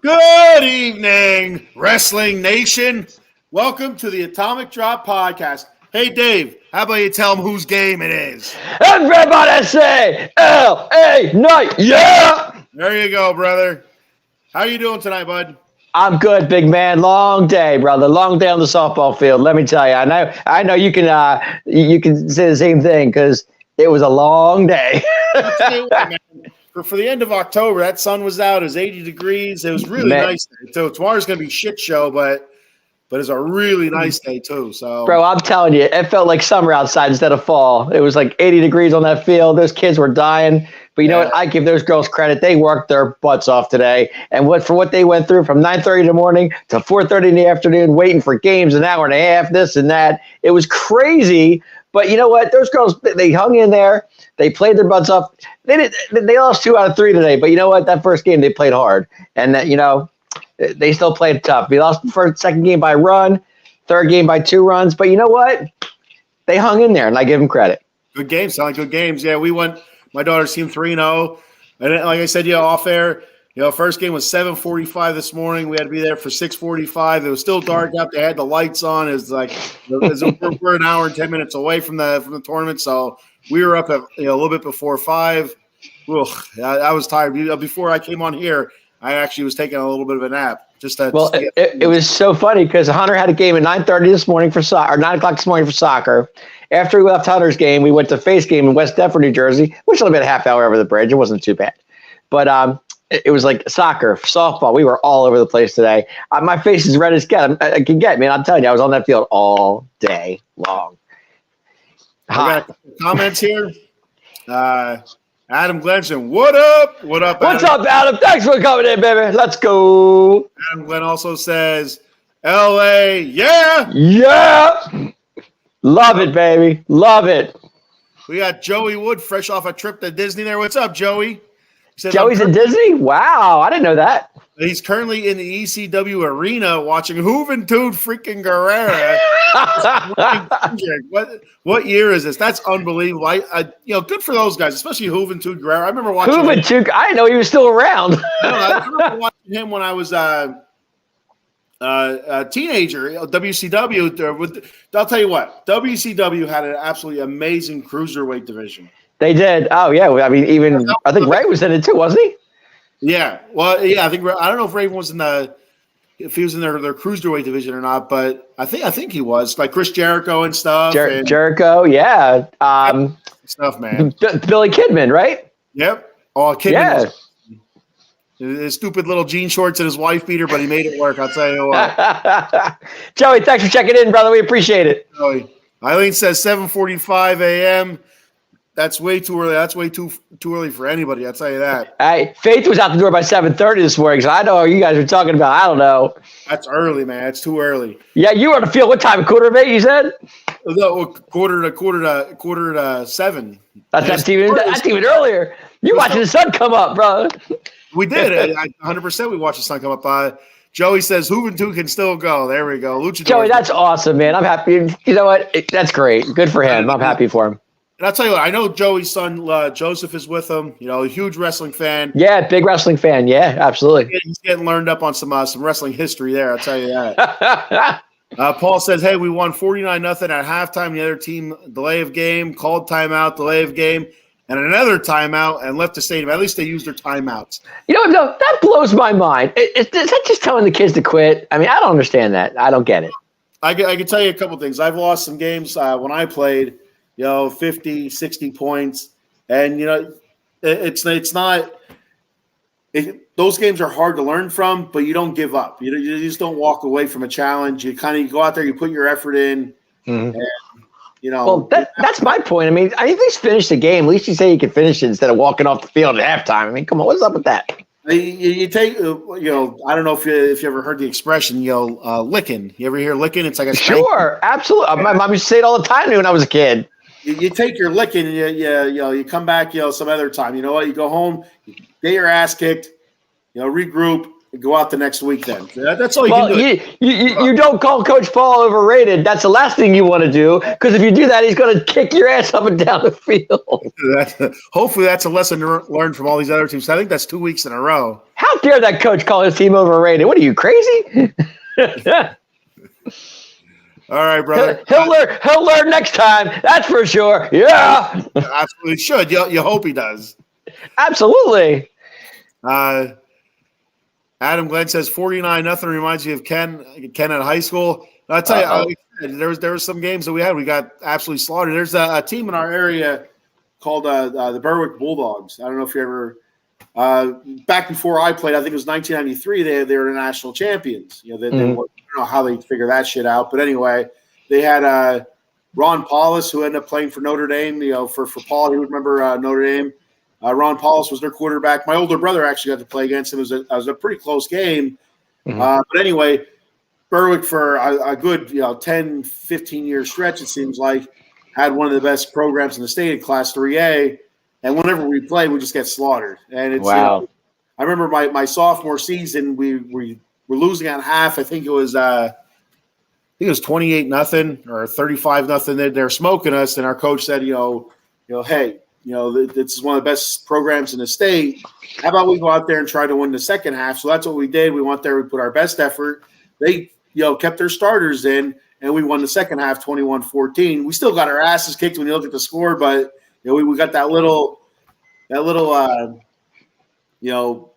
Good evening, Wrestling Nation. Welcome to the Atomic Drop Podcast. Hey, Dave, how about you tell them whose game it is? Everybody say L.A. Knight, yeah! There you go, brother. How you doing tonight, bud? I'm good, big man. Long day, brother. Long day on the softball field. Let me tell you. I know you can say the same thing because it was a long day. I'll tell you what, man. For the end of October, that sun was out. It was 80 degrees. It was really nice day, too. Tomorrow's going to be a shit show, but it's a really nice day, too. So, bro, I'm telling you, it felt like summer outside instead of fall. It was like 80 degrees on that field. Those kids were dying. But you know what? I give those girls credit. They worked their butts off today. And for what they went through from 9:30 in the morning to 4:30 in the afternoon, waiting for games, an hour and a half, this and that. It was crazy. But you know what? Those girls, they hung in there. They played their butts off. They lost 2 out of 3 today. But you know what? That first game, they played hard. And, they still played tough. We lost the second game by a run, third game by 2 runs. But you know what? They hung in there, and I give them credit. Good games. Sound like good games. Yeah, we went – my daughter's team 3-0. And like I said, off air, first game was 7:45 this morning. We had to be there for 6:45. It was still dark out. They had the lights on. It was like we're an hour and 10 minutes away from the tournament, so we were up at a little bit before 5. Ugh, I was tired. Before I came on here, I actually was taking a little bit of a nap. It was so funny because Hunter had a game at 9:30 this morning for soccer, or 9 o'clock this morning for soccer. After we left Hunter's game, we went to Face game in West Deptford, New Jersey, which was only about a half hour over the bridge. It wasn't too bad. But it was like soccer, softball. We were all over the place today. My face is red as I can get, man. I'm telling you, I was on that field all day long. Got comments here. Adam Glenson, what up? What up, Adam? What's up, Adam? Thanks for coming in, baby. Let's go. Adam Glenn also says, LA, yeah. Yeah. Love it, baby. Love it. We got Joey Wood fresh off a trip to Disney there. What's up, Joey? Joey's in Disney? Wow, I didn't know that. He's currently in the ECW arena watching Juventud freaking Guerrera. What year is this? That's unbelievable. Good for those guys, especially Juventud Guerrera. I remember watching Juventud. I didn't know he was still around. I remember watching him when I was a teenager. WCW. I'll tell you what. WCW had an absolutely amazing cruiserweight division. They did. Oh yeah. I mean, I think Ray was in it too, wasn't he? Yeah. Well, yeah. I don't know if Raven was if he was in their cruiserweight division or not, but I think he was, like Chris Jericho and stuff. Jericho, yeah. Stuff, man. Billy Kidman, right? Yep. Oh, Kidman. Yeah. His stupid little jean shorts and his wife beater, but he made it work. I'll tell you what. Joey, thanks for checking in, brother. We appreciate it. Joey. Eileen says 7:45 a.m. That's way too early. That's way too early for anybody. I'll tell you that. Hey, Faith was out the door by 7:30 this morning, so I know what you guys are talking about. I don't know. That's early, man. It's too early. Yeah, you were on the field. What time? 8:15, you said? No, quarter to 7. That's even earlier. You're watching the sun come up, bro. We did. 100%. We watched the sun come up. Joey says Juventud can still go. There we go. Luchador. Joey, that's awesome, man. I'm happy. You know what? That's great. Good for him. I'm happy for him. And I'll tell you what, I know Joey's son, Joseph, is with him. A huge wrestling fan. Yeah, big wrestling fan. Yeah, absolutely. He's getting learned up on some wrestling history there, I'll tell you that. Paul says, hey, we won 49-0 at halftime. The other team, delay of game, called timeout, delay of game, and another timeout, and left the stadium. At least they used their timeouts. No, that blows my mind. Is that just telling the kids to quit? I mean, I don't understand that. I don't get it. I can tell you a couple things. I've lost some games when I played. 50, 60 points. And, it's not – those games are hard to learn from, but you don't give up. You just don't walk away from a challenge. You kind of go out there, you put your effort in, and, Well, that's my point. I mean, at least finish the game. At least you say you can finish it instead of walking off the field at halftime. I mean, come on, what's up with that? You take, I don't know if you ever heard the expression, licking. You ever hear licking? It's like a spanking. Sure, absolutely. My mom used to say it all the time to me when I was a kid. You take your licking and you come back, some other time. You know what? You go home, you get your ass kicked, regroup, and go out the next week then. That's all you can do. You don't call Coach Paul overrated. That's the last thing you want to do, because if you do that, he's going to kick your ass up and down the field. Hopefully that's a lesson learned from all these other teams. I think that's 2 weeks in a row. How dare that coach call his team overrated? What are you, crazy? All right, brother. He'll learn next time. That's for sure. Yeah. Absolutely should. You hope he does. Absolutely. Adam Glenn says 49-0 reminds you of Ken at high school. I'll tell you, there were some games that we got absolutely slaughtered. There's a team in our area called the Berwick Bulldogs. I don't know if you ever back before I played. I think it was 1993. They were the national champions. You know, I don't know how they figure that shit out, but anyway, they had Ron Paulus, who ended up playing for Notre Dame. You know, for Paul, he would remember Notre Dame. Ron Paulus was their quarterback. My older brother actually got to play against him. It was a pretty close game. But anyway, Berwick for a good 10, 15-year stretch, it seems like, had one of the best programs in the state at Class 3A. And whenever we play, we just get slaughtered. And it's wow. I remember my sophomore season, we were losing at half. I think it was 28-0 or 35-0. They're smoking us, and our coach said, hey, this is one of the best programs in the state. How about we go out there and try to win the second half? So that's what we did. We went there. We put our best effort. They kept their starters in, and we won the second half 21-14. We still got our asses kicked when you look at the score, but we got that little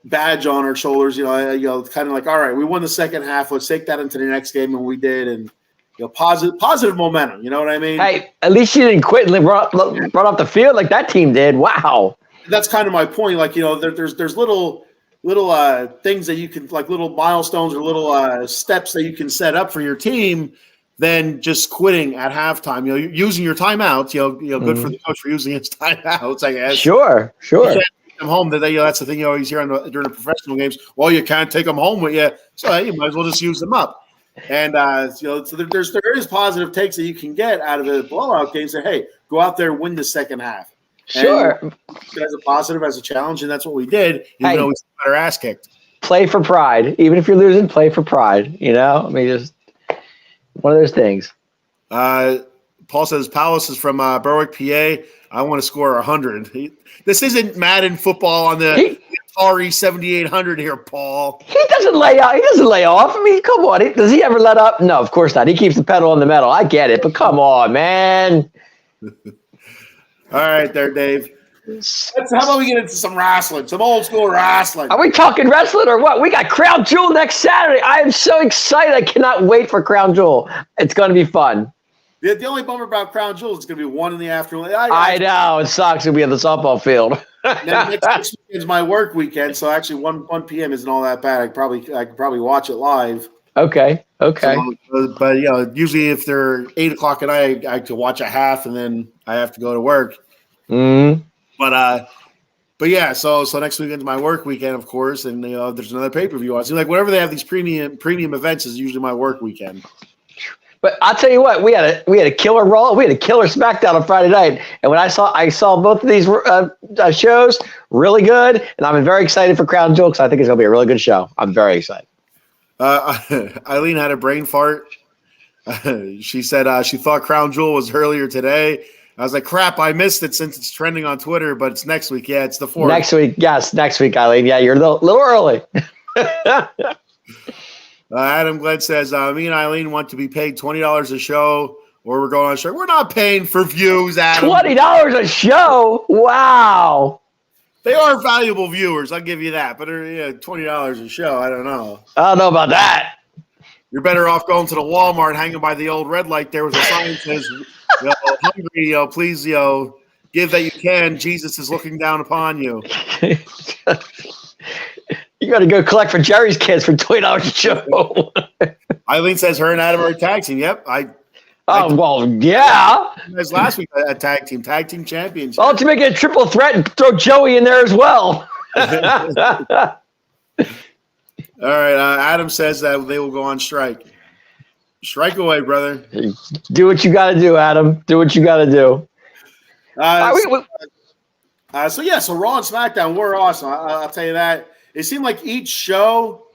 badge on our shoulders, kind of like, all right, we won the second half. Let's take that into the next game, and we did. And positive momentum. You know what I mean? Hey, at least you didn't quit and run off the field like that team did. Wow. That's kind of my point. Like, there's little things that you can, like little milestones or little steps that you can set up for your team than just quitting at halftime. Using your timeouts. Good for the coach for using his timeouts, I guess. Sure. You can't take them home. That's the thing you always hear during the professional games. Well, you can't take them home with you, so you might as well just use them up. And so there is positive takes that you can get out of the blowout game. Say, hey, go out there, win the second half. Sure. And as a positive, as a challenge, and that's what we did. Even though we got our ass kicked. Play for pride, even if you're losing. Play for pride. I mean, just one of those things. Paul says Palace is from Berwick, PA. I want to score 100. This isn't Madden football on the Atari 7800 here, Paul. He doesn't lay out. He doesn't lay off. I mean, come on. Does he ever let up? No, of course not. He keeps the pedal on the metal. I get it, but come on, man. All right, there, Dave. How about we get into some wrestling, some old school wrestling? Are we talking wrestling or what? We got Crown Jewel next Saturday. I am so excited. I cannot wait for Crown Jewel. It's going to be fun. The only bummer about Crown Jewel is it's going to be 1 in the afternoon. I know. It sucks to be at the softball field. Next weekend is my work weekend, so actually 1 p.m. isn't all that bad. I could probably watch it live. Okay. But usually if they're 8 o'clock at night, I could watch a half, and then I have to go to work. But yeah, so next weekend's my work weekend, of course, and there's another pay-per-view on. So like whenever they have these premium events is usually my work weekend. But I'll tell you what, we had a killer Raw, we had a killer Smackdown on Friday night, and when I saw both of these shows, really good, and I'm very excited for Crown Jewel because I think it's going to be a really good show. I'm very excited. Eileen had a brain fart. She said she thought Crown Jewel was earlier today. I was like, crap, I missed it since it's trending on Twitter, but it's next week. Yeah, it's the 4th. Next week, yes, next week, Eileen. Yeah, you're a little early. Adam Glenn says, me and Eileen want to be paid $20 a show, or we're going on a show. We're not paying for views, Adam. $20 a show? Wow. They are valuable viewers, I'll give you that. But $20 a show, I don't know. I don't know about that. You're better off going to the Walmart, hanging by the old red light there with a sign that says, hungry, please, give that you can. Jesus is looking down upon you. You got to go collect for Jerry's kids for $20 a show. Eileen says her and Adam are a tag team. Yep. Well, yeah. As last week, a tag team championship. Well, to make it a triple threat and throw Joey in there as well. All right. Adam says that they will go on strike. Strike away, brother. Do what you got to do, Adam. Do what you got to do. So Raw and SmackDown were awesome. I'll tell you that. It seemed like each show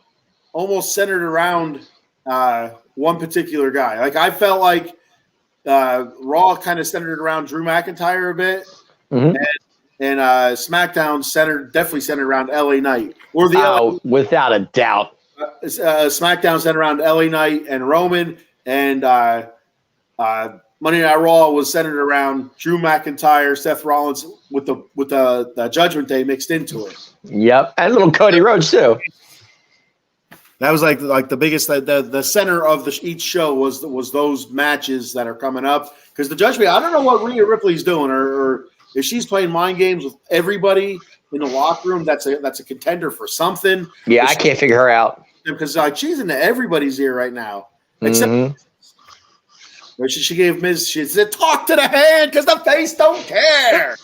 almost centered around one particular guy. Like I felt like Raw kind of centered around Drew McIntyre a bit, and and SmackDown definitely centered around LA Knight or without a doubt. SmackDown centered around LA Knight and Roman, and Monday Night Raw was centered around Drew McIntyre, Seth Rollins with the Judgment Day mixed into it. Yep, and little Cody Rhodes too. That was like the biggest. The center of each show was those matches that are coming up, because the Judgment. I don't know what Rhea Ripley's doing, or if she's playing mind games with everybody in the locker room. That's a contender for something. Yeah, I can't figure her out because she's into everybody's ear right now, except. She gave Miz. She said, "Talk to the hand, because the face don't care."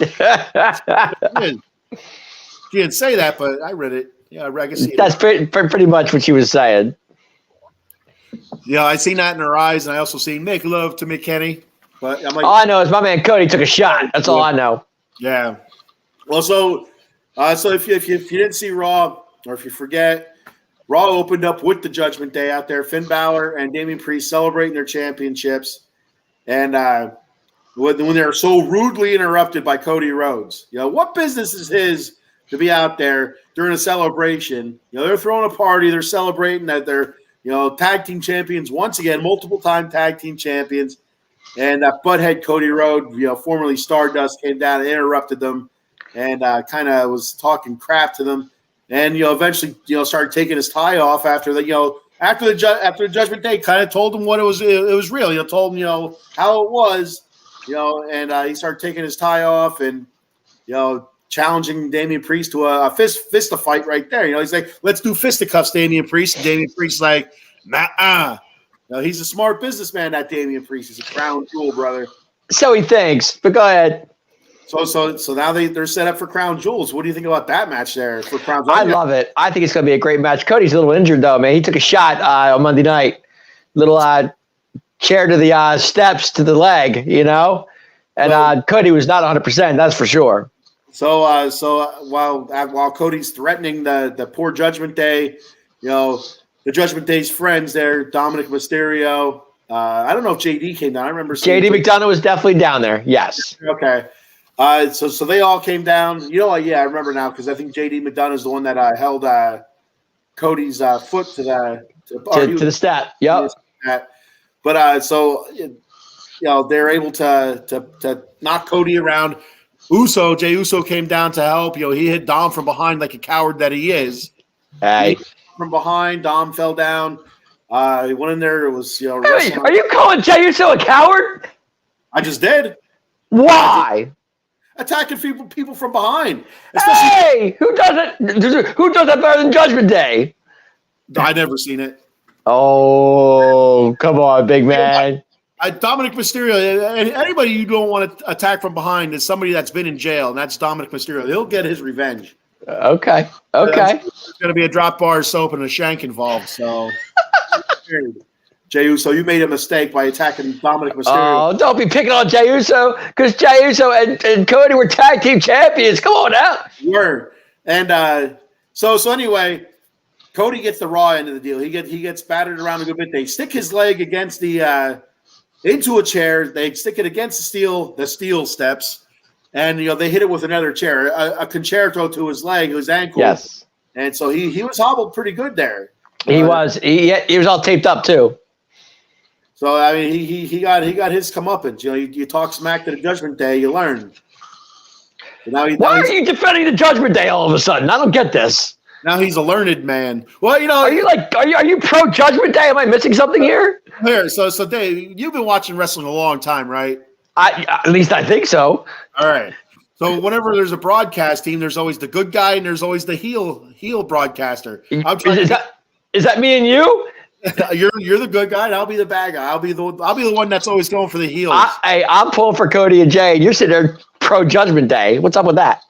She didn't say that, but I read it. Yeah, I can see it. That's pretty much what she was saying. Yeah, I seen that in her eyes, and I also seen "Make love to me, Kenny." But I'm like, all I know is my man Cody took a shot. That's all I know. Yeah. Well, so if you didn't see Raw, or if you forget, Raw opened up with the Judgment Day out there. Finn Balor and Damian Priest celebrating their championships. And when they're so rudely interrupted by Cody Rhodes, what business is his to be out there during a celebration? They're throwing a party, they're celebrating that they're tag team champions once again, multiple time tag team champions, and that butthead Cody Rhodes, formerly Stardust, came down and interrupted them, and kind of was talking crap to them, and eventually started taking his tie off after the After the Judgment Day, kind of told him what it was real. Told him how it was, and he started taking his tie off and challenging Damian Priest to a fist fight right there. He's like, "Let's do fisticuffs, Damian Priest." And Damian Priest's like, "Nah." He's a smart businessman. That Damian Priest, he's a crown jewel, brother. So he thinks, but go ahead. So now they're set up for crown jewels. What do you think about that match there for crown jewels? I love it. I think it's going to be a great match. Cody's a little injured though, man. He took a shot on Monday night, little chair to the steps to the leg, and Cody was not 100%. That's for sure. So while Cody's threatening the poor Judgment Day, the Judgment Day's friends there, Dominic Mysterio. I don't know if JD came down. I remember JD McDonough was definitely down there. Yes. Okay. So they all came down. Yeah, I remember now, because I think JD McDonough is the one that held Cody's foot to the step. Yep. But they're able to knock Cody around. Jey Uso came down to help. He hit Dom from behind like a coward that he is. Hey. From behind, Dom fell down. He went in there. It was Hey, are you calling Jey Uso a coward? I just did. Why? Attacking people from behind. Hey, who does it? Who does that better than Judgment Day? I never seen it. Oh, come on, big man. Dominic Mysterio. Anybody you don't want to attack from behind is somebody that's been in jail, and that's Dominic Mysterio. He'll get his revenge. Okay. There's going to be a drop bar of soap and a shank involved. So, Jey Uso, you made a mistake by attacking Dominic Mysterio. Oh, don't be picking on Jey Uso, because Jey Uso and Cody were tag team champions. Come on now. Word. And so anyway, Cody gets the Raw end of the deal. He gets battered around a good bit. They stick his leg against the into a chair. They stick it against the steel steps, and they hit it with another chair, a concerto to his leg, his ankle. Yes. And so he was hobbled pretty good there. He was. He was all taped up too. So I mean, he got his comeuppance. You talk smack to the Judgment Day, you learn. Why are you defending the Judgment Day all of a sudden? I don't get this. Now he's a learned man. Well, are you pro Judgment Day? Am I missing something here? Here, so Dave, you've been watching wrestling a long time, right? At least I think so. All right. So whenever there's a broadcast team, there's always the good guy and there's always the heel broadcaster. Is that me and you? You're the good guy, and I'll be the bad guy. I'll be the one that's always going for the heels. I'm pulling for Cody and Jay, and you're sitting there pro Judgment Day. What's up with that?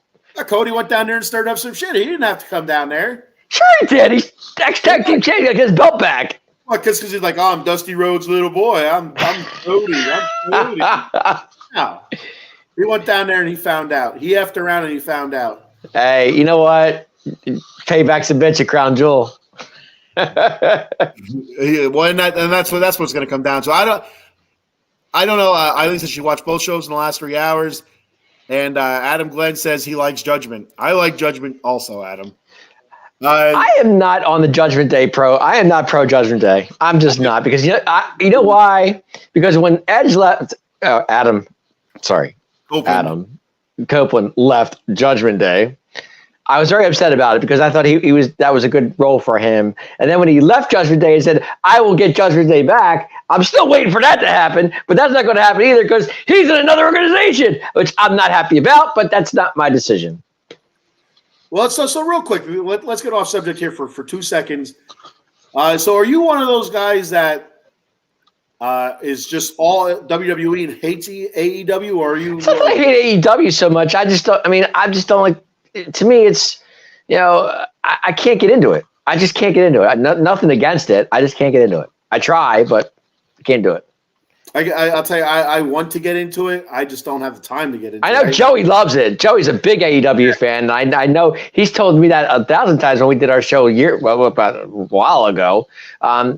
Cody went down there and stirred up some shit. He didn't have to come down there. Sure he did. He's ex-tag team champion. Got his belt back. Well, because he's like, I'm Dusty Rhodes' little boy. I'm Cody. I'm Cody. No. He went down there and he found out. He effed around and he found out. Hey, you know what? Payback's a bitch at Crown Jewel. Well, and that's what's going to come down to. I don't know. Eileen said she watched both shows in the last 3 hours. And Adam Glenn says he likes Judgment. I like Judgment also, Adam. I am not on the Judgment Day pro. I am not pro Judgment Day. I'm just not because you know why? Because when Edge left, Adam Copeland left Judgment Day. I was very upset about it because I thought that was a good role for him. And then when he left Judgment Day and said, "I will get Judgment Day back," I'm still waiting for that to happen. But that's not going to happen either because he's in another organization, which I'm not happy about. But that's not my decision. Well, so real quick, let's get off subject here for 2 seconds. So are you one of those guys that is just all WWE and hates AEW, or are you? It's not that I hate AEW so much. I just don't like. To me, it's I can't get into it. I just can't get into it. Nothing against it. I just can't get into it. I try, but I can't do it. I'll tell you, I want to get into it. I just don't have the time to get into it. I know Joey loves it. Joey's a big AEW fan. I know he's told me that 1,000 times when we did our show about a while ago.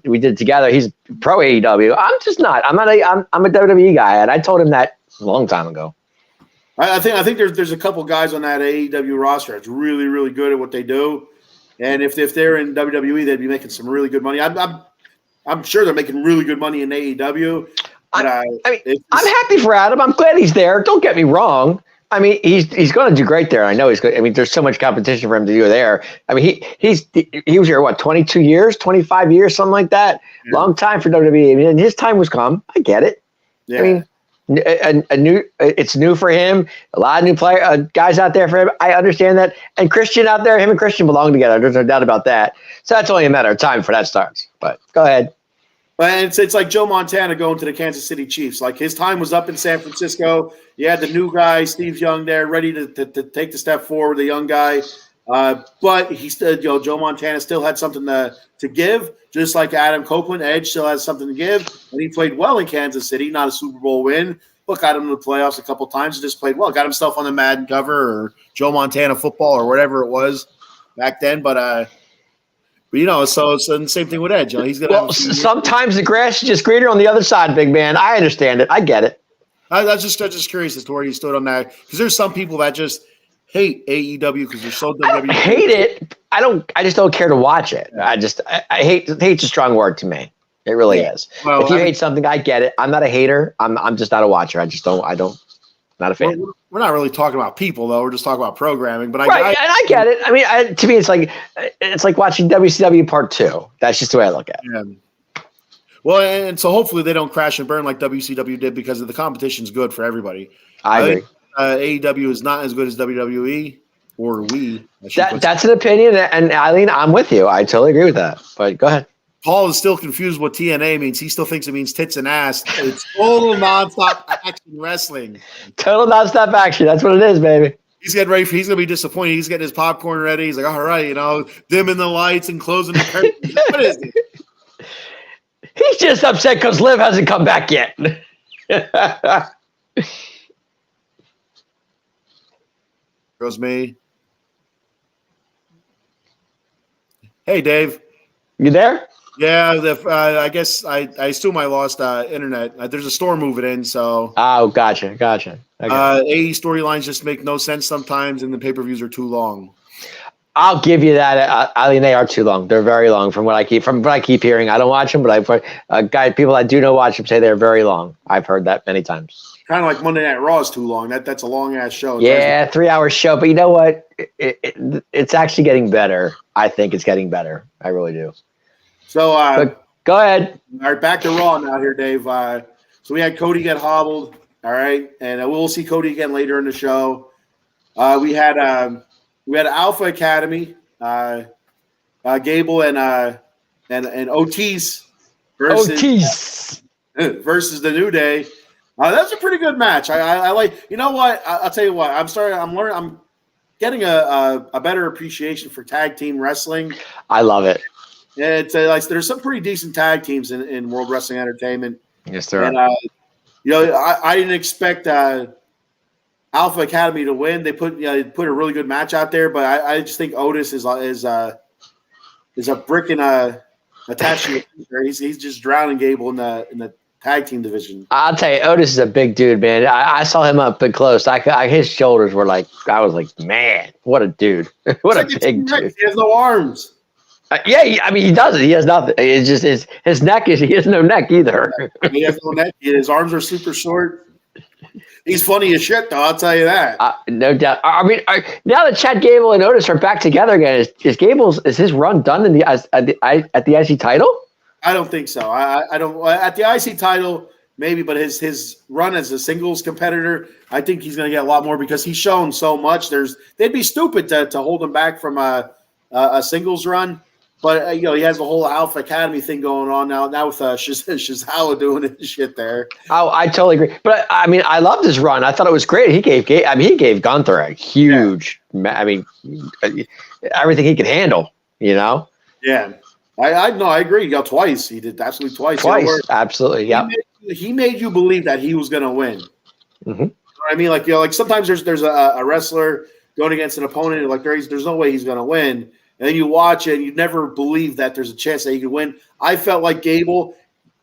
We did it together. He's pro AEW. I'm just not. I'm a WWE guy, and I told him that a long time ago. I think there's a couple guys on that AEW roster that's really, really good at what they do, and if they're in WWE, they'd be making some really good money. I'm sure they're making really good money in AEW. But I'm happy for Adam. I'm glad he's there. Don't get me wrong. I mean, he's going to do great there. I know he's good. I mean, there's so much competition for him to do there. I mean, he was here 22 years, 25 years, something like that. Yeah. Long time for WWE. I mean, his time was come. I get it. Yeah. I mean. It's new for him. A lot of new guys out there for him. I understand that. And Christian out there, him and Christian belong together. There's no doubt about that. So that's only a matter of time for that starts. But go ahead. And it's like Joe Montana going to the Kansas City Chiefs. Like his time was up in San Francisco. You had the new guy, Steve Young, there, ready to take the step forward. The young guy, but he still, Joe Montana still had something to give. Just like Adam Copeland, Edge still has something to give, and he played well in Kansas City. Not a Super Bowl win, but got him to the playoffs a couple times. And just played well. Got himself on the Madden cover or Joe Montana football or whatever it was back then. But so it's the same thing with Edge. He's gonna. Sometimes the grass is just greener on the other side, big man. I understand it. I get it. I was just curious as to where you stood on that because there's some people that just hate AEW because they're so WWE. I don't hate it. I just don't care to watch it. I hate. Hate's a strong word to me. It really is. Well, if you hate something, I get it. I'm not a hater. I'm just not a watcher. Not a fan. Well, we're not really talking about people though. We're just talking about programming. But I get it. I mean, to me, it's like watching WCW Part 2. That's just the way I look at it. Yeah. Well, and so hopefully they don't crash and burn like WCW did because the competition's good for everybody. I agree. AEW is not as good as WWE or we. That's an opinion, and Eileen, I'm with you. I totally agree with that. But go ahead. Paul is still confused what TNA means. He still thinks it means tits and ass. It's total nonstop action wrestling. Total nonstop action. That's what it is, baby. He's getting ready. He's going to be disappointed. He's getting his popcorn ready. He's like, all right, dimming the lights and closing the curtains. What is it? He's just upset because Liv hasn't come back yet. Goes me. Hey, Dave. You there? Yeah, I guess I assume I lost internet. There's a storm moving in, so. Oh, gotcha. AE storylines just make no sense sometimes, and the pay-per-views are too long. I'll give you that. I mean, they are too long. They're very long from what I keep hearing. I don't watch them, but people I do know watch them say they're very long. I've heard that many times. Kind of like Monday Night Raw is too long. That's a long ass show. Yeah, 3-hour show. But you know what? It's actually getting better. I think it's getting better. I really do. So go ahead. All right, back to Raw now here, Dave. So we had Cody get hobbled. All right, and we'll see Cody again later in the show. We had Alpha Academy, Gable and Otis versus the New Day. That's a pretty good match. I like. You know what? I'll tell you what. I'm getting a better appreciation for tag team wrestling. I love it. Yeah, it's like there's some pretty decent tag teams in World Wrestling Entertainment. Yes, there are. And I didn't expect Alpha Academy to win. They put a really good match out there, but I just think Otis is a brick in attached to it. He's just drowning Gable in the tag team division. I'll tell you, Otis is a big dude, man. I saw him up and close. His shoulders were like, I was like, man, what a dude. What a big dude. He has no arms. I mean, he doesn't. He has nothing. It's just his neck is, he has no neck either. He has no neck. His arms are super short. He's funny as shit, though. I'll tell you that. No doubt. I mean, now that Chad Gable and Otis are back together again, is his run done in at the IC title? I don't think so. I don't at the IC title maybe, but his run as a singles competitor, I think he's going to get a lot more because he's shown so much. They'd be stupid to hold him back from a singles run. But he has the whole Alpha Academy thing going on now with Shizawa doing his shit there. Oh, I totally agree. But I mean, I loved his run. I thought it was great. He gave Gunther a huge. Yeah. I mean, everything he could handle. Yeah. I agree. He got twice. He did absolutely twice. Absolutely. Yeah. He made you believe that he was going to win. Mm-hmm. You know what I mean? Like sometimes there's a wrestler going against an opponent, and like there's no way he's going to win. And then you watch it, and you never believe that there's a chance that he could win. I felt like Gable,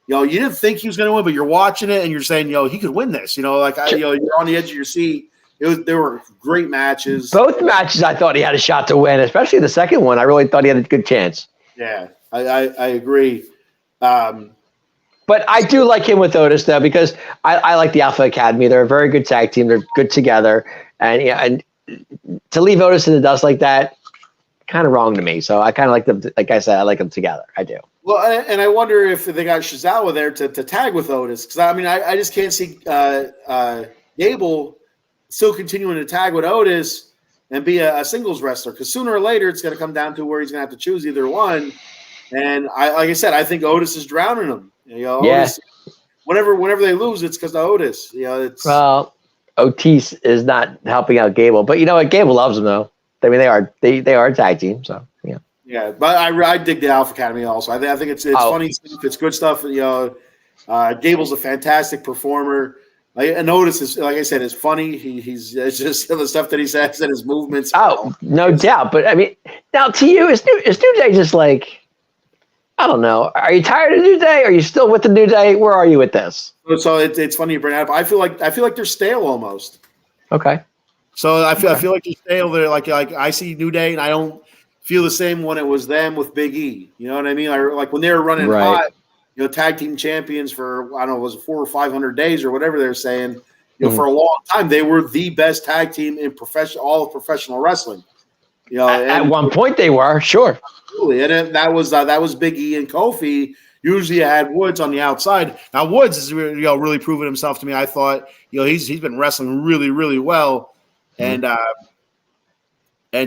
you didn't think he was going to win, but you're watching it, and you're saying, he could win this. You're on the edge of your seat. There were great matches. Both matches, I thought he had a shot to win, especially the second one. I really thought he had a good chance. Yeah, I agree. But I do like him with Otis, though, because I like the Alpha Academy. They're a very good tag team. They're good together. And to leave Otis in the dust like that, kind of wrong to me. So I kind of like them. Like I said, I like them together. I do. Well, and I wonder if they got Shizawa there to tag with Otis. Because, I mean, I just can't see Gable still continuing to tag with Otis and be a singles wrestler. Because sooner or later, it's going to come down to where he's going to have to choose either one. And like I said, I think Otis is drowning him. Otis, whenever they lose, it's because of Otis. Well, Otis is not helping out Gable. But you know what? Gable loves him, though. I mean, they are a tag team, so yeah. Yeah, but I dig the Alpha Academy also. I think it's funny stuff. It's good stuff. Gable's a fantastic performer. And Otis is, like I said, is funny. It's just the stuff that he says and his movements. Oh, no doubt. But I mean, now to you, is New Day just like, I don't know. Are you tired of New Day? Are you still with the New Day? Where are you with this? So it's funny you bring it up. I feel like they're stale almost. Okay. So I feel like they're stale. They're like I see New Day, and I don't feel the same when it was them with Big E. You know what I mean? Like when they were running hot, tag team champions for I don't know, was it 400 or 500 days or whatever they're saying. For a long time, they were the best tag team in all of professional wrestling. At one point they were, sure. Absolutely, and that was Big E and Kofi. Usually, you had Woods on the outside. Now Woods has really proven himself to me. I thought he's been wrestling really, really well. And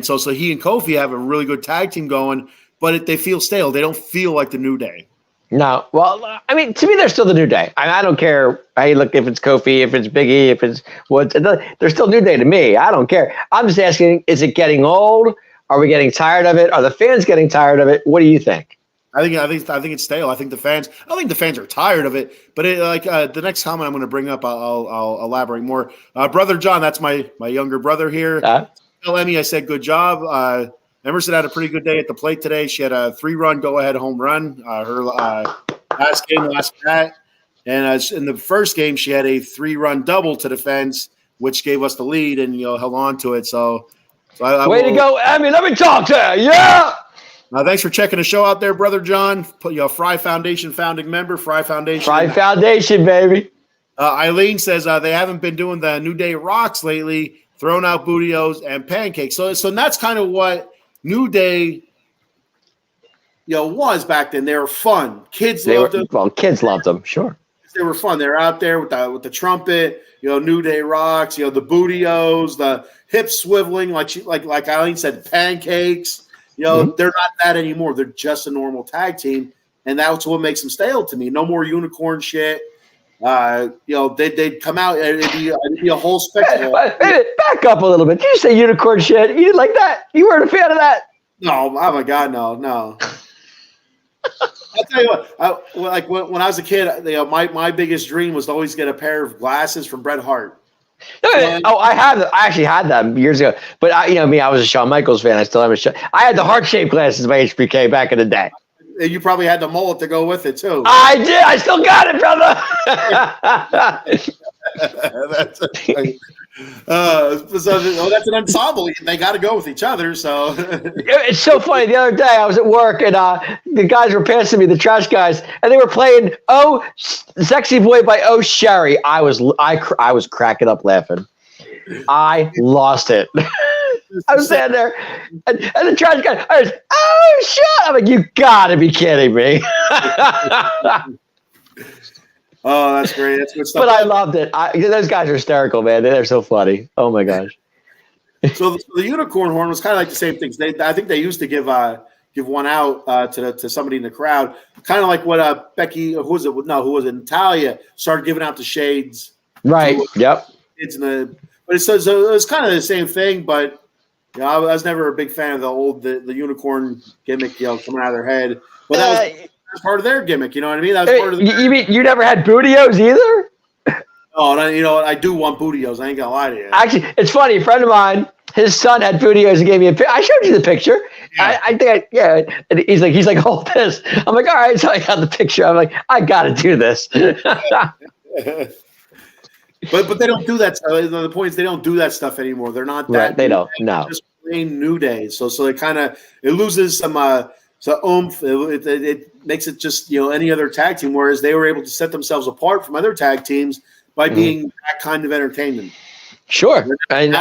so he and Kofi have a really good tag team going, but they feel stale. They don't feel like the New Day. No, well, I mean, to me, they're still the New Day. I don't care. Hey, look, if it's Kofi, if it's Big E, if it's Woods, they're still New Day to me. I don't care. I'm just asking: is it getting old? Are we getting tired of it? Are the fans getting tired of it? What do you think? I think it's stale. I think the fans are tired of it. But the next comment I'm going to bring up, I'll elaborate more. Brother John, that's my younger brother here. Tell Emmy I said good job. Emerson had a pretty good day at the plate today. She had a 3-run go-ahead home run. Her last bat, and in the first game she had a 3-run double to the fence, which gave us the lead, and held on to it. So way to go, Emmy. Let me talk to you. Yeah. Thanks for checking the show out there, Brother John. Fry Foundation founding member, Fry Foundation. Fry Foundation, baby. Eileen says they haven't been doing the New Day rocks lately, throwing out bootios and pancakes. So that's kind of what New Day, was back then. They were fun. Kids loved them. Well, kids loved them, sure. They were fun. They were out there with the trumpet, New Day rocks, the bootios, the hips swiveling, like Eileen said, pancakes. They're not that anymore. They're just a normal tag team, and that's what makes them stale to me. No more unicorn shit. They'd come out and it'd be a whole spectacle. Back up a little bit. Did you say unicorn shit? You didn't like that? You weren't a fan of that? No, oh my God, no. I'll tell you what. When I was a kid, my biggest dream was to always get a pair of glasses from Bret Hart. I actually had them years ago. But I was a Shawn Michaels fan. I still have I had the heart-shaped glasses by HBK back in the day. you probably had the mullet to go with it too. I did. I still got it, brother. That's an ensemble. They got to go with each other. So it's so funny. The other day I was at work and the guys were passing me, the trash guys, and they were playing "Oh Sexy Boy" by Oh Sherry. I was cracking up laughing. I lost it. I was standing there, and the trash guy, I was, "Oh shit!" I'm like, "You gotta be kidding me!" Oh, that's great. That's good stuff. But I loved it. Those guys are hysterical, man. They're so funny. Oh my gosh. So the unicorn horn was kind of like the same things. I think they used to give one out to somebody in the crowd, kind of like what Becky, who was it? No, who was it? Natalia started giving out the shades. Right. Yep. It's but it was kind of the same thing. But you know, I was never a big fan of the unicorn gimmick, coming out of their head. But that was part of their gimmick. You know what I mean? That was part of. You mean you never had bootios either? Oh, and I do want bootios. I ain't gonna lie to you. Actually, it's funny. A friend of mine, his son had bootios and gave me a picture. I showed you the picture. Yeah. I think and he's like, hold this. I'm like, all right. So I got the picture. I'm like, I got to do this. But they don't do that. The point is they don't do that stuff anymore. They're not that. Right, they don't. No. Just plain New Day. So it loses some oomph. It makes it just any other tag team. Whereas they were able to set themselves apart from other tag teams by being that kind of entertainment. Sure. And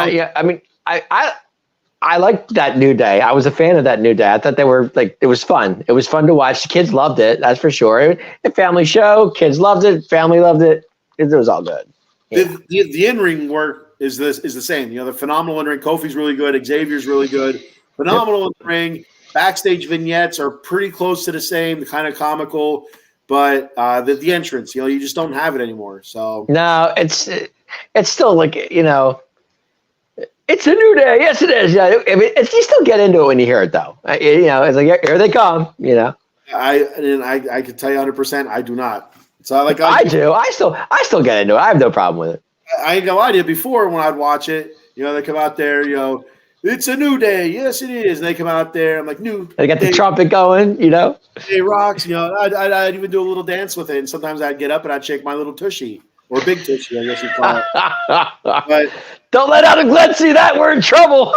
I liked that New Day. I was a fan of that New Day. I thought they were it was fun. It was fun to watch. The kids loved it. That's for sure. A family show. Kids loved it. Family loved it. It was all good. Yeah. The in-ring work is the same. The phenomenal in-ring. Kofi's really good. Xavier's really good. Phenomenal in the ring. Backstage vignettes are pretty close to the same, kind of comical. But the entrance, you just don't have it anymore. So no, it's still like it's a New Day. Yes, it is. Yeah, you still get into it when you hear it, though. It's like here they come. I can tell you 100%. I do not. So I do. I still get into it. I have no problem with it. I ain't gonna lie to you. Before, when I'd watch it, they come out there. It's a New Day. Yes, it is. And they come out there. I'm like, new. They got the trumpet going. Hey, rocks. I'd even do a little dance with it. And sometimes I'd get up and I'd shake my little tushy or big tushy, I guess you call it. But don't let out a Glency that. We're in trouble.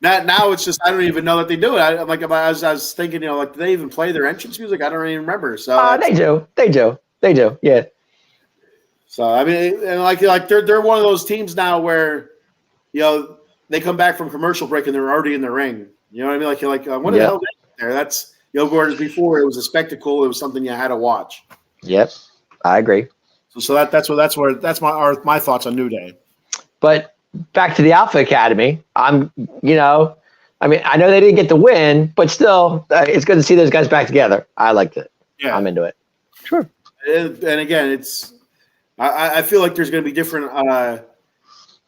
Now it's just I don't even know that they do it. I was thinking, do they even play their entrance music? I don't even remember. So they do. Yeah. So I mean, and like they're one of those teams now where they come back from commercial break and they're already in the ring. You know what I mean? Like what the hell there? That's whereas before it was a spectacle. It was something you had to watch. Yep, I agree. So that's my thoughts on New Day. But back to the Alpha Academy. I know they didn't get the win, but still, it's good to see those guys back together. I liked it. Yeah, I'm into it. Sure. And again, I feel like there's going to be different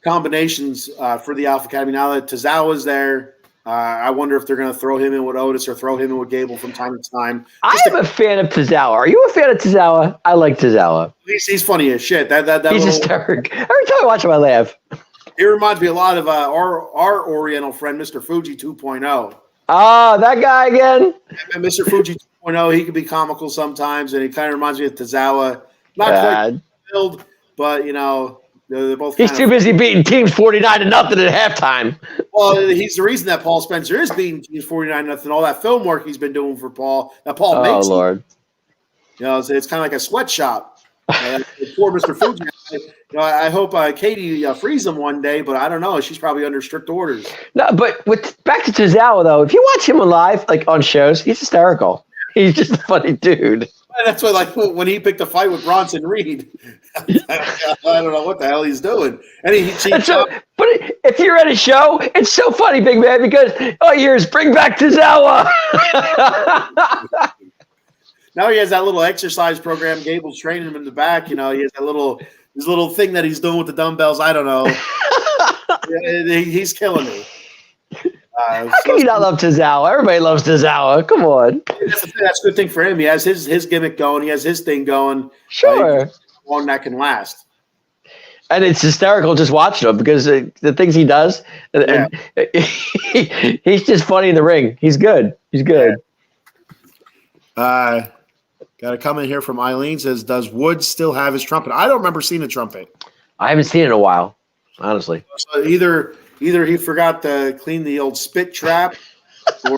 combinations for the Alpha Academy now that Tozawa's there. I wonder if they're going to throw him in with Otis or throw him in with Gable from time to time. I am a fan of Tozawa. Are you a fan of Tozawa? I like Tozawa. He's funny as shit. He's hysterical. Every time I watch him, I laugh. He reminds me a lot of our Oriental friend, Mr. Fuji 2.0. Oh, that guy again? And Mr. Fuji 2.0, he can be comical sometimes, and he kind of reminds me of Tozawa. Not quite filled, but, they're both. He's too busy beating teams 49-0 at halftime. Well, he's the reason that Paul Spencer is beating teams 49-0. All that film work he's been doing for Paul. That Paul makes. Oh, Lord. It's kind of like a sweatshop. Poor Mr. Fuji. I hope Katie frees him one day, but I don't know. She's probably under strict orders. No, but back to Tozawa, though, if you watch him live, on shows, he's hysterical. He's just a funny dude. That's why, when he picked a fight with Bronson Reed, I don't know what the hell he's doing. And but if you're at a show, it's so funny, big man, because all you hear is bring back Tozawa. Now he has that little exercise program. Gable's training him in the back. He has that his little thing that he's doing with the dumbbells. I don't know. He's killing me. How can you not love Tozawa? Everybody loves Tozawa. Come on. That's a good thing for him. He has his gimmick going. He has his thing going. Sure. Long that can last. And it's hysterical just watching him because the things he does. He's just funny in the ring. He's good. He's good. Got a comment here from Eileen, says, does Woods still have his trumpet? I don't remember seeing a trumpet. I haven't seen it in a while, honestly. So either he forgot to clean the old spit trap, or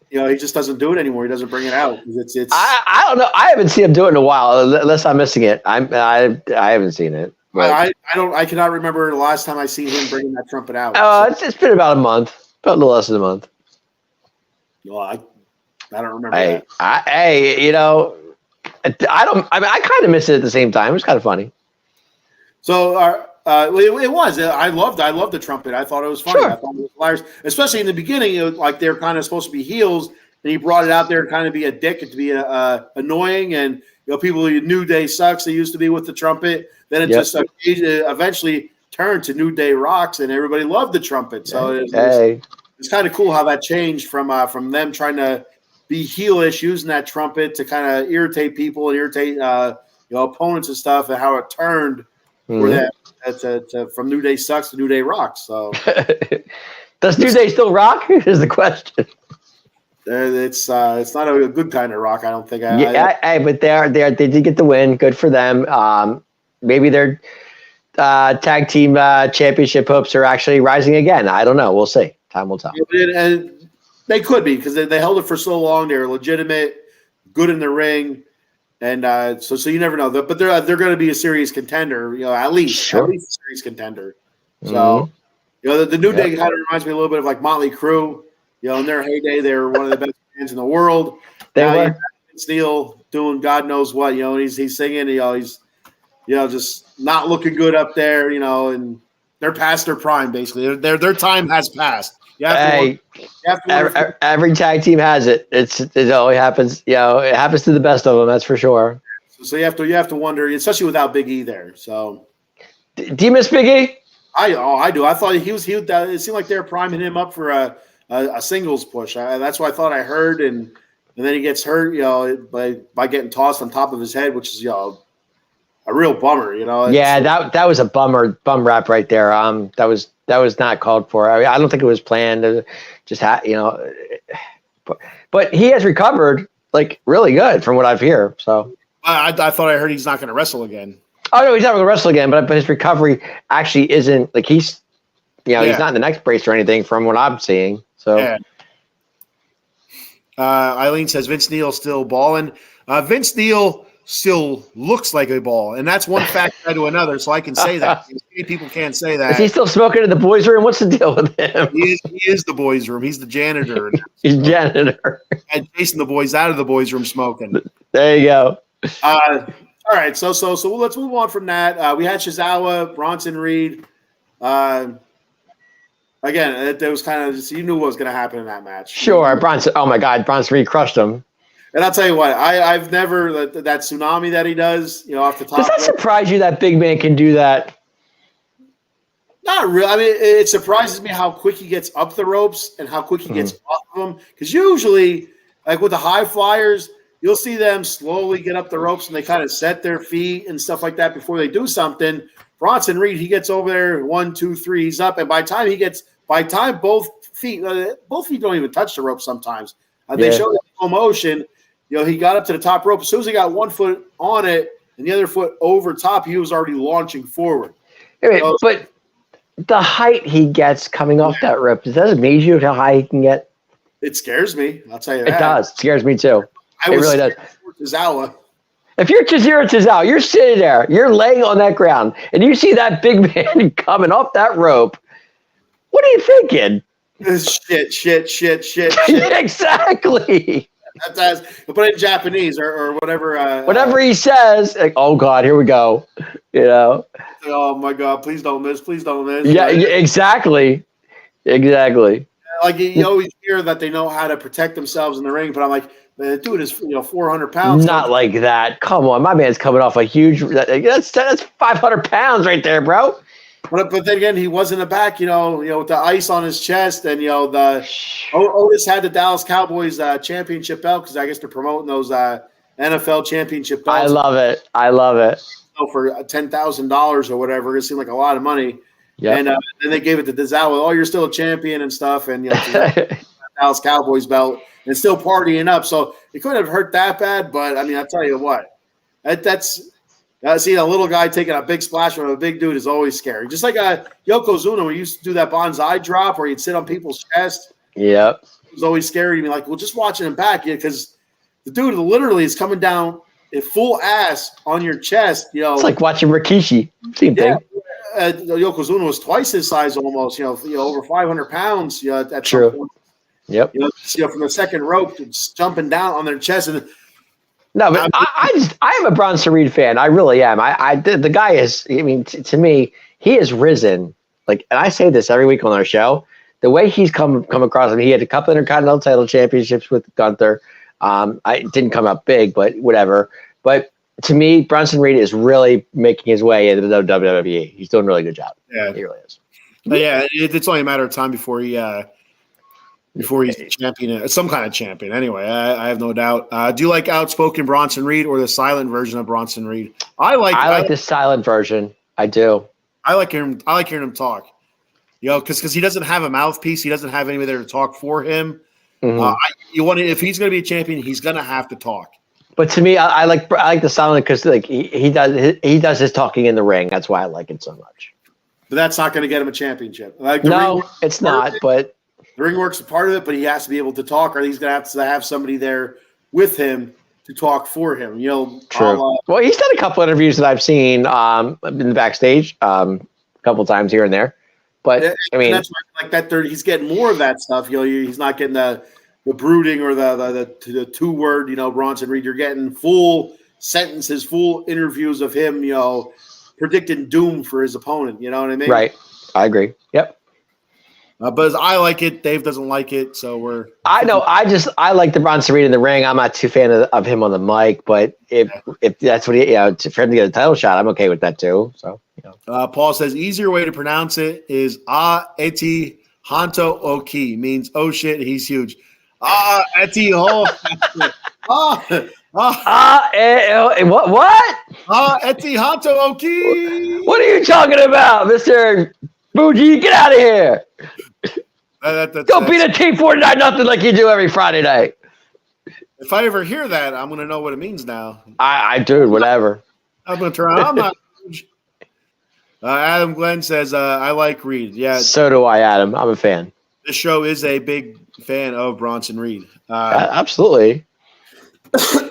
he just doesn't do it anymore. He doesn't bring it out. It's. I don't know. I haven't seen him do it in a while, unless I'm missing it. I haven't seen it. I cannot remember the last time I seen him bringing that trumpet out. It's been about a month, about a little less than a month. Well, I don't remember that. I kind of miss it at the same time. It was kind of funny. So it was. I loved the trumpet. I thought it was funny. Sure. I thought it was hilarious, especially in the beginning. Like they're kind of supposed to be heels, and he brought it out there to kind of be a dick, to be annoying, and people who New Day sucks. They used to be with the trumpet. Then it just eventually turned to New Day rocks, and everybody loved the trumpet. So it's kind of cool how that changed from them trying to be heelish, using that trumpet to kind of irritate people and irritate opponents and stuff, and how it turned from New Day sucks to New Day rocks. So does New Day still rock? Is the question. It's not a good kind of rock, I don't think. But they did get the win. Good for them. Maybe their tag team championship hopes are actually rising again. I don't know. We'll see. Time will tell. And they could be, because they held it for so long. They're legitimate, good in the ring, and so you never know. But they're going to be a serious contender. At least a serious contender. So the New Day kind of reminds me a little bit of like Motley Crue. In their heyday, they were one of the best bands in the world. They were. Steele doing God knows what. And he's singing. He's just not looking good up there. And they're past their prime. Basically, their time has passed. Every tag team has it. It always happens. It happens to the best of them. That's for sure. So you have to wonder, especially without Big E there. So, do you miss Big E? I do. I thought it seemed like they were priming him up for a singles push. That's what I thought I heard, and then he gets hurt, by getting tossed on top of his head, which is a real bummer. That was a bum rap right there. That was not called for. I don't think it was planned. But he has recovered like really good from what I've heard. So I thought I heard he's not going to wrestle again. Oh no, he's not going to wrestle again. But his recovery actually isn't like he's not in the next brace or anything from what I'm seeing. So yeah. Eileen says Vince Neil still balling. Vince Neil still looks like a ball, and that's one factor to another. So I can say that. Many people can't say that. Is he still smoking in the boys' room? What's the deal with him? He is the boys' room. He's the janitor. He's janitor. And chasing the boys out of the boys' room smoking. There you go. All right, so let's move on from that. We had Shizawa, Bronson Reed. Again, it was kind of just, you knew what was going to happen in that match. Sure, Bronson. Oh my God, Bronson Reed crushed him. And I'll tell you what, I've never that tsunami that he does, off the top. Does that surprise you that big man can do that? Not really. I mean, it surprises me how quick he gets up the ropes and how quick he gets off of them. Because usually, like with the high flyers, you'll see them slowly get up the ropes and they kind of set their feet and stuff like that before they do something. Bronson Reed, he gets over there, 1, 2, 3, he's up, and by the time both feet don't even touch the rope sometimes. They show the slow motion. He got up to the top rope. As soon as he got one foot on it and the other foot over top, he was already launching forward. But the height he gets coming off that rope, does that amaze you how high he can get? It scares me. I'll tell you that. It does. It scares me too. It really does. Tozawa. If you're Chizuru Tozawa, you're sitting there, you're laying on that ground, and you see that big man coming off that rope. What are you thinking? Shit. Exactly. Put it in Japanese or whatever. Whatever he says, like, oh God, here we go. Oh my God, please don't miss. Yeah, exactly. Like you always hear that they know how to protect themselves in the ring, but I'm like, the dude is 400 pounds. Not like that. Come on, my man's coming off a huge. That's 500 pounds right there, bro. But then again, he was in the back, with the ice on his chest, and Otis had the Dallas Cowboys championship belt because I guess they're promoting those NFL championship belts. I love it. For $10,000 or whatever, it seemed like a lot of money. Yeah. And then they gave it to Tozawa. Oh, you're still a champion and stuff, and Dallas Cowboys belt. and still partying up. So it couldn't have hurt that bad. But I mean, I'll tell you what, that's seeing a little guy taking a big splash from a big dude is always scary. Just like Yokozuna, we used to do that bonsai drop where he'd sit on people's chest. Yep. It was always scary to me. Like, well, just watching him back, because the dude literally is coming down at full ass on your chest. It's like watching Rikishi. Same thing. Yokozuna was twice his size almost. Over 500 pounds. At True. some point. Yep. From the second rope, just jumping down on their chest and. No, but I am a Bronson Reed fan. I really am. The guy is. I mean, to me, he has risen. And I say this every week on our show. The way he's come across, he had a couple Intercontinental title championships with Gunther. I didn't come up big, but whatever. But to me, Bronson Reed is really making his way into the WWE. He's doing a really good job. Yeah, he really is. But yeah, it's only a matter of time before he's champion, some kind of champion. Anyway, I have no doubt. Do you like outspoken Bronson Reed or the silent version of Bronson Reed? I like the silent version. I do. I like hearing him talk. Because he doesn't have a mouthpiece. He doesn't have anybody there to talk for him. Mm-hmm. If he's going to be a champion, he's going to have to talk. But to me, I like the silent because he does his talking in the ring. That's why I like it so much. But that's not going to get him a championship. It's not. But the ring work's a part of it. But he has to be able to talk, or he's going to have somebody there with him to talk for him. True. Well, he's done a couple interviews that I've seen in the backstage, a couple times here and there. But I mean, that's like that. He's getting more of that stuff. He's not getting the brooding or the 2-word. Bronson Reed. You're getting full sentences, full interviews of him. Predicting doom for his opponent. You know what I mean? Right. I agree. Yep. But I like it. Dave doesn't like it, so we're. I know. I like the Bronson Reed in the ring. I'm not too fan of him on the mic, but if that's what for him to get a title shot, I'm okay with that too. So. Paul says easier way to pronounce it is Eti Hanto Oki, means oh shit, he's huge. Eti Ho. What? Eti Hanto Oki. What are you talking about, Mr. Fuji? Get out of here. Go beat a team 49-0 like you do every Friday night. If I ever hear that, I'm going to know what it means now. I do, whatever. I'm going to turn around. I'm not huge. Adam Glenn says, I like Reed. Yeah. So do I, Adam. I'm a fan. This show is a big fan of Bronson Reed. Absolutely.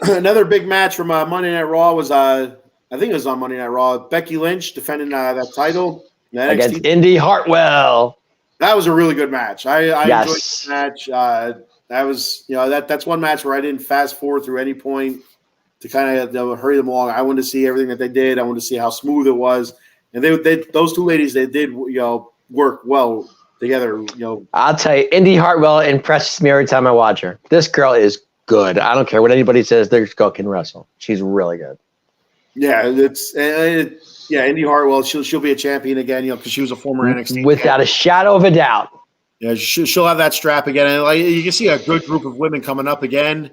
Another big match from Monday Night Raw was, I think it was on Monday Night Raw, Becky Lynch defending that title. Against Indy Hartwell. That was a really good match. I enjoyed the match. That was, that's one match where I didn't fast forward through any point to kind of hurry them along. I wanted to see everything that they did. I wanted to see how smooth it was. And those two ladies, they did, work well together. I'll tell you, Indy Hartwell impresses me every time I watch her. This girl is good. I don't care what anybody says. This girl can wrestle. She's really good. Yeah, Indy Hartwell. She'll be a champion again. Because she was a former NXT without a shadow of a doubt. Yeah, she'll have that strap again, and you can see a good group of women coming up again.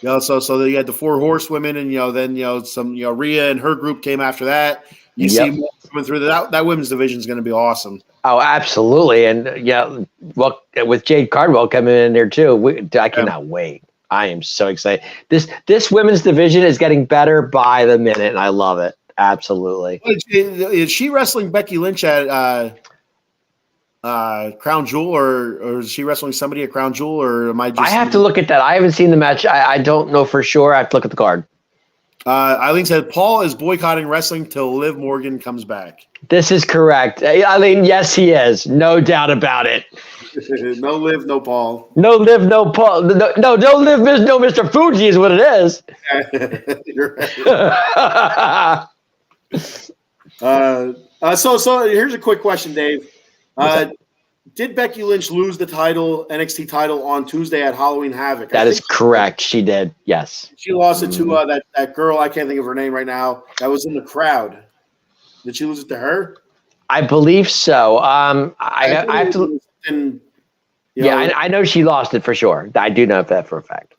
So you had the 4 horsewomen, and then some Rhea and her group came after that. You see more coming through that women's division is going to be awesome. Oh, absolutely, and with Jade Cardwell coming in there too, I cannot wait. I am so excited. This women's division is getting better by the minute, and I love it. Absolutely. Is she wrestling Becky Lynch at Crown Jewel, or is she wrestling somebody at Crown Jewel, or am I just? I have to look at that. I haven't seen the match. I don't know for sure. I have to look at the card. Eileen said Paul is boycotting wrestling till Liv Morgan comes back. This is correct. Eileen, yes, he is. No doubt about it. No Liv, no Paul. No Liv, no Paul. No Liv, no Mr. Fuji is what it is. You're right. So here's a quick question, Dave. Did Becky Lynch lose the NXT title on Tuesday at Halloween Havoc? That is correct. She did. Yes. She lost it to that girl. I can't think of her name right now. That was in the crowd. Did she lose it to her? I believe so. I have to. I know she lost it for sure. I do know that for a fact.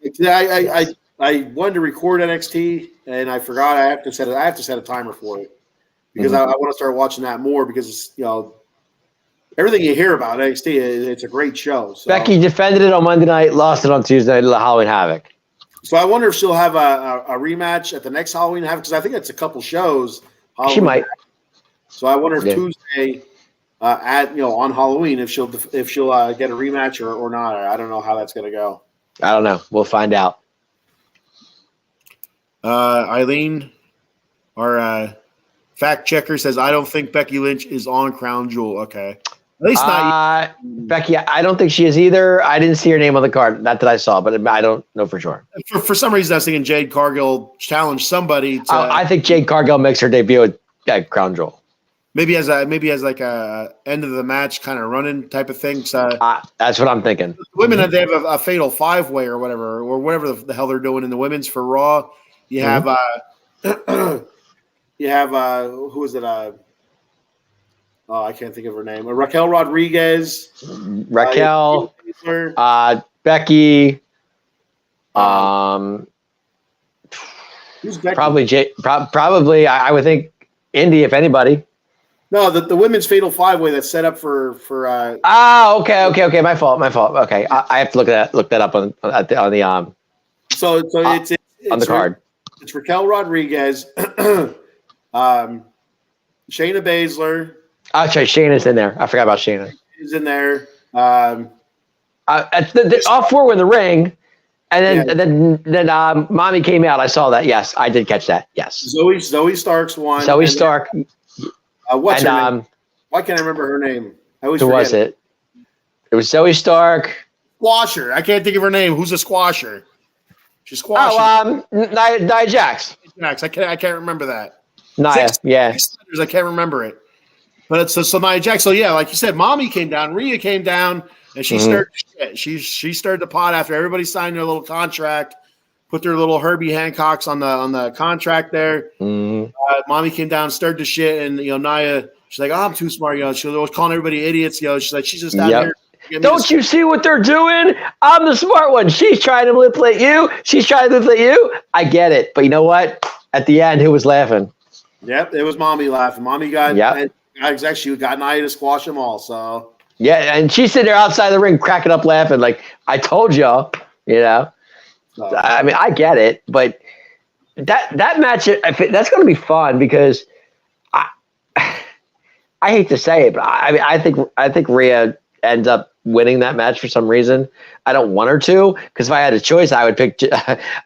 I wanted to record NXT and I forgot. I have to set a timer for it because I want to start watching that more because everything you hear about NXT, it's a great show. So. Becky defended it on Monday night, lost it on Tuesday night, Halloween Havoc. So I wonder if she'll have a rematch at the next Halloween Havoc, because I think it's a couple shows. Halloween She might. Havoc. So I wonder if Tuesday on Halloween if she'll get a rematch or not. I don't know how that's going to go. I don't know. We'll find out. Eileen, our fact checker, says I don't think Becky Lynch is on Crown Jewel. Okay. At least not Becky. I don't think she is either. I didn't see her name on the card. Not that I saw, but I don't know for sure. For some reason, I was thinking Jade Cargill challenged somebody. I think Jade Cargill makes her debut at Crown Jewel. Maybe as like a end of the match kind of running type of thing. So, that's what I'm thinking. The women, they have a fatal 5-way or whatever the hell they're doing in the women's for Raw. You have who is it? I can't think of her name. Raquel Rodriguez. Becky. Who's Becky? Probably. I would think Indy, if anybody. No, the women's fatal 5-way that's set up for. Okay. My fault. Okay, I have to look that up on the So it's on the card. It's Raquel Rodriguez, Shayna Baszler. Oh, sorry, Shayna's in there. I forgot about Shayna. She's in there. All 4 were in the ring, and then Mommy came out. I saw that. Yes, I did catch that. Yes. Zoe Stark's won. Zoe Stark. What's her name? Why can't I remember her name? I always who was it? It was Zoe Stark. Squasher. I can't think of her name. Who's a squasher? She's squashing. Nia Jax. I can't remember that. Nia, I can't remember it. But it's so Nia Jax. So yeah, like you said, Mommy came down, Rhea came down, and she stirred shit. She stirred the pot after everybody signed their little contract, put their little Herbie Hancocks on the contract there. Mommy came down, stirred the shit, and Nia, she's like, "Oh, I'm too smart." She was calling everybody idiots. She's like, she's just out here. Don't you see what they're doing? I'm the smart one. She's trying to manipulate you. She's trying to manipulate you. I get it, but you know what? At the end, who was laughing? Yep, it was Mommy laughing. Mommy got she got Nia to squash them all. So and she's sitting there outside the ring, cracking up, laughing like, "I told y'all." I mean, I get it, but that match, that's going to be fun because I hate to say it, but I think Rhea ends up winning that match for some reason. I don't want her to, because if I had a choice, I would pick.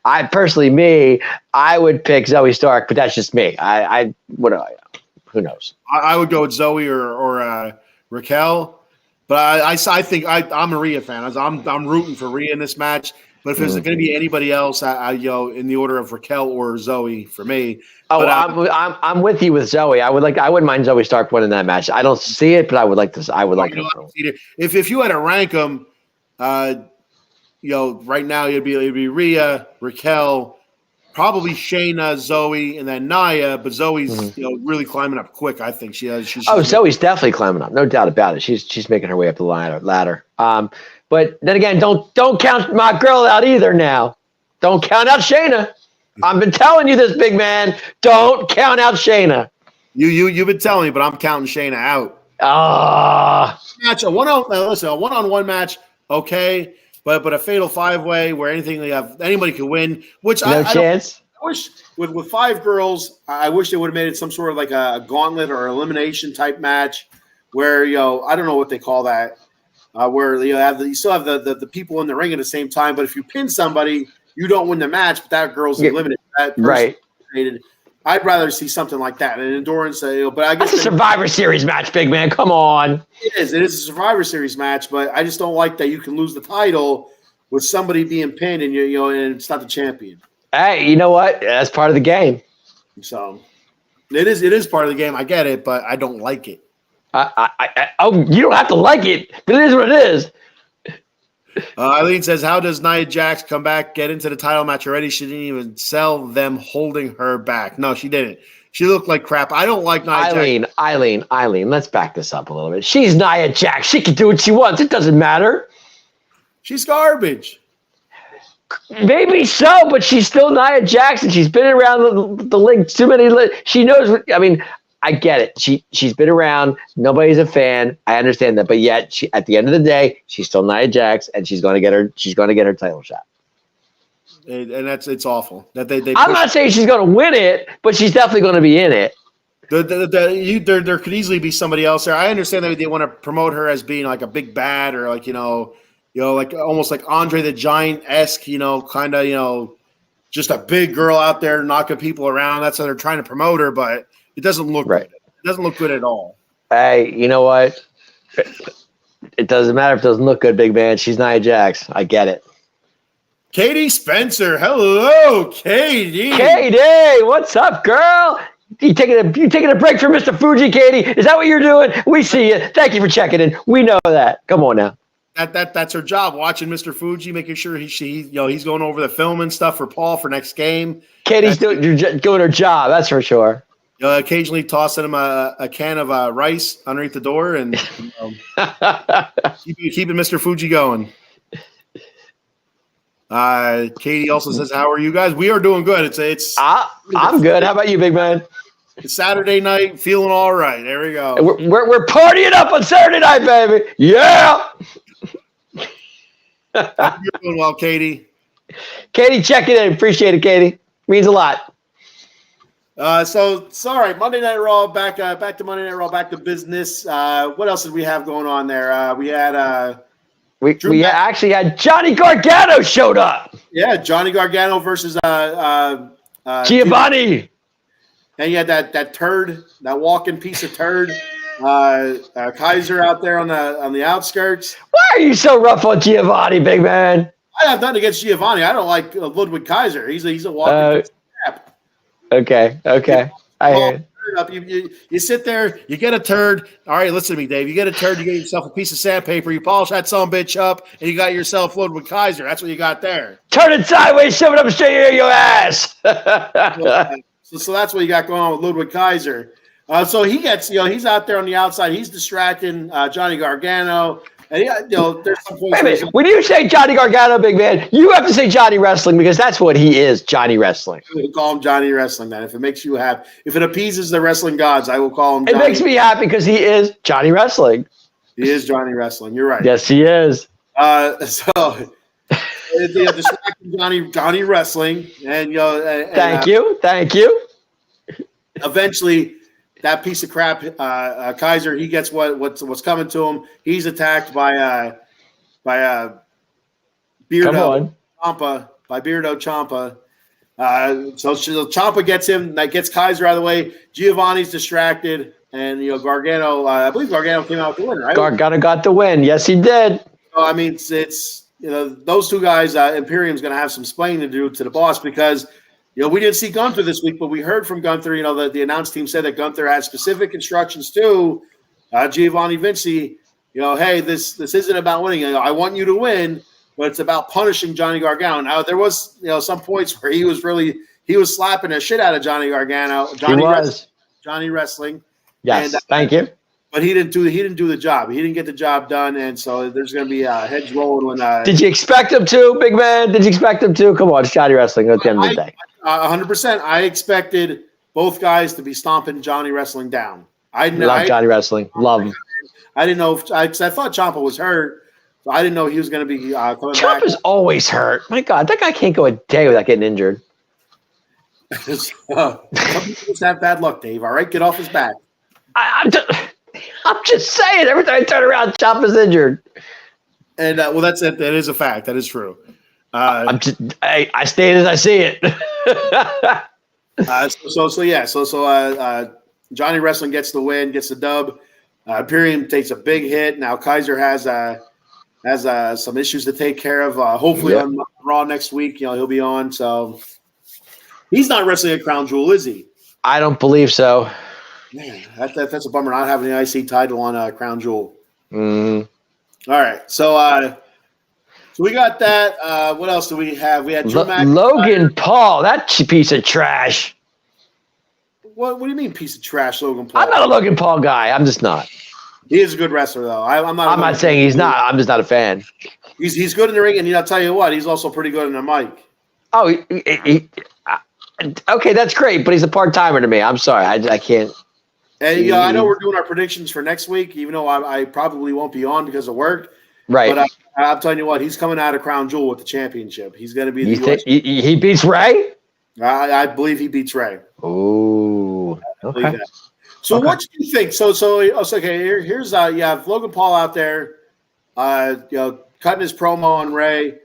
I would pick Zoe Stark, but that's just me. Who knows? I would go with Zoe or Raquel, but I think I'm a Rhea fan. I'm rooting for Rhea in this match. But if there's going to be anybody else, in the order of Raquel or Zoe for me. I'm with you with Zoe. I wouldn't mind Zoe Stark winning that match. I don't see it, but I would like to. I would like to. If you had to rank them, right now it'd be Rhea, Raquel, probably Shayna, Zoe, and then Nia. But Zoe's really climbing up quick. I think she's Zoe's definitely climbing up, no doubt about it. She's making her way up the ladder. But then again, don't count my girl out either now. Don't count out Shayna. I've been telling you this, big man. Don't count out Shayna. You've been telling me, but I'm counting Shayna out. Match a one-on-one match, okay, but a fatal 5-way where anybody could win, which no chance. I wish with 5 girls, I wish they would have made it some sort of like a gauntlet or elimination type match where I don't know what they call that. Where you still have the people in the ring at the same time, but if you pin somebody, you don't win the match, but that girl's eliminated. Right. I'd rather see something like that, an endurance. But I guess that's a Survivor Series match, big man. Come on. It is a Survivor Series match, but I just don't like that you can lose the title with somebody being pinned and and it's not the champion. Hey, you know what? That's part of the game. So it is part of the game. I get it, but I don't like it. You don't have to like it, but it is what it is. Eileen says, how does Nia Jax come back, get into the title match already? She didn't even sell them holding her back. No, she didn't. She looked like crap. I don't like Nia Jax. Eileen, let's back this up a little bit. She's Nia Jax. She can do what she wants. It doesn't matter. She's garbage. Maybe so, but she's still Nia Jax, and she's been around the league too many. She knows. I get it. She's been around. Nobody's a fan. I understand that, but yet at the end of the day, she's still Nia Jax, and she's going to get her. She's going to get her title shot. And it's awful that they I'm not saying she's going to win it, but she's definitely going to be in it. There could easily be somebody else there. I understand that they want to promote her as being like a big bad or like like almost like Andre the Giant-esque, kind of just a big girl out there knocking people around. That's how they're trying to promote her, but it doesn't look right. Good. It doesn't look good at all. Hey, you know what? It doesn't matter if it doesn't look good, big man. She's Nia Jax. I get it. Katie Spencer. Hello, Katie. Katie, what's up, girl? You taking a break from Mr. Fuji, Katie? Is that what you're doing? We see you. Thank you for checking in. We know that. Come on now. That's her job, watching Mr. Fuji, making sure he's going over the film and stuff for Paul for next game. Katie's doing her job, that's for sure. Occasionally tossing him a can of rice underneath the door and keeping Mr. Fuji going. Katie also says, "How are you guys?" We are doing good. I'm good. How about you, big man? It's Saturday night, feeling all right. There we go. We're partying up on Saturday night, baby. Yeah. You're doing well, Katie. Katie, checking in. Appreciate it, Katie. Means a lot. So sorry, Monday Night Raw, back to Monday Night Raw, back to business. What else did we have going on there? We had we actually had Johnny Gargano showed up. Yeah, Johnny Gargano versus Giovanni. And you had that turd, that walking piece of turd, Kaiser out there on the outskirts. Why are you so rough on Giovanni, big man? I have nothing against Giovanni. I don't like Ludwig Kaiser. He's a walking piece of crap. Okay. I hear you. You sit there, you get a turd. All right, listen to me, Dave. You get a turd, you get yourself a piece of sandpaper, you polish that son of a bitch up, and you got yourself Ludwig Kaiser. That's what you got there. Turn it sideways, shove it up straight in your ass. So that's what you got going on with Ludwig Kaiser. So he gets, he's out there on the outside. He's distracting Johnny Gargano. And there's some points. Wait a minute. When you say Johnny Gargano, big man, you have to say Johnny Wrestling because that's what he is, Johnny Wrestling. We'll call him Johnny Wrestling then. If it makes you happy, if it appeases the wrestling gods, I will call him Johnny. It makes me happy because he is Johnny Wrestling. He is Johnny Wrestling. You're right. Yes, he is. So distracting Johnny Wrestling, and thank you. Eventually, that piece of crap, Kaiser, he gets what's coming to him. He's attacked by Beardo Ciampa. By Beardo Ciampa. So Ciampa gets him. That gets Kaiser out of the way. Giovanni's distracted, and Gargano. I believe Gargano came out with the win, right? Gargano got the win. Yes, he did. So, I mean, it's those two guys. Imperium's going to have some explaining to do to the boss because. We didn't see Gunther this week, but we heard from Gunther, the announce team said that Gunther had specific instructions to Giovanni Vinci, hey, this isn't about winning. I want you to win, but it's about punishing Johnny Gargano. Now, there was, some points where he was slapping the shit out of Johnny Gargano. Johnny Wrestling. Yes, and, thank you. But he didn't do the job. He didn't get the job done, and so there's going to be heads rolling when. Did you expect him to, big man? Did you expect him to? Come on, it's Johnny Wrestling at the end of the day. 100%. I expected both guys to be stomping Johnny Wrestling down. Love Johnny Wrestling. Love him. I didn't know I thought Ciampa was hurt, so I didn't know he was going to be coming back. Ciampa's always hurt. My God, that guy can't go a day without getting injured. Some people just have bad luck, Dave. All right, get off his back. I'm just saying. Every time I turn around, Ciampa's injured. And that's it. That is a fact. That is true. I state as I see it. Johnny Wrestling gets the win, gets the dub. Imperium takes a big hit. Now Kaiser has some issues to take care of. Hopefully on Raw next week, he'll be on. So he's not wrestling at Crown Jewel, is he? I don't believe so. Man, that's a bummer not having the IC title on Crown Jewel. Mm-hmm. All right, so we got that. What else do we have? We had Drew McIntyre. Logan Paul, that piece of trash. What do you mean piece of trash, Logan Paul? I'm not a Logan Paul guy. I'm just not. He is a good wrestler, though. I'm not saying he's not. I'm just not a fan. He's good in the ring, and I'll tell you what, he's also pretty good in the mic. Oh, okay, that's great, but he's a part-timer to me. I'm sorry. I can't. And I know we're doing our predictions for next week, even though I probably won't be on because of work. Right. But I'm telling you what, he's coming out of Crown Jewel with the championship. He's going to be the US. He beats Ray? I believe he beats Ray. Ooh. Okay. So what do you think? So okay. Here's you have Logan Paul out there, cutting his promo on Ray,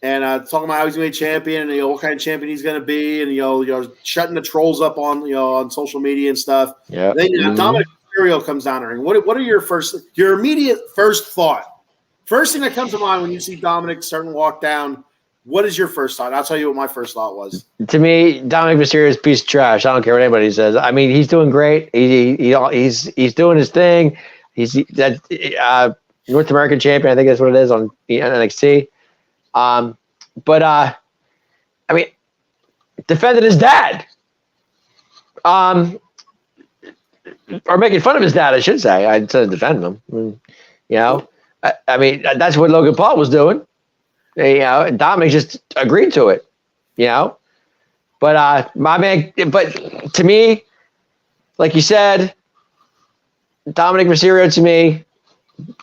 and talking about how he's going to be champion, and what kind of champion he's going to be, and shutting the trolls up on on social media and stuff. Yeah. Then Dominic Mysterio comes down the ring. What are your immediate first thought? First thing that comes to mind when you see Dominic starting to walk down, what is your first thought? I'll tell you what my first thought was. To me, Dominic Mysterio is a piece of trash. I don't care what anybody says. I mean, he's doing great. He's doing his thing. He's that North American champion. I think that's what it is on NXT. But I mean, defended his dad. Or making fun of his dad, I should say. I instead of defending him. I mean, that's what Logan Paul was doing. And Dominic just agreed to it. But my man. But to me, like you said, Dominic Mysterio to me,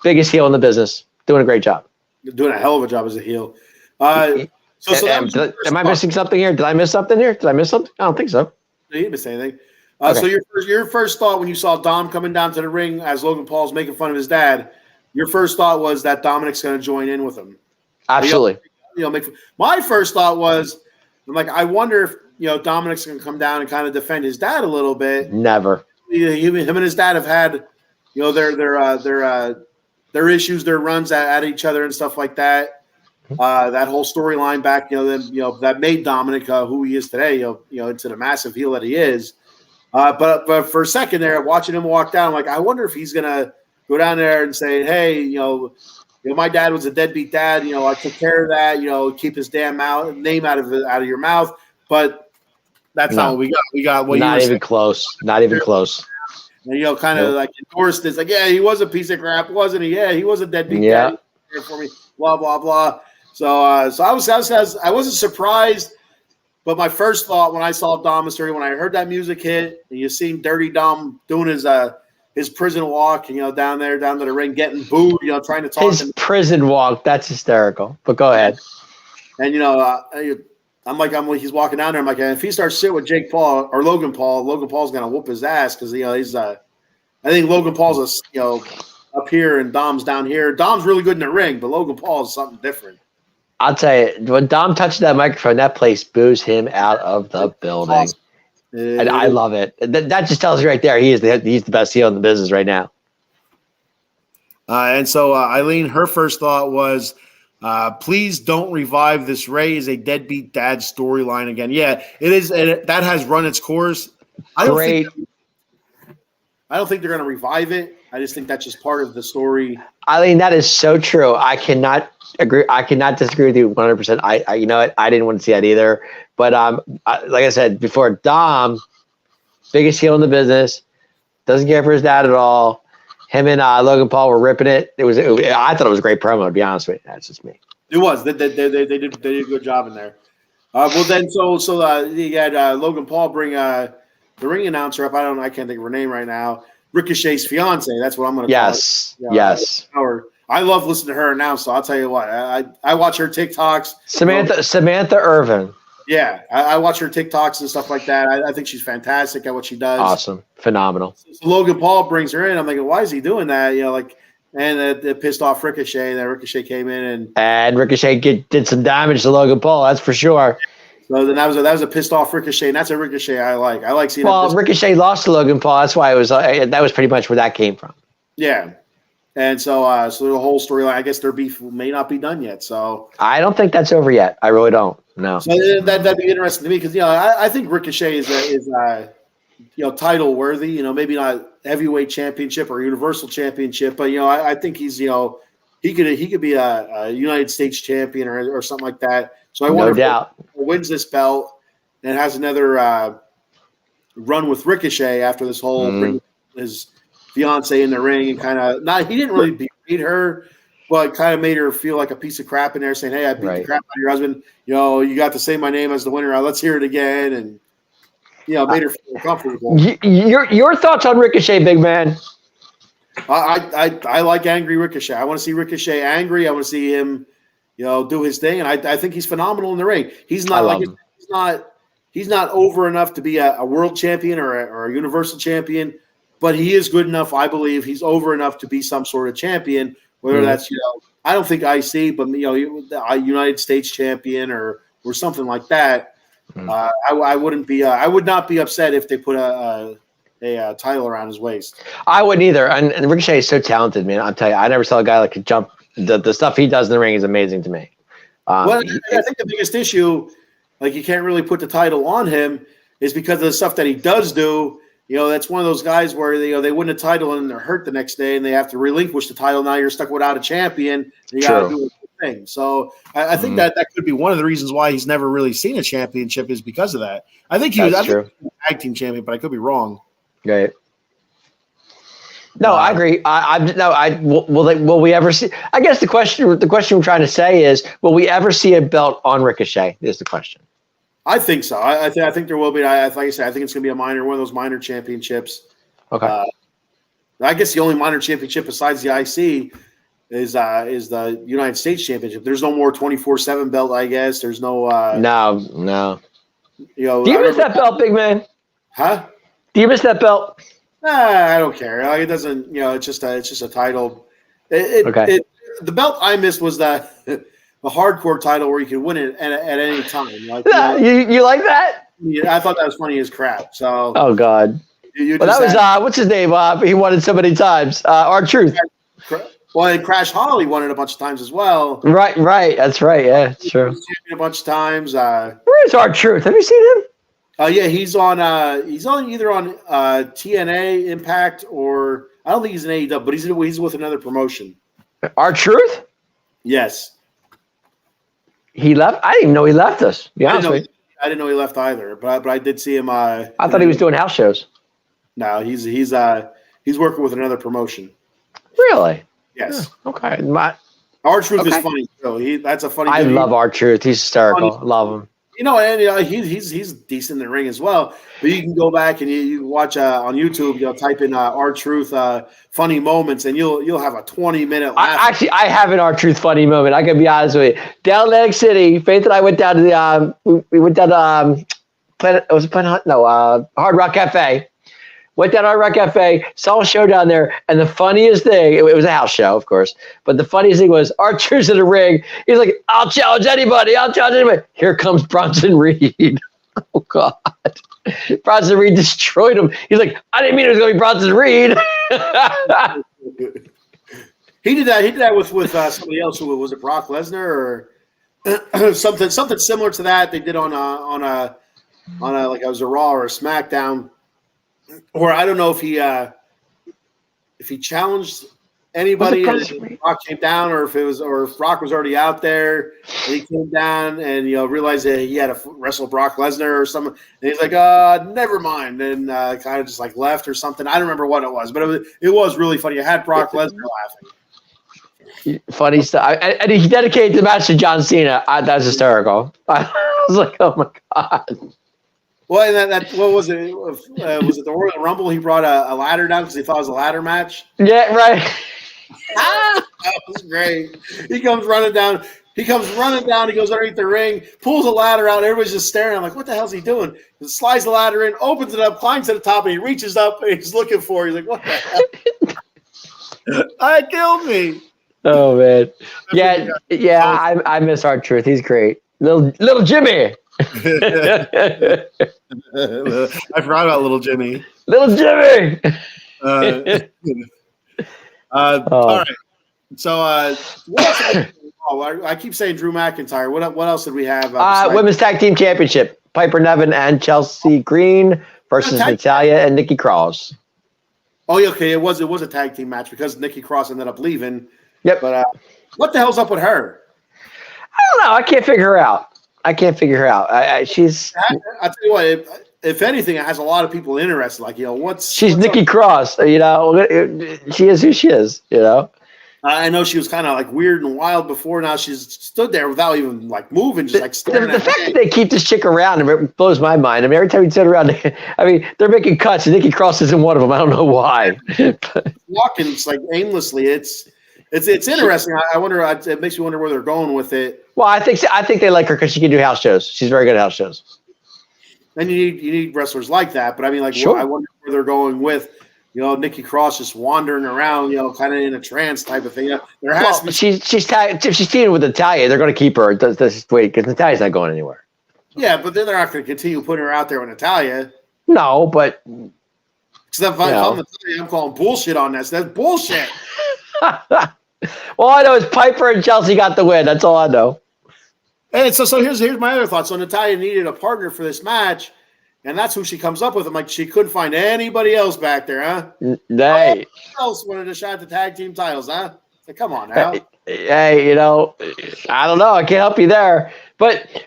biggest heel in the business, doing a great job. Doing a hell of a job as a heel. Am I missing something here? Did I miss something here? Did I miss something? I don't think so. No, you didn't miss anything. Okay. So your first thought when you saw Dom coming down to the ring as Logan Paul's making fun of his dad, your first thought was that Dominic's going to join in with him. Absolutely. My first thought was, I'm like, I wonder if Dominic's going to come down and kind of defend his dad a little bit. Never. Him and his dad have had their issues, their runs at each other and stuff like that. That whole storyline back, that made Dominic who he is today, into the massive heel that he is. But for a second there, watching him walk down, like, I wonder if he's gonna go down there and say, "Hey, my dad was a deadbeat dad. I took care of that. Keep his damn name out of your mouth." But that's not what we got. We got what not even close. Not even close. And kind of like endorsed this, like, yeah, he was a piece of crap, wasn't he? Yeah, he was a deadbeat dad for me. Blah blah blah. So I wasn't surprised, but my first thought when I saw Dom Mysterio, when I heard that music hit, and you seen Dirty Dom doing his prison walk, down to the ring, getting booed, trying to talk. His prison walk, that's hysterical. But go ahead. And he's walking down there. I'm like, if he starts shit with Jake Paul or Logan Paul's gonna whoop his ass because he's I think Logan Paul's up here and Dom's down here. Dom's really good in the ring, but Logan Paul is something different. I'll tell you, when Dom touched that microphone, that place boos him out of the building. Awesome. And I love it. That just tells you right there, he's the best heel in the business right now. And so Eileen, her first thought was, please don't revive this Ray is a deadbeat dad storyline again. Yeah, it is. That has run its course. I don't think they're going to revive it. I just think that's just part of the story. Eileen, that is so true. I cannot agree. I cannot disagree with you 100%. I you know what? I didn't want to see that either. But like I said before, Dom, biggest heel in the business, doesn't care for his dad at all. Him and Logan Paul were ripping it. I thought it was a great promo, to be honest with you. That's just me. It was. They did a good job in there. Well, then, so you had Logan Paul bring the ring announcer up. I can't think of her name right now. Ricochet's fiance. That's what I'm going to call it. Yes. I love listening to her now. So I'll tell you what. I watch her TikToks. Samantha Irvin. Yeah, I watch her TikToks and stuff like that. I think she's fantastic at what she does. Awesome, phenomenal. So Logan Paul brings her in. I'm like, why is he doing that? And it pissed off Ricochet. And then Ricochet came in and Ricochet did some damage to Logan Paul. That's for sure. So then that was a pissed off Ricochet, and that's a Ricochet I like. I like seeing. Well, Ricochet lost to Logan Paul. That's why it was. That was pretty much where that came from. Yeah, and so the whole storyline. I guess their beef may not be done yet. So I don't think that's over yet. I really don't. No. So that'd be interesting to me because I think Ricochet is title worthy. Maybe not heavyweight championship or universal championship, but I think he's he could be a United States champion or something like that. So I wonder if he wins this belt and has another run with Ricochet after this whole bring his fiance in the ring and kind of he didn't really beat her, but kind of made her feel like a piece of crap in there, saying, "Hey, I beat the crap out of your husband. You got to say my name as the winner. Let's hear it again." And made her feel comfortable. Your thoughts on Ricochet, big man? I like angry Ricochet. I want to see Ricochet angry. I want to see him, do his thing. And I think he's phenomenal in the ring. He's not he's not over enough to be a world champion or a universal champion, but he is good enough. I believe he's over enough to be some sort of champion. Whether that's I don't think IC, but a United States champion or something like that. I wouldn't be. I would not be upset if they put a title around his waist. I wouldn't either. And Ricochet is so talented, man. I'll tell you, I never saw a guy that could jump. The stuff he does in the ring is amazing to me. I think the biggest issue, like you can't really put the title on him, is because of the stuff that he does do. That's one of those guys where they win the title and they're hurt the next day and they have to relinquish the title. Now you're stuck without a champion. And you got to do a thing. So I think that could be one of the reasons why he's never really seen a championship is because of that. I think he was a tag team champion, but I could be wrong. Right. No, I agree. Will we ever see? I guess the question we're trying to say is, will we ever see a belt on Ricochet? Is the question. I think so. I think there will be. Like I said, I think it's going to be one of those minor championships. Okay. I guess the only minor championship besides the IC is the United States Championship. There's no more 24/7 belt. I guess there's no. No. Do you miss that belt, big man? Huh? Do you miss that belt? I don't care. It doesn't. It's just a title. The belt I missed was the hardcore title where you could win it at any time. Like, you like that? Yeah, I thought that was funny as crap. So. Oh God. That was what's his name? He won it so many times. R-Truth. Well, and Crash Holly won it a bunch of times as well. Right. That's right. Yeah, sure. He was champion a bunch of times. Where is R-Truth? Have you seen him? Yeah, he's on either on TNA Impact or I don't think he's in AEW, but he's with another promotion. R-Truth? Yes. He left. I didn't even know he left us. I didn't know he left either, but I did see him. I thought he was doing house shows. No, he's working with another promotion. Really? Yes. Yeah, okay. R-Truth is funny too. That's a funny. I love R-Truth. He's hysterical. Funny. Love him. And he's decent in the ring as well. But you can go back and you watch on YouTube. Type in R-Truth funny moments, and you'll have a 20-minute laugh. I have an R-Truth funny moment. I can be honest with you. Down Atlantic City, Faith and I went down to the we went down to Hard Rock Cafe. Went down to Hard Rock Cafe, saw a show down there, and the funniest thing, it was a house show, of course, but the funniest thing was R-Truth's in the ring. He's like, I'll challenge anybody. Here comes Bronson Reed. Oh, God. Bronson Reed destroyed him. He's like, I didn't mean it was going to be Bronson Reed. He did that with somebody else. Who was it, Brock Lesnar or something similar to that? They did on a like it was a Raw or a SmackDown. Or I don't know if he challenged anybody and Rock came down, or if Rock was already out there and he came down and realized that he had to wrestle Brock Lesnar or something. And he's like, never mind, and kind of just like left or something. I don't remember what it was, but it was really funny. You had Brock Lesnar laughing. Funny stuff, and he dedicated the match to John Cena. That's hysterical. I was like, oh my God. Well, and that what was it? Was it the Royal Rumble? He brought a ladder down because he thought it was a ladder match. Yeah, right. That was great. He comes running down. He goes underneath the ring, pulls a ladder out. Everybody's just staring. I'm like, what the hell's he doing? He slides the ladder in, opens it up, climbs to the top, and he reaches up and he's looking for it. He's like, what the hell? I killed me. Oh man. Yeah. I miss R-Truth. He's great. Little Jimmy. I forgot about Little Jimmy. Little Jimmy. All right. So, what else I keep saying Drew McIntyre. What else did we have? Women's Tag Team Championship: Piper Niven and Chelsea Green versus Natalya and Nikki Cross. Oh, yeah, okay. It was a tag team match because Nikki Cross ended up leaving. Yep. But what the hell's up with her? I don't know. I can't figure her out. She's. I tell you what. If anything, it has a lot of people interested. Like, she's Nikki Cross. She is who she is. I know she was kind of like weird and wild before. Now she's stood there without even like moving, just like staring The fact that they keep this chick around it blows my mind. I mean, every time you turn around, I mean, they're making cuts, and Nikki Cross isn't one of them. I don't know why. Walking, it's like aimlessly. It's interesting. I wonder. It makes me wonder where they're going with it. Well, I think they like her because she can do house shows. She's very good at house shows. And you need wrestlers like that. But I mean, like, Sure. I wonder where they're going with. Nikki Cross just wandering around, kind of in a trance type of thing. There has to be. If she's teaming with Natalia, they're going to keep her. Just wait, because Natalia's not going anywhere. Yeah, but then they're not going to continue putting her out there with Natalia. No, but Because if I'm Natalia, I'm calling bullshit on that. So that's bullshit. All I know is Piper and Chelsea got the win. That's all I know. And so here's my other thought. So Natalia needed a partner for this match. And that's who she comes up with. I'm like, she couldn't find anybody else back there, huh? Hey. Who else wanted a shot at the tag team titles, huh? Like, come on now. Hey, I don't know. I can't help you there. But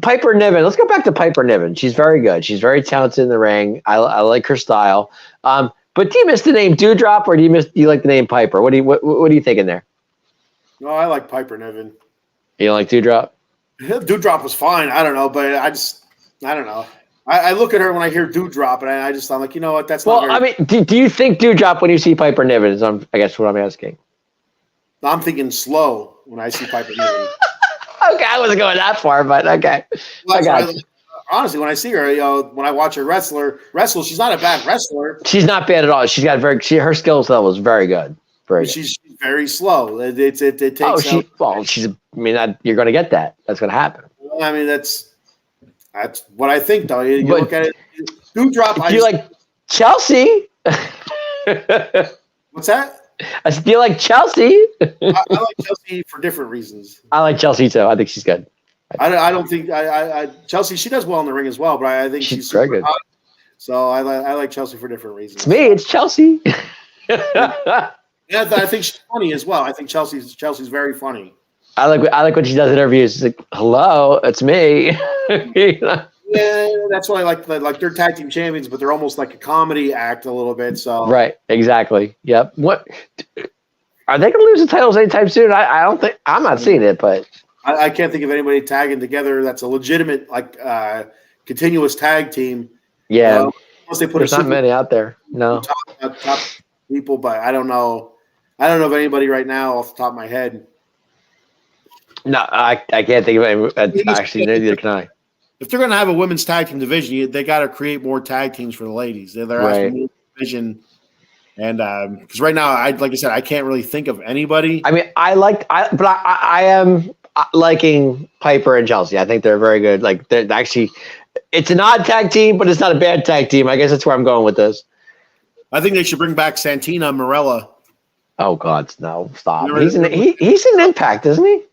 Piper Niven? Let's go back to Piper Niven. She's very good. She's very talented in the ring. I like her style. But do you miss the name Dewdrop, or do you like the name Piper? What are you thinking there? No, I like Piper Niven. You don't like Dewdrop? Dewdrop was fine. I don't know, but I don't know. I look at her when I hear Dewdrop, and I'm like, you know what? That's not very... I mean, do you think Dewdrop when you see Piper Niven? Is I guess what I'm asking. I'm thinking slow when I see Piper Niven. Okay, I wasn't going that far, but okay. Well, honestly, when I see her, when I watch her wrestle, she's not a bad wrestler. She's not bad at all. She's got her skill level is very good. She's very slow. It takes. You're going to get that. That's going to happen. I mean, that's what I think, though. You look at it. Dewdrop. Do you like Chelsea? What's that? I said, do you like Chelsea? I like Chelsea for different reasons. I like Chelsea too. I think she's good. I don't think Chelsea. She does well in the ring as well, but I think she's very good. Hot. So I like Chelsea for different reasons. It's me. It's Chelsea. Yeah, I think she's funny as well. I think Chelsea's very funny. I like when she does interviews. She's like, "Hello, it's me." Yeah, that's why I like they're tag team champions, but they're almost like a comedy act a little bit. So right, exactly. Yep. What are they going to lose the titles anytime soon? I don't think. I'm not seeing it, but I can't think of anybody tagging together that's a legitimate continuous tag team. Yeah, unless they put there's not many out there. No top people, but I don't know. I don't know of anybody right now off the top of my head. No, I can't think of any. Actually, neither can I. If they're going to have a women's tag team division, they got to create more tag teams for the ladies. They're asking for division, and because right now, like I said, I can't really think of anybody. I mean, I am liking Piper and Chelsea. I think they're very good. Like they're actually, it's an odd tag team, but it's not a bad tag team. I guess that's where I'm going with this. I think they should bring back Santina Morella. Oh God, no! Stop. He's in Impact, isn't he?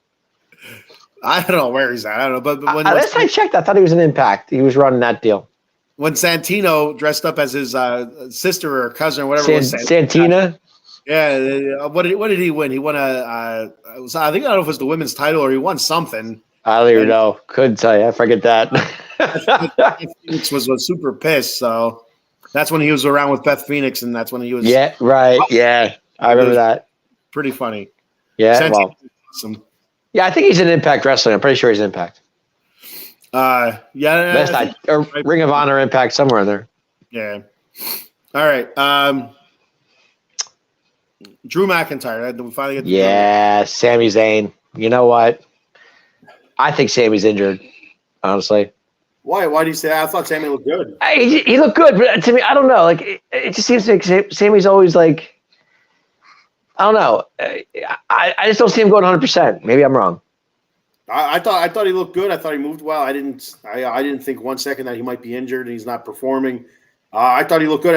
I don't know where he's at. I don't know, but when last time I checked, I thought he was in Impact. He was running that deal. When Santino dressed up as his sister or cousin or whatever it was, Santina. Yeah, what did he win? He won I don't know if it was the women's title or he won something. I don't even know. Couldn't tell you. I forget that. Phoenix was super pissed, so that's when he was around with Beth Phoenix, and that's when he was. Yeah, right. Yeah, I remember that. Pretty funny. Yeah, awesome. Yeah, I think he's in Impact Wrestling. I'm pretty sure he's Impact. Yeah. Ring of Honor Impact, somewhere in there. Yeah. All right. Drew McIntyre. Did we finally get? Yeah, Sami Zayn. You know what? I think Sami's injured. Honestly. Why? Why do you say that? I thought Sami looked good. He looked good, but to me, I don't know. Like it just seems like Sami's always like. I don't know. I just don't see him going 100%. Maybe I'm wrong. I thought he looked good. I thought he moved well. I didn't think 1 second that he might be injured and he's not performing. I thought he looked good.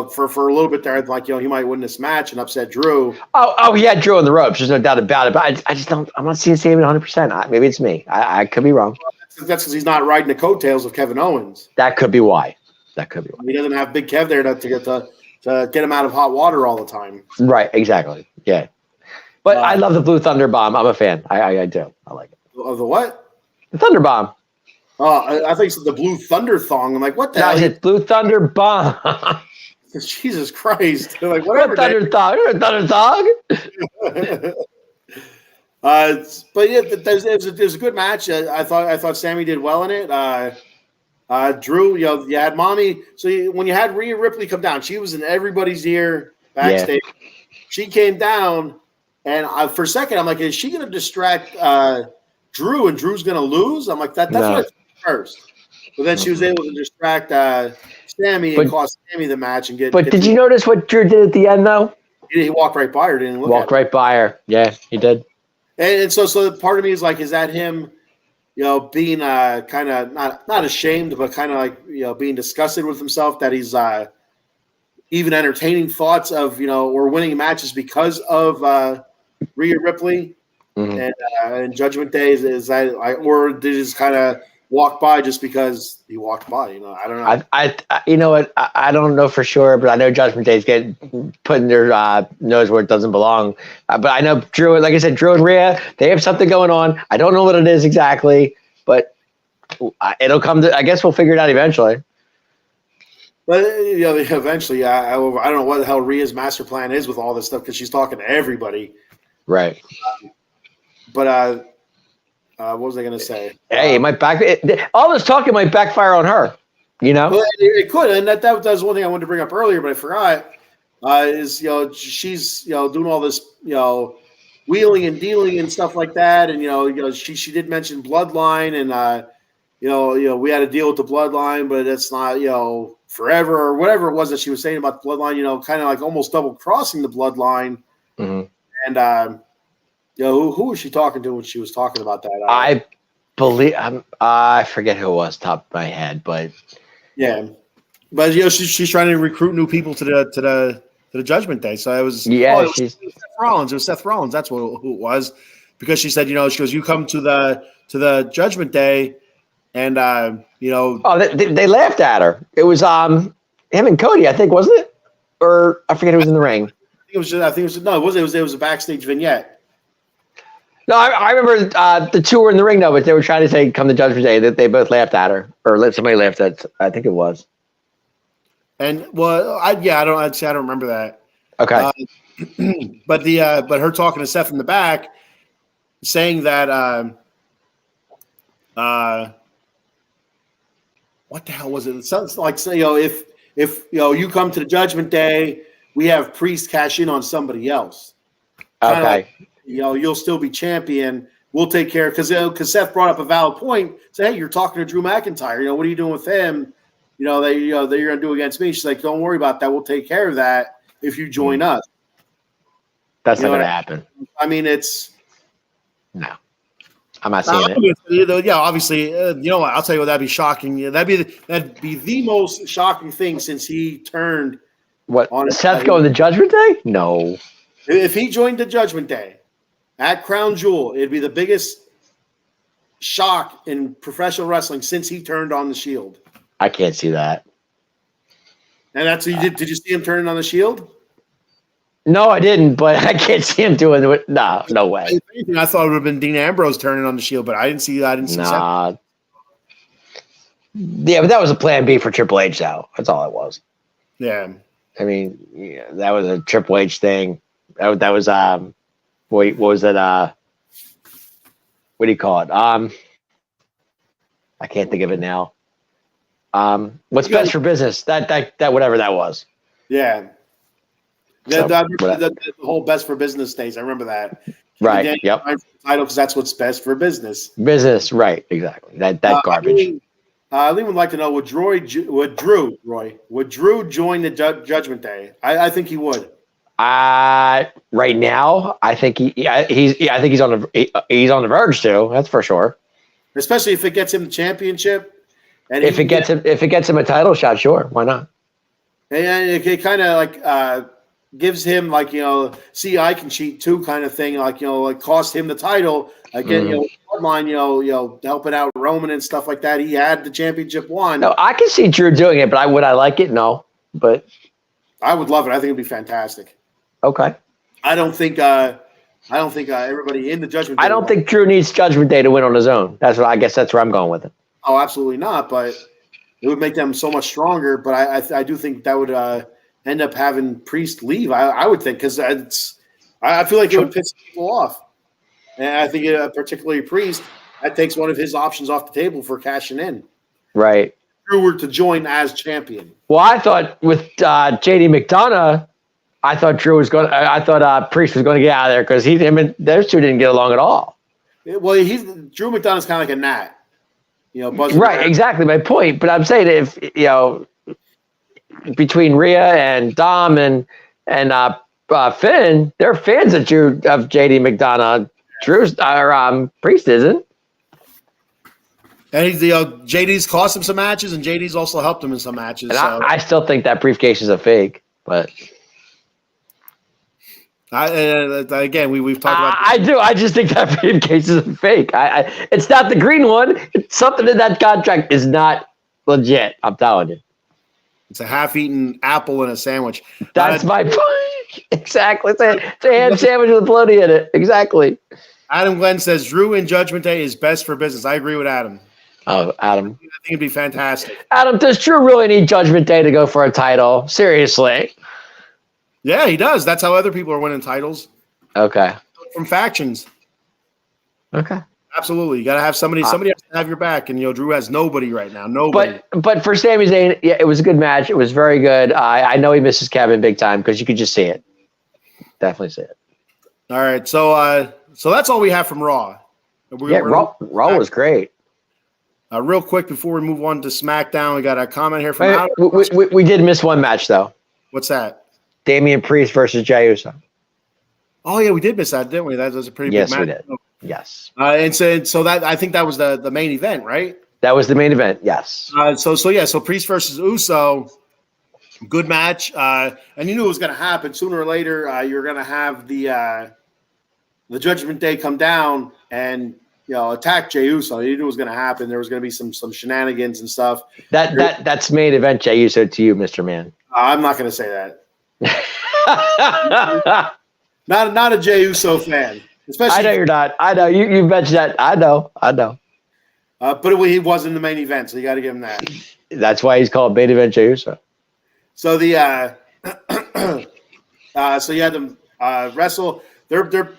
For a little bit there, like he might win this match and upset Drew. Oh, he had Drew on the ropes. There's no doubt about it. But I just don't. I'm not seeing Sami 100%. Maybe it's me. I could be wrong. That's because he's not riding the coattails of Kevin Owens. That could be why. He doesn't have Big Kev there to get him out of hot water all the time. Right, exactly. Yeah. But I love the Blue Thunder Bomb. I'm a fan. I do. I like it. Of the what? The Thunder Bomb. Oh, I think it's the Blue Thunder Thong. I'm like, what the hell? No, it's Blue Thunder Bomb. Jesus Christ! They're like What whatever. thunder dog? Thunder dog? But yeah, there's a good match. I thought Sammy did well in it. Drew, you had mommy. So when you had Rhea Ripley come down, she was in everybody's ear backstage. Yeah. She came down, and for a second, I'm like, is she going to distract Drew, and Drew's going to lose? I'm like, that's what I thought first. But then she was able to distract Sammy and cost Sammy the match and get. But did you notice what Drew did at the end, though? He walked right by her, didn't look walked right by her. Yeah, he did. And so part of me is like, is that him? Being kind of not ashamed, but kind of like being disgusted with himself that he's even entertaining thoughts of or winning matches because of Rhea Ripley and Judgment Day. Is that or did he just kind of walk by just because he walked by? I don't know. I you know what? I don't know for sure, but I know Judgment Day's putting their nose where it doesn't belong. But I know Drew, like I said, Drew and Rhea, they have something going on. I don't know what it is exactly, but it'll come to. I guess we'll figure it out eventually. But eventually, I don't know what the hell Rhea's master plan is with all this stuff because she's talking to everybody. Right. But what was I going to say? Hey, it might all this talking might backfire on her. Well, it could, and that was one thing I wanted to bring up earlier, but I forgot. Is she's doing all this wheeling and dealing and stuff like that, and she did mention Bloodline, and we had to deal with the Bloodline, but it's not forever or whatever it was that she was saying about the Bloodline. Kind of like almost double crossing the Bloodline, and. Who was she talking to when she was talking about that? I believe I forget who it was top of my head, but yeah, but she's trying to recruit new people to the Judgment Day. So it was she's Seth Rollins. It was Seth Rollins. That's who it was, because she said she goes, you come to the Judgment Day, and they laughed at her. It was him and Cody, I think, wasn't it? Or I forget who was in the ring. It was a backstage vignette. No, I remember the two were in the ring, though, but they were trying to say, come to Judgment Day, that they both laughed at her. Or somebody laughed at, I think it was. And, well, I don't remember that. Okay. But her talking to Seth in the back, saying that, what the hell was it? It sounds like, if you come to the Judgment Day, we have Priest cash in on somebody else. Okay. You'll still be champion. We'll take care because Seth brought up a valid point. Say, hey, you're talking to Drew McIntyre. What are you doing with him? That you're going to do against me. She's like, don't worry about that. We'll take care of that if you join us. That's not going to happen. I mean, it's no. I'm not seeing it. Yeah, obviously. What? I'll tell you what. That'd be shocking. Yeah, that'd be the most shocking thing since he turned. What? On Seth going to Judgment Day? No. If he joined the Judgment Day at Crown Jewel, it'd be the biggest shock in professional wrestling since he turned on the Shield. I can't see that. And that's what you did. Did you see him turning on the Shield? No, I didn't, but I can't see him doing it. No way. If anything, I thought it would have been Dean Ambrose turning on the Shield, but I didn't see that. Nah. Yeah, but that was a plan B for Triple H, though. That's all it was. Yeah. I mean, that was a Triple H thing. That was what was it? What do you call it? I can't think of it now. What's best for business? That whatever that was. Yeah. The whole best for business days. I remember that. Right. Yep. Title because that's what's best for business. Business. Right. Exactly. That garbage. I would like to know would Drew join the Judgment Day? I think he would. Right now, I think he's on the verge to. That's for sure. Especially if it gets him the championship, and if it gets him a title shot, sure, why not? And it kind of like gives him like see I can cheat too kind of thing, like like cost him the title again. Bloodline, helping out Roman and stuff like that. He had the championship won. No, I can see Drew doing it, but would I like it? No, but I would love it. I think it'd be fantastic. Okay. I don't think everybody in the Judgment Day. I don't think Drew needs Judgment Day to win on his own. That's where I'm going with it. Oh, absolutely not. But it would make them so much stronger. But I do think that would end up having Priest leave. I would think because I feel like it would piss people off, and I think particularly Priest that takes one of his options off the table for cashing in. Right. Drew were to join as champion. Well, I thought with JD McDonough, I thought Priest was going to get out of there because him and those two didn't get along at all. Well, Drew McDonough's kind of like a gnat, buzzing right? around. Exactly my point. But I'm saying if between Rhea and Dom and Finn, they're fans of JD McDonough. Drew's Priest isn't. And JD's cost him some matches, and JD's also helped him in some matches. And so. I still think that briefcase is a fake, but again, we've talked about. I do. I just think that briefcase is a fake. It's not the green one. It's something in that contract is not legit. I'm telling you. It's a half-eaten apple in a sandwich. That's my point. Exactly. It's a ham sandwich with bologna in it. Exactly. Adam Glenn says Drew in Judgment Day is best for business. I agree with Adam. Oh, Adam. I think it'd be fantastic. Adam, does Drew really need Judgment Day to go for a title? Seriously. Yeah, he does. That's how other people are winning titles. Okay. From factions. Okay. Absolutely. You got to have somebody has to have your back. And, Drew has nobody right now. Nobody. But for Sami Zayn, yeah, it was a good match. It was very good. I know he misses Kevin big time because you could just see it. Definitely see it. All right. So that's all we have from Raw. Raw was great. Real quick before we move on to SmackDown, we got a comment here from we did miss one match, though. What's that? Damian Priest versus Jey Uso. Oh, yeah, we did miss that, didn't we? That was a pretty big match. Yes, we did. Yes. And so that I think that was the main event, right? That was the main event, yes. So Priest versus Uso, good match. And you knew it was going to happen. Sooner or later, you're going to have the Judgment Day come down and attack Jey Uso. You knew it was going to happen. There was going to be some shenanigans and stuff. That's main event Jey Uso to you, Mr. Man. I'm not going to say that. not a Jey Uso fan. Especially, I know you're not. I know you mentioned that. I know. But he was in the main event, so you got to give him that. That's why he's called main event Jey Uso. So so you had them wrestle. They're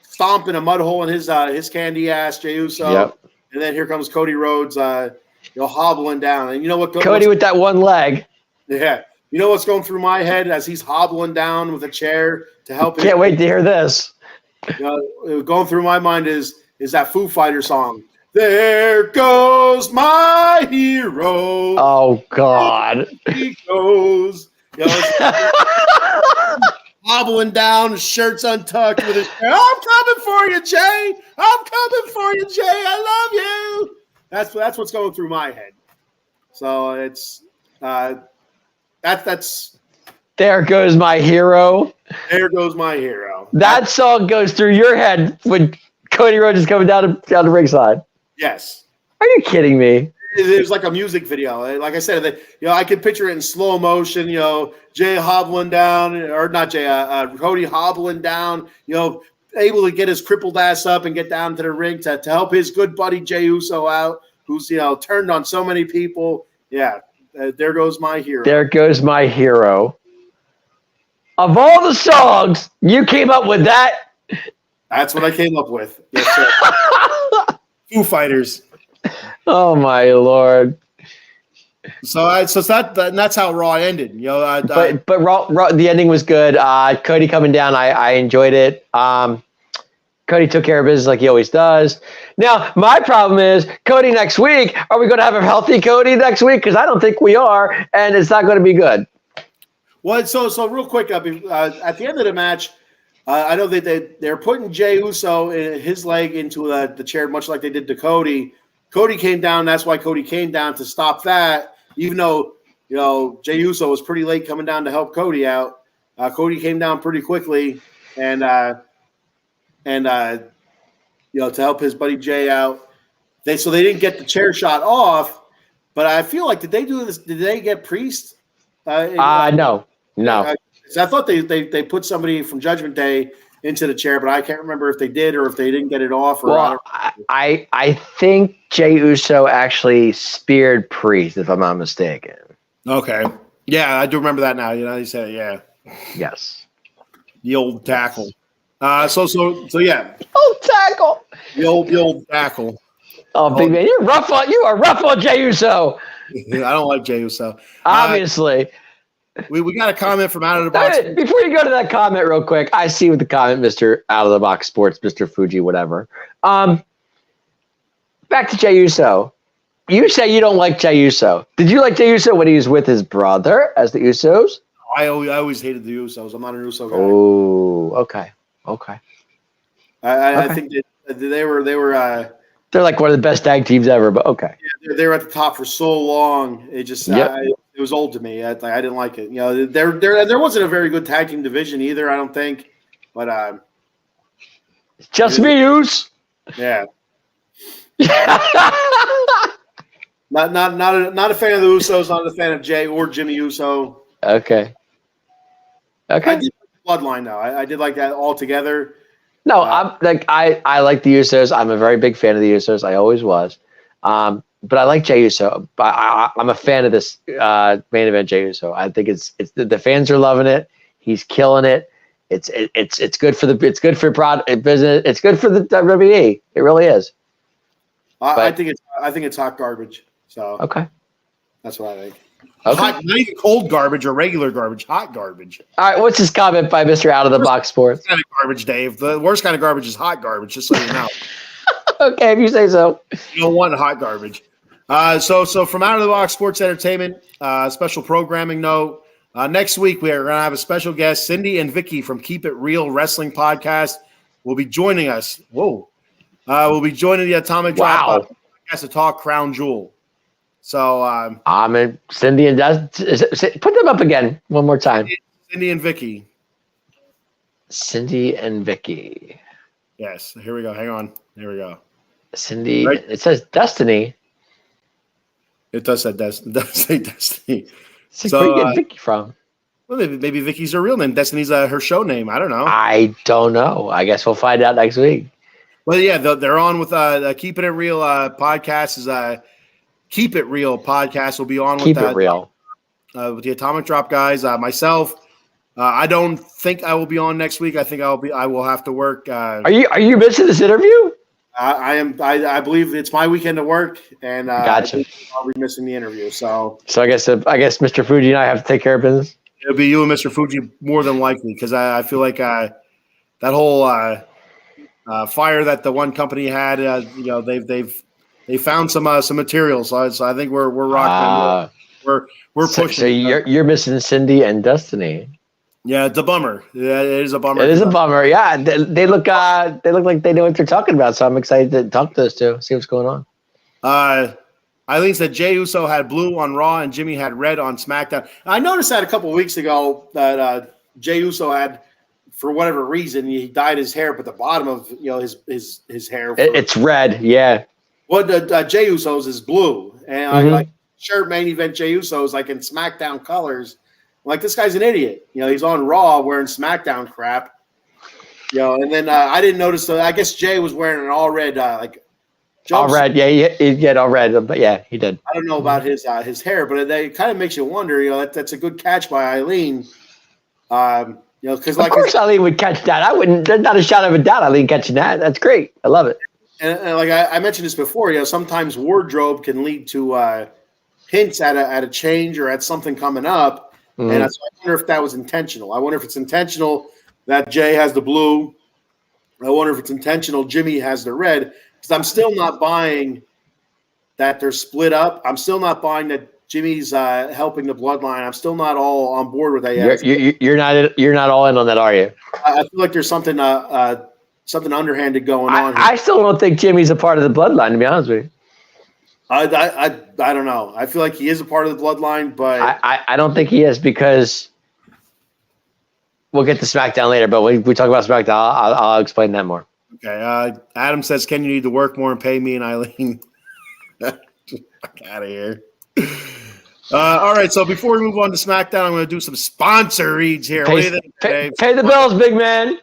stomping a mud hole in his candy ass, Jey Uso. Yep. And then here comes Cody Rhodes, hobbling down. And you know what? Cody with that one leg. Yeah. You know what's going through my head as he's hobbling down with a chair to help him? Can't wait to hear this. Going through my mind is that Foo Fighter song. There goes my hero. Oh, God. He goes. Hobbling down, his shirt's untucked with his hair. I'm coming for you, Jay. I'm coming for you, Jay. I love you. That's what's going through my head. So it's that's There goes my hero. There goes my hero. That song goes through your head when Cody Rhodes is coming down the ringside. Yes. Are you kidding me? It was like a music video. Like I said, I could picture it in slow motion. Jay hobbling down, or not Jay, Cody hobbling down. Able to get his crippled ass up and get down to the ring to help his good buddy Jey Uso out, who's turned on so many people. Yeah, there goes my hero. There goes my hero. Of all the songs, you came up with that. That's what I came up with. Yes, sir. Foo Fighters. Oh my Lord! So that's how Raw ended. But Raw, the ending was good. Cody coming down, I enjoyed it. Cody took care of business like he always does. Now my problem is Cody next week. Are we going to have a healthy Cody next week? Because I don't think we are, and it's not going to be good. Well, so real quick, at the end of the match, I know that they're putting Jey Uso his leg into the chair, much like they did to Cody. Cody came down. That's why Cody came down to stop that. Even though Jey Uso was pretty late coming down to help Cody out, Cody came down pretty quickly and to help his buddy Jay out. They didn't get the chair shot off, but I feel like did they do this? Did they get Priest? No. I thought they put somebody from Judgment Day into the chair, but I can't remember if they did or if they didn't get it off. I think Jey Uso actually speared Priest, if I'm not mistaken. Okay. Yeah, I do remember that now. You said it, yeah. Yes. The old tackle. So yeah. Oh, tackle. The old tackle. Oh, big man, you are rough on Jey Uso. I don't like Jey Uso. Obviously. We got a comment from Out of the Box. Before you go to that comment real quick, I see with the comment, Mr. Out of the Box Sports, Mr. Fuji, whatever. Back to Jey Uso. You say you don't like Jey Uso. Did you like Jey Uso when he was with his brother as the Usos? I always hated the Usos. I'm not an Uso guy. Oh, okay. I think they were they're like one of the best tag teams ever, but okay. Yeah, they were at the top for so long. It just it was old to me. I didn't like it. There wasn't a very good tag team division either. I don't think, but just me, Use. Yeah. Not a fan of the Usos. Not a fan of Jay or Jimmy Uso. Okay. I did like the Bloodline though. I did like that altogether. No, I like the Usos. I'm a very big fan of the Usos. I always was. But I like Jey Uso. I'm a fan of this main event Jey Uso. I think it's the fans are loving it. He's killing it. It's good for business. It's good for the WWE. It really is. I think it's hot garbage. So okay, that's what I think. Okay. Hot, not even cold garbage or regular garbage. Hot garbage. All right. What's his comment by Mr. Out of the Box Sports? Kind of garbage, Dave. The worst kind of garbage is hot garbage. Just so you know. Okay, if you say so. You don't want hot garbage. So from Out of the Box Sports Entertainment, special programming note. Next week we are going to have a special guest, Cindy and Vicky from Keep It Real Wrestling Podcast, will be joining us. Whoa. We'll be joining the Atomic Drop Podcast to talk Crown Jewel. So Cindy and put them up again one more time. Cindy and Vicky. Cindy and Vicky. Yes. Here we go. Hang on. Here we go. Cindy. Right. It says Destiny. It does say Destiny. So where you get Vicky from? Well, maybe Vicky's her real name. Destiny's her show name. I don't know. I don't know. I guess we'll find out next week. Well, yeah, they're on with Keeping It Real podcast. Is Keep It Real podcast will be on with Keep It Real with the Atomic Drop guys. Myself, I don't think I will be on next week. I think I will have to work. Are you missing this interview? I am. I believe it's my weekend to work, and gotcha. I'll be missing the interview. So I guess Mr. Fuji and I have to take care of business. It'll be you and Mr. Fuji more than likely, because I feel like that whole fire that the one company had, they found some material. So I think we're rocking. We're pushing. So you're missing Cindy and Destiny. Yeah, it's a bummer. Yeah, it is a bummer. It is a bummer. Yeah, they look like they know what they're talking about. So I'm excited to talk to those two, see what's going on. Eileen said Jey Uso had blue on Raw and Jimmy had red on SmackDown. I noticed that a couple of weeks ago that Jey Uso had, for whatever reason, he dyed his hair, but the bottom of his hair it's red. Yeah. Well, Jey Uso's is blue, and like shirt main event Jey Uso's like in SmackDown colors. Like, this guy's an idiot. He's on Raw wearing SmackDown crap. And then I didn't notice. I guess Jay was wearing an all red, all red. Yeah, he had all red. But yeah, he did. I don't know about his hair, but it kind of makes you wonder. That's a good catch by Eileen. Because of course Eileen would catch that. I wouldn't. There's not a shot of a doubt Eileen catching that. That's great. I love it. And like I mentioned this before, sometimes wardrobe can lead to hints at a change or at something coming up. And so I wonder if that was intentional. I wonder if it's intentional that Jay has the blue. I wonder if it's intentional Jimmy has the red. Because I'm still not buying that they're split up. I'm still not buying that Jimmy's helping the bloodline. I'm still not all on board with that. You're not all in on that, are you? I feel like there's something underhanded going on here. I still don't think Jimmy's a part of the bloodline, to be honest with you. I don't know. I feel like he is a part of the bloodline, but I don't think he is, because we'll get to SmackDown later. But when we talk about SmackDown, I'll explain that more. Okay. Adam says, "Ken, you need to work more and pay me and Eileen." Fuck out of here. All right. So before we move on to SmackDown, I'm going to do some sponsor reads here. What do you think, Dave? Pay the bills, big man.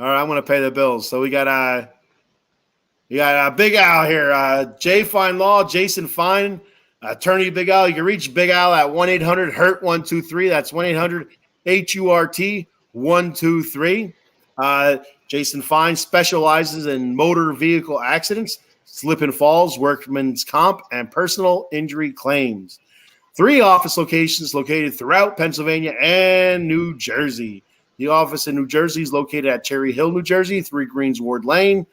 All right. I'm going to pay the bills. So we got Big Al here. Jay Fine Law, Jason Fine, Attorney Big Al, you can reach Big Al at 1-800-HURT-123. That's 1-800-HURT-123. Jason Fine specializes in motor vehicle accidents, slip and falls, workman's comp, and personal injury claims. 3 office locations located throughout Pennsylvania and New Jersey. The office in New Jersey is located at Cherry Hill, New Jersey, 3 Greensward Lane.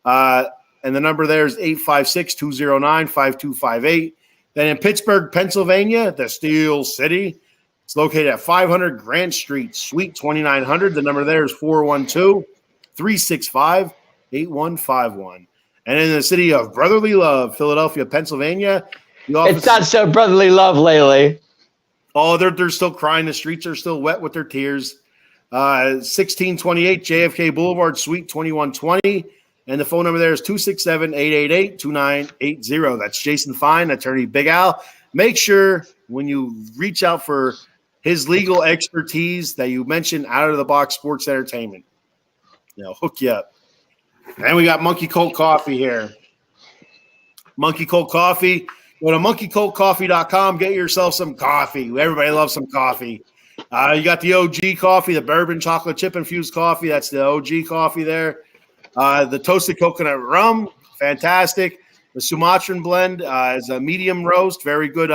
And the number there is 856-209-5258. Then in Pittsburgh, Pennsylvania, the Steel City, it's located at 500 Grant Street, Suite 2900. The number there is 412-365-8151. And in the city of Brotherly Love, Philadelphia, Pennsylvania, the office it's not so brotherly love lately. Oh, they're still crying. The streets are still wet with their tears. 1628 JFK Boulevard, Suite 2120. And the phone number there is 267-888-2980. That's Jason Fine, Attorney Big Al. Make sure when you reach out for his legal expertise that you mention Out of the Box Sports Entertainment. Hook you up. And we got Monkey Cold Coffee here. Monkey Cold Coffee. Go to monkeycoldcoffee.com. Get yourself some coffee. Everybody loves some coffee. You got the OG coffee, the bourbon chocolate chip infused coffee. That's the OG coffee there. The toasted coconut rum, fantastic. The Sumatran blend is a medium roast. Very good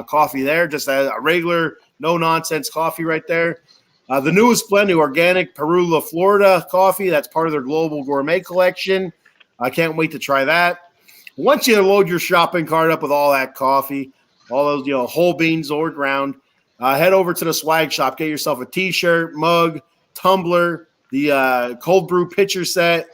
coffee there. Just a regular, no-nonsense coffee right there. The newest blend, the organic Perula, Florida coffee. That's part of their global gourmet collection. I can't wait to try that. Once you load your shopping cart up with all that coffee, all those whole beans all ground, head over to the swag shop. Get yourself a T-shirt, mug, tumbler, the cold brew pitcher set,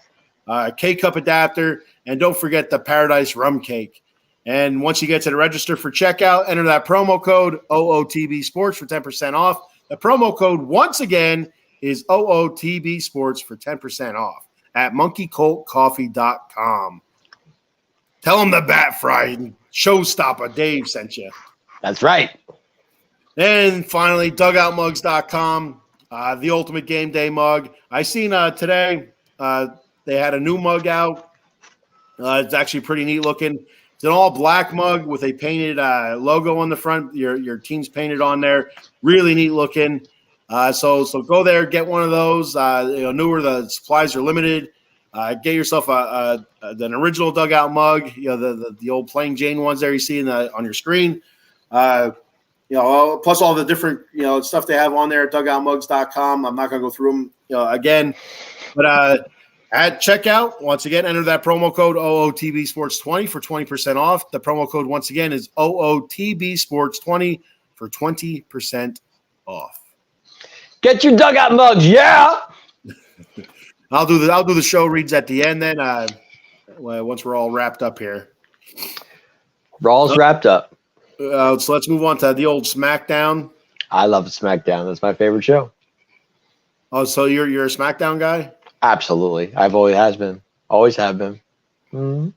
K-cup adapter, and don't forget the Paradise Rum Cake. And once you get to the register for checkout, enter that promo code OOTB Sports for 10% off. The promo code, once again, is OOTB Sports for 10% off at monkeycoltcoffee.com. Tell them the Bat Fry and Showstoppa Dave sent you. That's right. And finally, dugoutmugs.com, the ultimate game day mug. I seen today they had a new mug out. It's actually pretty neat looking. It's an all black mug with a painted logo on the front. Your team's painted on there. Really neat looking. So go there, get one of those. Newer, the supplies are limited. Get yourself an original dugout mug. The old plain Jane ones there you see on your screen. Plus all the different stuff they have on there at dugoutmugs.com. I'm not going to go through them again, but at checkout, once again, enter that promo code OOTB Sports 20 for 20% off. The promo code once again is OOTB Sports 20 for 20% off. Get your dugout mugs, yeah. I'll do the show reads at the end then. Once we're all wrapped up here. Raw's wrapped up. So let's move on to the old Smackdown. I love Smackdown. That's my favorite show. Oh, so you're a Smackdown guy? Absolutely. I've always been. Always have been. Mm-hmm.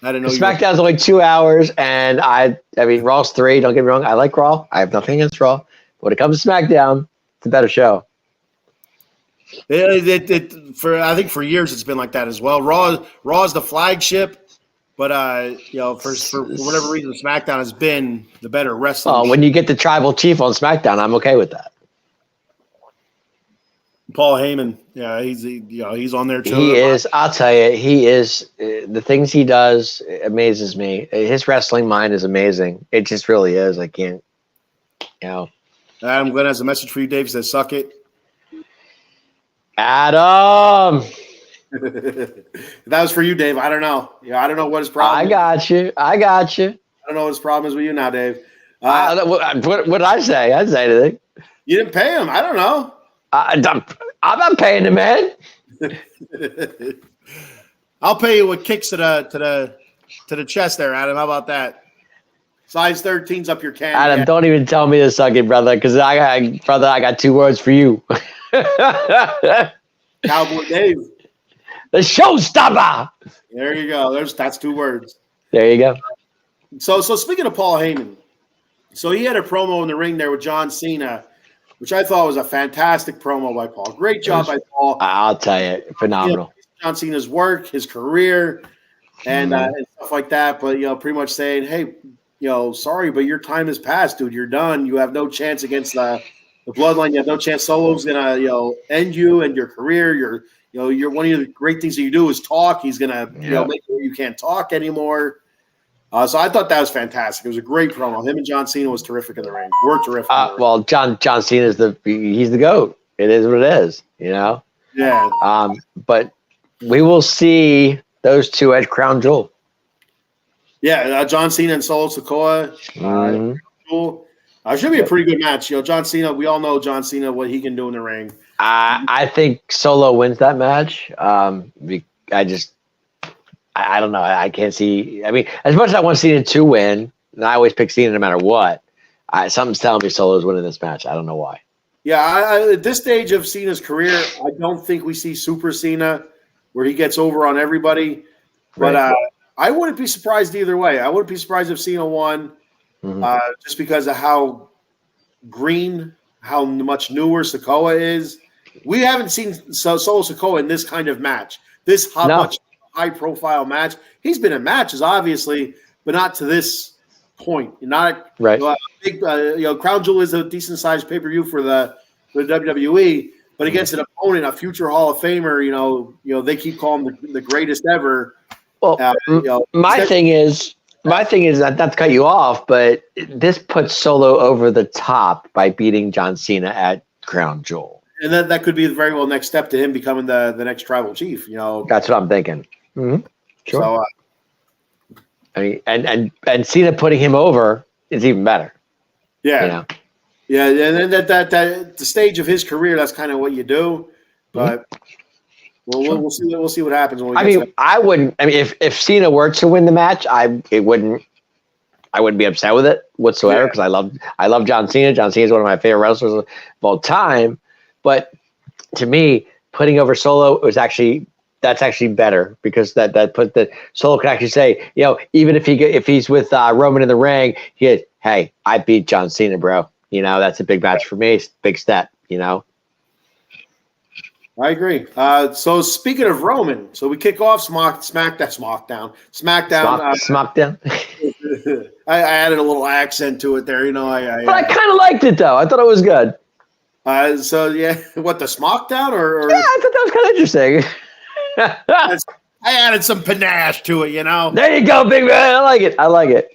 I didn't know. Smackdown's only 2 hours, and I mean Raw's 3. Don't get me wrong. I like Raw. I have nothing against Raw. But when it comes to Smackdown, it's a better show. I think for years it's been like that as well. Raw is the flagship, but for whatever reason, SmackDown has been the better wrestling. Oh, when you get the tribal chief on SmackDown, I'm okay with that. Paul Heyman, yeah, he's on there too. He is. I'll tell you, he is. The things he does amazes me. His wrestling mind is amazing. It just really is. I can't. Adam Glenn has a message for you, Dave. He says, "Suck it." Adam. That was for you, Dave. I don't know. I don't know what his problem. I got you. I don't know what his problem is with you now, Dave. What did I say? I didn't say anything. You didn't pay him. I don't know. I'm not paying the man. I'll pay you with kicks to the chest there, Adam. How about that? Size 13's up your can. Adam, don't even tell me to suck it, brother, because I got 2 words for you. Cowboy Dave. The Showstoppa. There you go. That's 2 words. There you go. So speaking of Paul Heyman, so he had a promo in the ring there with John Cena, which I thought was a fantastic promo by Paul. Great job by Paul. I'll tell you, phenomenal. John Cena's work, his career, and stuff like that. But pretty much saying, hey, sorry, but your time has passed, dude. You're done. You have no chance against the bloodline. You have no chance. Solo's gonna, end you and your career. You're one of the great things that you do is talk. He's gonna, make it where you can't talk anymore. So I thought that was fantastic. It was a great promo. Him and John Cena was terrific in the ring. Worked terrific. Well, John Cena is he's the GOAT. It is what it is, Yeah. But we will see those two at Crown Jewel. Yeah, John Cena and Solo Sikoa. Should be a pretty good match. John Cena. We all know John Cena, what he can do in the ring. I think Solo wins that match. I don't know. I can't see. I mean, as much as I want Cena to win, and I always pick Cena no matter what, something's telling me Solo's winning this match. I don't know why. Yeah, at this stage of Cena's career, I don't think we see Super Cena where he gets over on everybody. But I wouldn't be surprised either way. I wouldn't be surprised if Cena won, just because of how much newer Sikoa is. We haven't seen Solo Sikoa in this kind of match, much high-profile match. He's been in matches, obviously, but not to this point. Not right. Big, Crown Jewel is a decent-sized pay-per-view for the WWE, but against an opponent, a future Hall of Famer, they keep calling him the greatest ever. Well, my thing is not to cut you off, but this puts Solo over the top by beating John Cena at Crown Jewel. And that could be the very well next step to him becoming the next tribal chief. That's what I'm thinking. Mm-hmm. Sure. So, I mean, and Cena putting him over is even better. Yeah. Yeah, and then that the stage of his career, that's kind of what you do. But we'll see. We'll see what happens when we. I wouldn't. I mean, if Cena were to win the match, I wouldn't be upset with it whatsoever because I love John Cena. John Cena is one of my favorite wrestlers of all time. But to me, putting over Solo that's actually better because that put the Solo can actually say, even if he's with Roman in the ring, hey, I beat John Cena, bro. That's a big match for me. Big step. I agree. So speaking of Roman, so we kick off Smackdown. I added a little accent to it there, but I kind of liked it though. I thought it was good. So yeah, what the Smackdown or? Yeah, I thought that was kind of interesting. I added some panache to it, There you go, big man. I like it.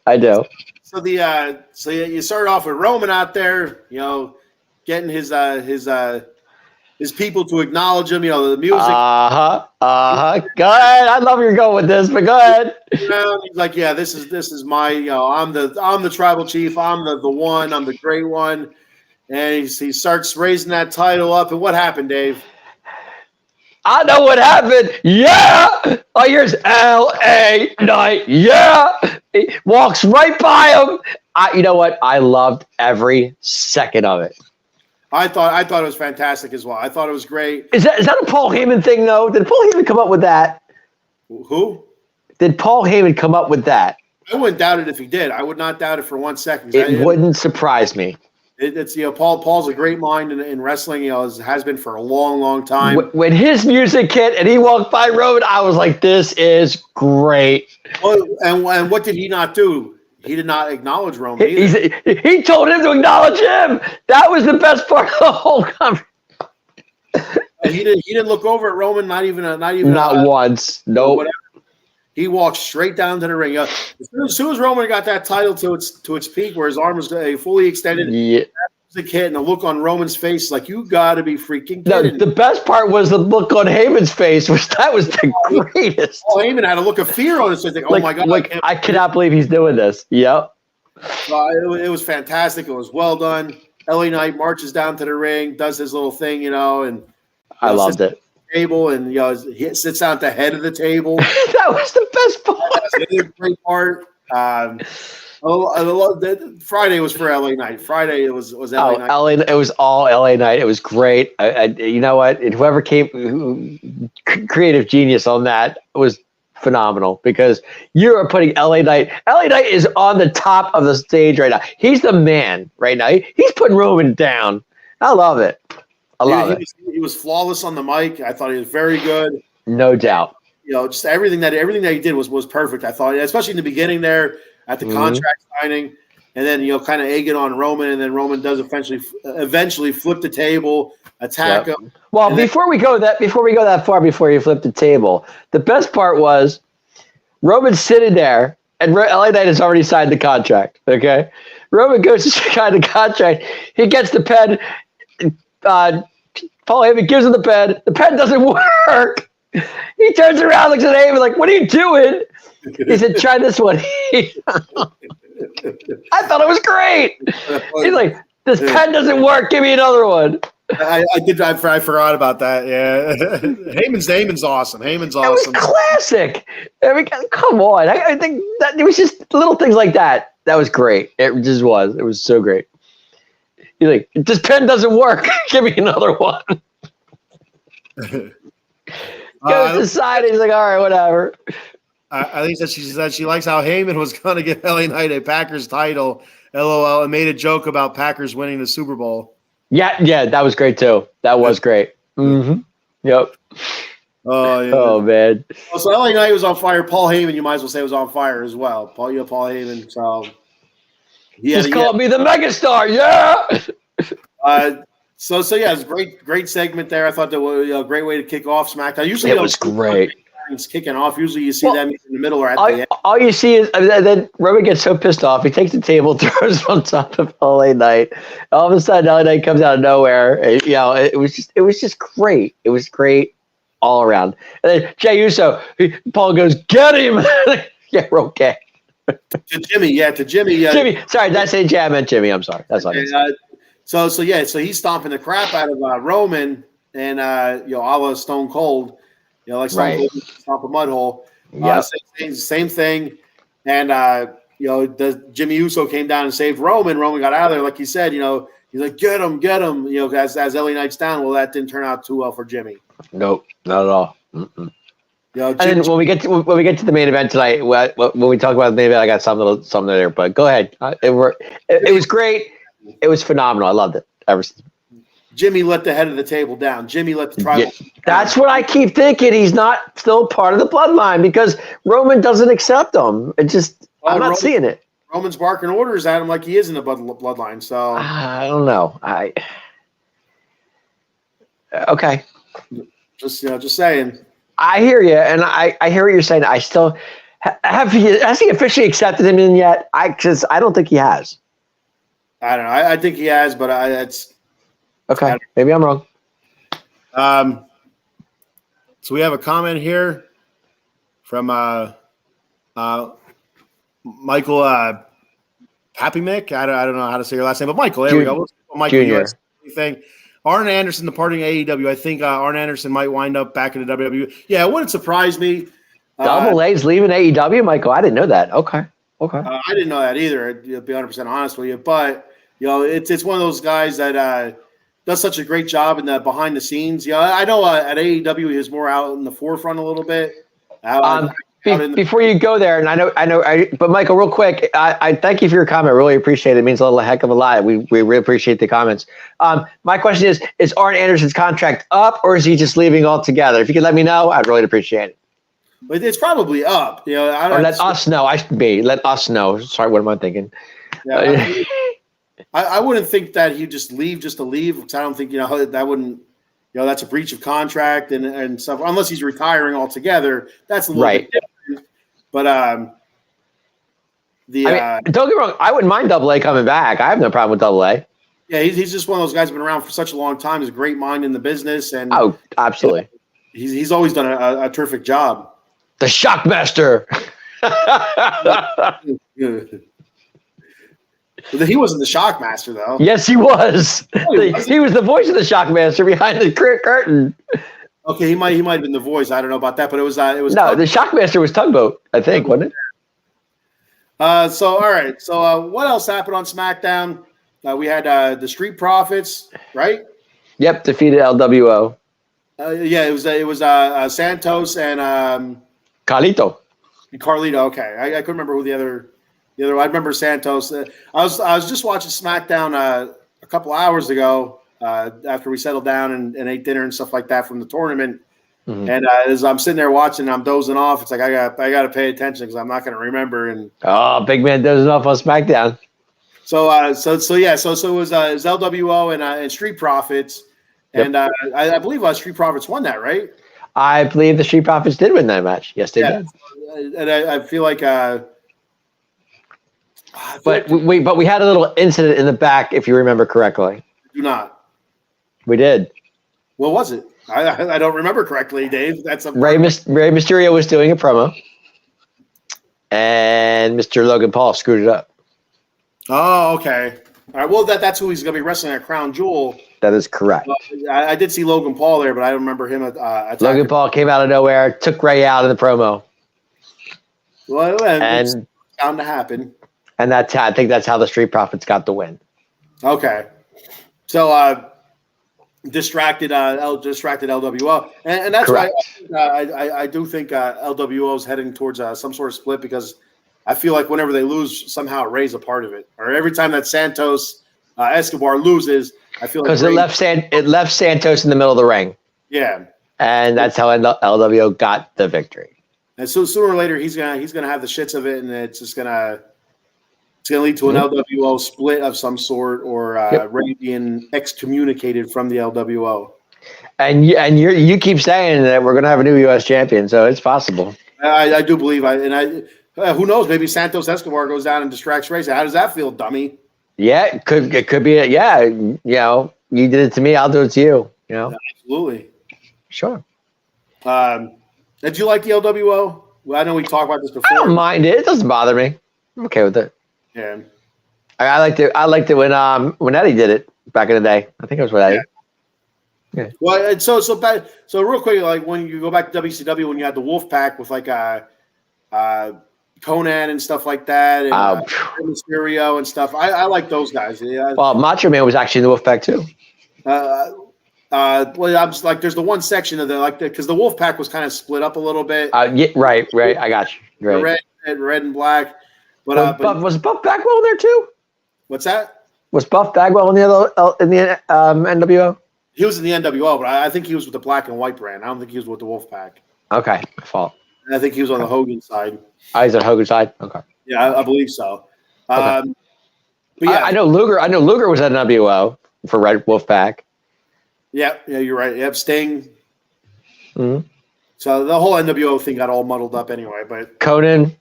I do. So you start off with Roman out there, getting his people to acknowledge him. The music. Go ahead. I love you're going with this, but go ahead. He's like, yeah, this is my, I'm the tribal chief. I'm the one. I'm the great one. And he starts raising that title up. And what happened, Dave? I know what happened. Yeah. Oh, here's L.A. Knight. Yeah. He walks right by him. You know what? I loved every second of it. I thought it was fantastic as well. I thought it was great. Is that a Paul Heyman thing, though? Did Paul Heyman come up with that? Who? Did Paul Heyman come up with that? I wouldn't doubt it if he did. I would not doubt it for 1 second. It wouldn't surprise me. It's Paul's a great mind in wrestling. Has been for a long, long time. When his music hit and he walked by Roman, I was like, "This is great." Well, and what did he not do? He did not acknowledge Roman. He told him to acknowledge him. That was the best part of the whole conversation. He didn't look over at Roman. Not once. No. Nope. He walked straight down to the ring. As soon as Roman got that title to its peak, where his arm was fully extended, the kid and the look on Roman's face, like, you got to be freaking kidding. No, the best part was the look on Heyman's face, that was the greatest. Heyman had a look of fear on his face, like, oh my god, I cannot believe he's doing this. Yep. It was fantastic. It was well done. LA Knight marches down to the ring, does his little thing, and I loved it. Table and he sits down at the head of the table. That was the best part. That's a great part. Friday was for LA Knight. Friday it was LA Knight. It was all LA Knight. It was great. You know what? Whoever came, creative genius on that was phenomenal because you are putting LA Knight. LA Knight is on the top of the stage right now. He's the man right now. He's putting Roman down. I love it. He was flawless on the mic. I thought he was very good. No doubt. Just everything that he did was perfect. I thought, especially in the beginning there, at the contract signing, and then kind of egging on Roman, and then Roman does eventually flip the table, attack him. Well, before we go that far, before you flip the table, the best part was Roman's sitting there, and LA Knight has already signed the contract. Okay, Roman goes to sign the contract. He gets the pen. Paul Heyman gives him the pen. The pen doesn't work. He turns around, looks at Heyman like, "What are you doing?" He said, "Try this one." I thought it was great. He's like, "This pen doesn't work. Give me another one." I forgot about that. Yeah, Heyman's awesome. Heyman's awesome. It was classic. I mean, come on. I think that it was just little things like that. That was great. It just was. It was so great. He's like, "This pen doesn't work. Give me another one." Goes to the side. He's like, "All right, whatever." I think that she said she likes how Heyman was going to give LA Knight a Packers title, LOL, and made a joke about Packers winning the Super Bowl. Yeah, that was great too. That was great. Mm-hmm. Yep. Oh, yeah. Oh, man. So LA Knight was on fire. Paul Heyman, you might as well say, was on fire as well. Paul Heyman. So Just call me the megastar. Yeah. So yeah, it was a great segment there. I thought that was a great way to kick off SmackDown. Usually it was great. It's kicking off. Usually you see them in the middle or at the end. All you see is then Roman gets so pissed off. He takes the table, throws it on top of LA Knight. All of a sudden, LA Knight comes out of nowhere. It was just great. It was great all around. And then Jey Uso, Paul goes, "Get him!" Yeah, we're okay. To Jimmy. Jimmy. Sorry, did I say Jey? I meant Jimmy. I'm sorry. That's what I meant. So he's stomping the crap out of Roman and a la Stone Cold. Like Stone Cold stomp a mud hole. Same thing. And the Jimmy Uso came down and saved Roman. Roman got out of there, like you said. He's like, get him. As LA Knight's down. Well, that didn't turn out too well for Jimmy. Nope, not at all. And then when we get to the main event tonight, when we talk about the main event, I got something there. But go ahead. It was great. It was phenomenal. I loved it. Jimmy let the head of the table down. Jimmy let the tribal. Yeah, that's what I keep thinking. He's not still part of the bloodline because Roman doesn't accept him. I'm not seeing it. Roman's barking orders at him like he is in the bloodline. So I don't know. Okay. Just saying. I hear you, and I hear what you're saying. I still has he officially accepted him in yet? Because I don't think he has. I don't know. I think he has, but it's okay. Maybe I'm wrong. So we have a comment here from Michael Happy Mick. I don't know how to say your last name, but Michael. There we go. Michael Junior. Thing. Arn Anderson departing AEW. I think Arn Anderson might wind up back in the WWE. Yeah, it wouldn't surprise me. Double A's leaving AEW, Michael. I didn't know that. Okay. I didn't know that either. To be 100% honest with you, but it's one of those guys that does such a great job in the behind the scenes. I know at AEW he's more out in the forefront a little bit. Before you go there, and I know, but Michael, real quick, I thank you for your comment. Really appreciate it. It means a heck of a lot. We really appreciate the comments. My question is Arn Anderson's contract up, or is he just leaving altogether? If you could let me know, I'd really appreciate it. But it's probably up. Let us know. Let us know. Sorry, what am I thinking? Yeah, I wouldn't think that he'd just leave just to leave, because I don't think that wouldn't. That's a breach of contract and stuff. Unless he's retiring altogether, that's a little bit different. But don't get me wrong. I wouldn't mind Double A coming back. I have no problem with Double A. Yeah, he's just one of those guys who's been around for such a long time. He's a great mind in the business, and absolutely. He's always done a terrific job. The Shockmaster. He wasn't the Shockmaster, though. Yes, he was. He was the voice of the Shockmaster behind the curtain. Okay, he might have been the voice. I don't know about that, but it was. No, the Shockmaster was Tugboat, I think, wasn't it? So all right. So what else happened on SmackDown? We had the Street Profits, right? Yep, defeated LWO. It was Santos and Carlito. Okay, I couldn't remember who the other. I remember Santos. I was just watching SmackDown a couple hours ago after we settled down and ate dinner and stuff like that from the tournament. Mhm. And as I'm sitting there watching, I'm dozing off. It's like I got to pay attention because I'm not going to remember. And Oh, big man dozing off on SmackDown. so it was LWO and Street Profits, Yep. and I believe Street Profits won that, right? I believe the Street Profits did win that match. Yes, they did. And I feel like. But we had a little incident in the back, if you remember correctly. Do not. We did. What was it? I don't remember correctly, Dave. That's a Rey Mysterio was doing a promo, and Mr. Logan Paul screwed it up. Oh, okay. All right. Well, that's who he's going to be wrestling at Crown Jewel. That is correct. I did see Logan Paul there, but I don't remember him. Logan Paul came out of nowhere, took Rey out in the promo. Well, and it's bound to happen. And I think that's how the Street Profits got the win. Okay. So distracted LWO, and that's correct. why I do think LWO is heading towards some sort of split, because I feel like whenever they lose, somehow Rey's a part of it, or every time that Santos Escobar loses, I feel like because it left Santos in the middle of the ring. Yeah, and that's how LWO got the victory. And so sooner or later he's gonna have the shits of it, and it's just gonna lead to an LWO split of some sort, or Rey being excommunicated from the LWO. And you keep saying that we're gonna have a new U.S. champion, so it's possible. I do believe who knows? Maybe Santos Escobar goes down and distracts Rey. How does that feel, dummy? Yeah, it could be. Yeah, you know, you did it to me, I'll do it to you. You know, absolutely. Sure. Did you like the LWO? Well, I know we talked about this before. I don't mind it. It doesn't bother me. I'm okay with it. Yeah. I liked it when Eddie did it back in the day. I think it was with Eddie. Yeah. Well, so real quick, like when you go back to WCW, when you had the Wolfpack with like Conan and stuff like that, and Mysterio and stuff, I like those guys. Yeah. Well, Macho Man was actually in the Wolfpack too. Well, I'm just like, there's the one section of because the Wolfpack was kind of split up a little bit. Yeah, right. I got you. Right. Red and black. But was Buff Bagwell in there too? What's that? Was Buff Bagwell in the NWO? He was in the NWO, but I think he was with the black and white brand. I don't think he was with the Wolfpack. Okay, my fault. And I think he was on the Hogan side. Oh, he's on Hogan's side. Okay. Yeah, I believe so. Okay. But yeah, I know Luger was at NWO for Red Wolfpack. Yeah, you're right. Yep, Sting. Mm-hmm. So the whole NWO thing got all muddled up anyway. But Conan.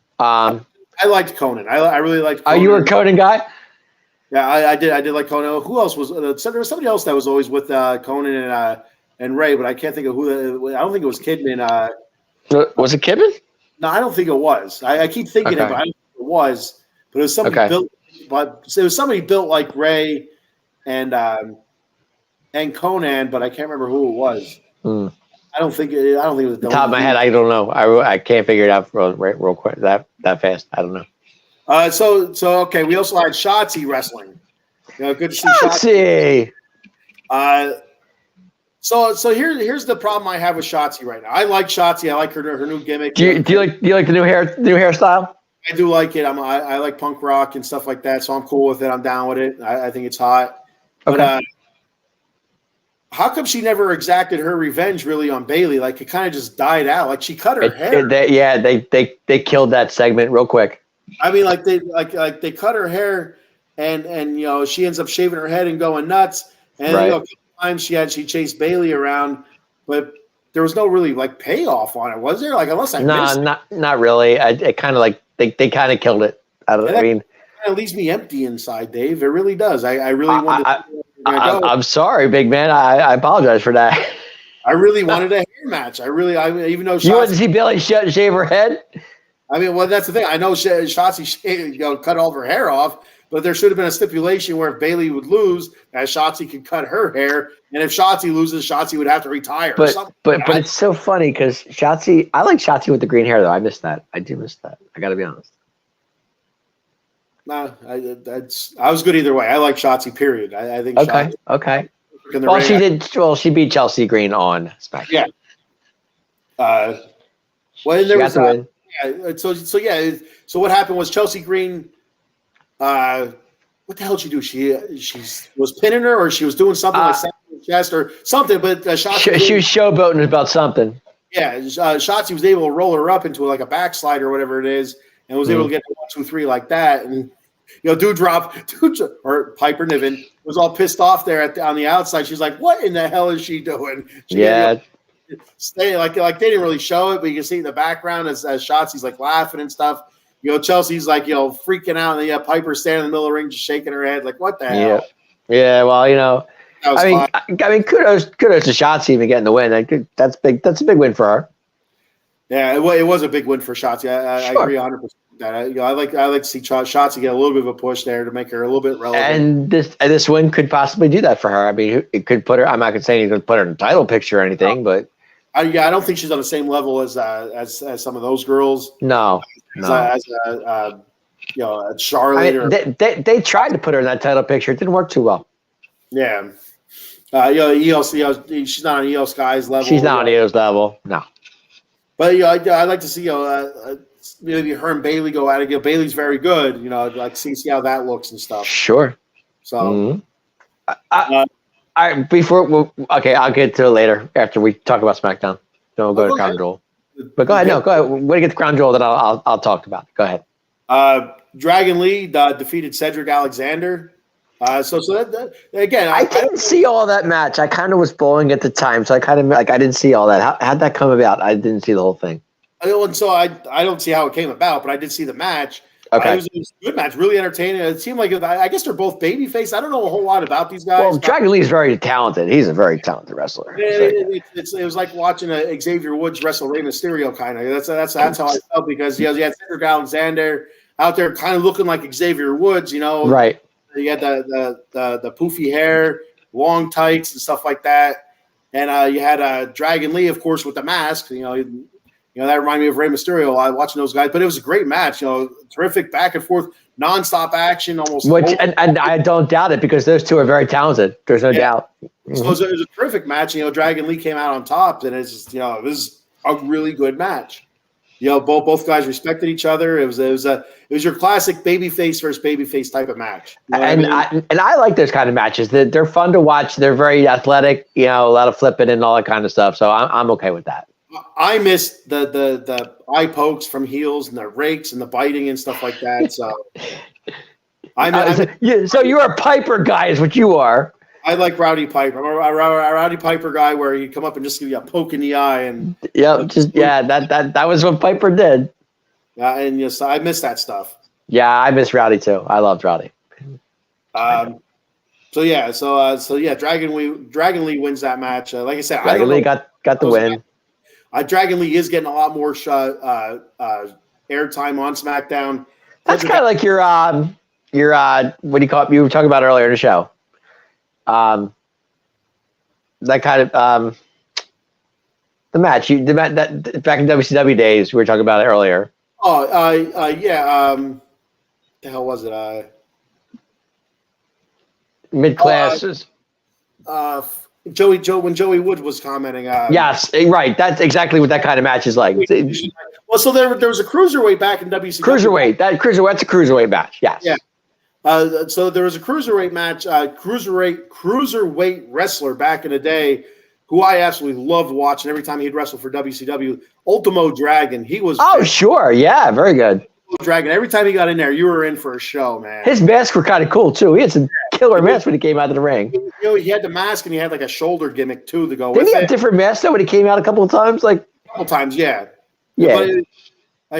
I liked Conan. I really liked Conan. Are you a Conan guy? Yeah, I did like Conan. Who else was there? Was somebody else that was always with Conan and Rey, but I can't think of who. I don't think it was Kidman. Was it Kidman? No, I don't think it was. I keep thinking it, but I don't think it was. But it was somebody built. But it was somebody built like Rey and Conan, but I can't remember who it was. I don't think it was the top of my head. I don't know. I can't figure it out real quick that fast. I don't know. So okay. We also had Shotzi wrestling. Good to see Shotzi. So here's the problem I have with Shotzi right now. I like Shotzi. I like her new gimmick. Do you like the new hairstyle? I do like it. I like punk rock and stuff like that, so I'm cool with it. I'm down with it. I think it's hot. Okay. But how come she never exacted her revenge really on Bayley? Like, it kind of just died out. Like, she cut her hair. They killed that segment real quick. I mean, they cut her hair, and she ends up shaving her head and going nuts. And a couple times she chased Bayley around, but there was no really like payoff on it, was there? Like, unless I missed it. Not really. It kind of like they kind of killed it. I mean, it leaves me empty inside, Dave. It really does. I really wanted. I'm sorry, big man. I apologize for that. I really wanted a hair match. Even though you wanted to see Bayley shave her head. I mean, well, that's the thing. I know Shotzi cut all of her hair off, but there should have been a stipulation where if Bayley would lose, that Shotzi could cut her hair, and if Shotzi loses, Shotzi would have to retire. But it's so funny because Shotzi. I like Shotzi with the green hair though. I miss that. I do miss that. I got to be honest. Nah, I was good either way. I like Shotzi. Period. I think. Okay. Shotzi, okay. Well, she did. Well, she beat Chelsea Green on Smackdown. Yeah. Well, there was. So what happened was Chelsea Green. What the hell did she do? She was pinning her, or she was doing something like her chest or something. But Shotzi. She was showboating about something. Yeah, Shotzi was able to roll her up into like a backslide or whatever it is, and was able to get 1, 2, 3 like that. And Doudrop or Piper Niven was all pissed off there on the outside. She's like, "What in the hell is she doing?" Stay like they didn't really show it, but you can see in the background as Shotzi's like laughing and stuff. Chelsea's like freaking out, and Piper's standing in the middle of the ring just shaking her head like, "What the hell?" Yeah. Well, I mean, kudos to Shotzi even getting the win. That's big. That's a big win for her. Yeah, it was a big win for Shotzi. I agree 100% with that. I like to see Shotzi get a little bit of a push there to make her a little bit relevant. And this win could possibly do that for her. I mean, it could put her. I'm not going to say anything to put her in the title picture or anything, but I don't think she's on the same level as some of those girls. No. Charlotte. I mean, they tried to put her in that title picture. It didn't work too well. Yeah. She's not on Io Sky's level. She's not on Io's level. No. But I'd like to see maybe her and Bayley go at it. Bayley's very good. I'd like to see how that looks and stuff. Sure. So. I'll get to it later after we talk about SmackDown. Then we'll go to Crown Jewel. But go ahead. No, go ahead. When we get to Crown Jewel, then I'll talk about it. Go ahead. Dragon Lee defeated Cedric Alexander. So that again, I didn't see all that match. I kind of was bowling at the time, so I kind of I didn't see all that. How'd that come about? I didn't see the whole thing. And so I don't see how it came about, but I did see the match. Okay, it was a good match, really entertaining. It seemed like I guess they're both babyface. I don't know a whole lot about these guys. Well, Dragon Lee is very talented. He's a very talented wrestler. It was like watching Xavier Woods wrestle Rey Mysterio, kind of. That's how I felt because you had Cedric Alexander out there, kind of looking like Xavier Woods. Right. You had the poofy hair, long tights, and stuff like that, and you had Dragon Lee, of course, with the mask. That reminded me of Rey Mysterio. Watching those guys, but it was a great match. Terrific back and forth, nonstop action, almost. And I don't doubt it because those two are very talented. There's no doubt. So it was a terrific match. Dragon Lee came out on top, and it's just it was a really good match. Both guys respected each other. It was your classic babyface versus babyface type of match. I like those kind of matches. They're fun to watch. They're very athletic. A lot of flipping and all that kind of stuff. So I'm okay with that. I miss the eye pokes from heels and the rakes and the biting and stuff like that. So so you're a Piper guy, is what you are. I like Rowdy Piper. I'm a Rowdy Piper guy where you come up and just give you a poke in the eye and that was what Piper did. And yes, I miss that stuff. Yeah, I miss Rowdy too. I loved Rowdy. Dragon Lee wins that match. Like I said, Dragon Lee got the win. Dragon Lee is getting a lot more airtime on SmackDown. That's kind of like your what do you call it? You were talking about earlier in the show. That kind of the match that back in WCW days we were talking about it earlier. The hell was it? Mid classes. When Joey Wood was commenting. Yes, right. That's exactly what that kind of match is like. Well, so there was a cruiserweight back in WCW. That's a cruiserweight match. Yes. Yeah. So there was a cruiserweight match, cruiserweight wrestler back in the day, who I absolutely loved watching every time he'd wrestle for WCW. Ultimo Dragon. He was. Oh, sure. Yeah, very good. Dragon. Every time he got in there, you were in for a show, man. His masks were kind of cool too. He had some killer masks when he came out of the ring. He had the mask and he had like a shoulder gimmick too to go with it. Didn't he have different masks though when he came out a couple of times? Yeah. But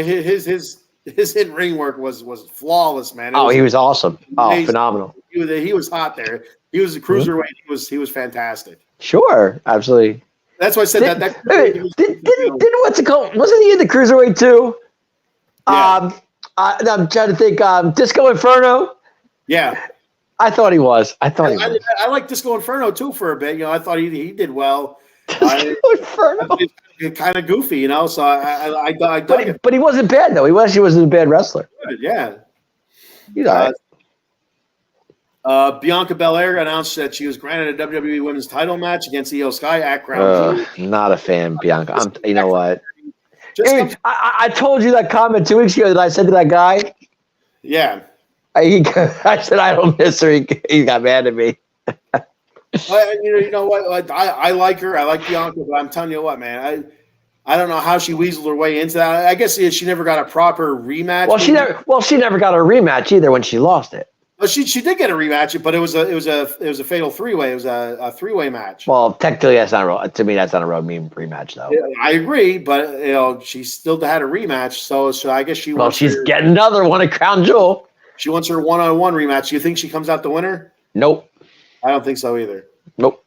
his in-ring work was flawless, man. He was awesome. Amazing. Phenomenal. He was hot there. He was a cruiserweight. He was fantastic. Sure, absolutely. That's why I said that. Didn't what's it called? Wasn't he in the cruiserweight too? Yeah. I'm trying to think. Disco Inferno. Yeah, I thought he was. I like Disco Inferno too for a bit. I thought he did well. Disco Inferno. Kind of goofy, So I dug it. But he wasn't bad though. He wasn't a bad wrestler. Good, yeah. He's all right. Bianca Belair announced that she was granted a WWE Women's Title match against Io Sky at Crown Jewel. Not a fan, Bianca. You know what? I told you that comment 2 weeks ago that I said to that guy. Yeah. I said I don't miss her. He got mad at me. You know what? I like her. I like Bianca, but I'm telling you what, man. I don't know how she weaseled her way into that. I guess she never got a proper rematch. Well, she never got a rematch either when she lost it. Well, she did get a rematch, but it was a fatal three-way. It was a three-way match. Well, technically, that's not a road. To me, that's not a road mean rematch, though. Yeah, I agree, but she still had a rematch. So I guess she. Well, she's getting another one at Crown Jewel. She wants her one-on-one rematch. Do you think she comes out the winner? Nope. I don't think so either. Nope.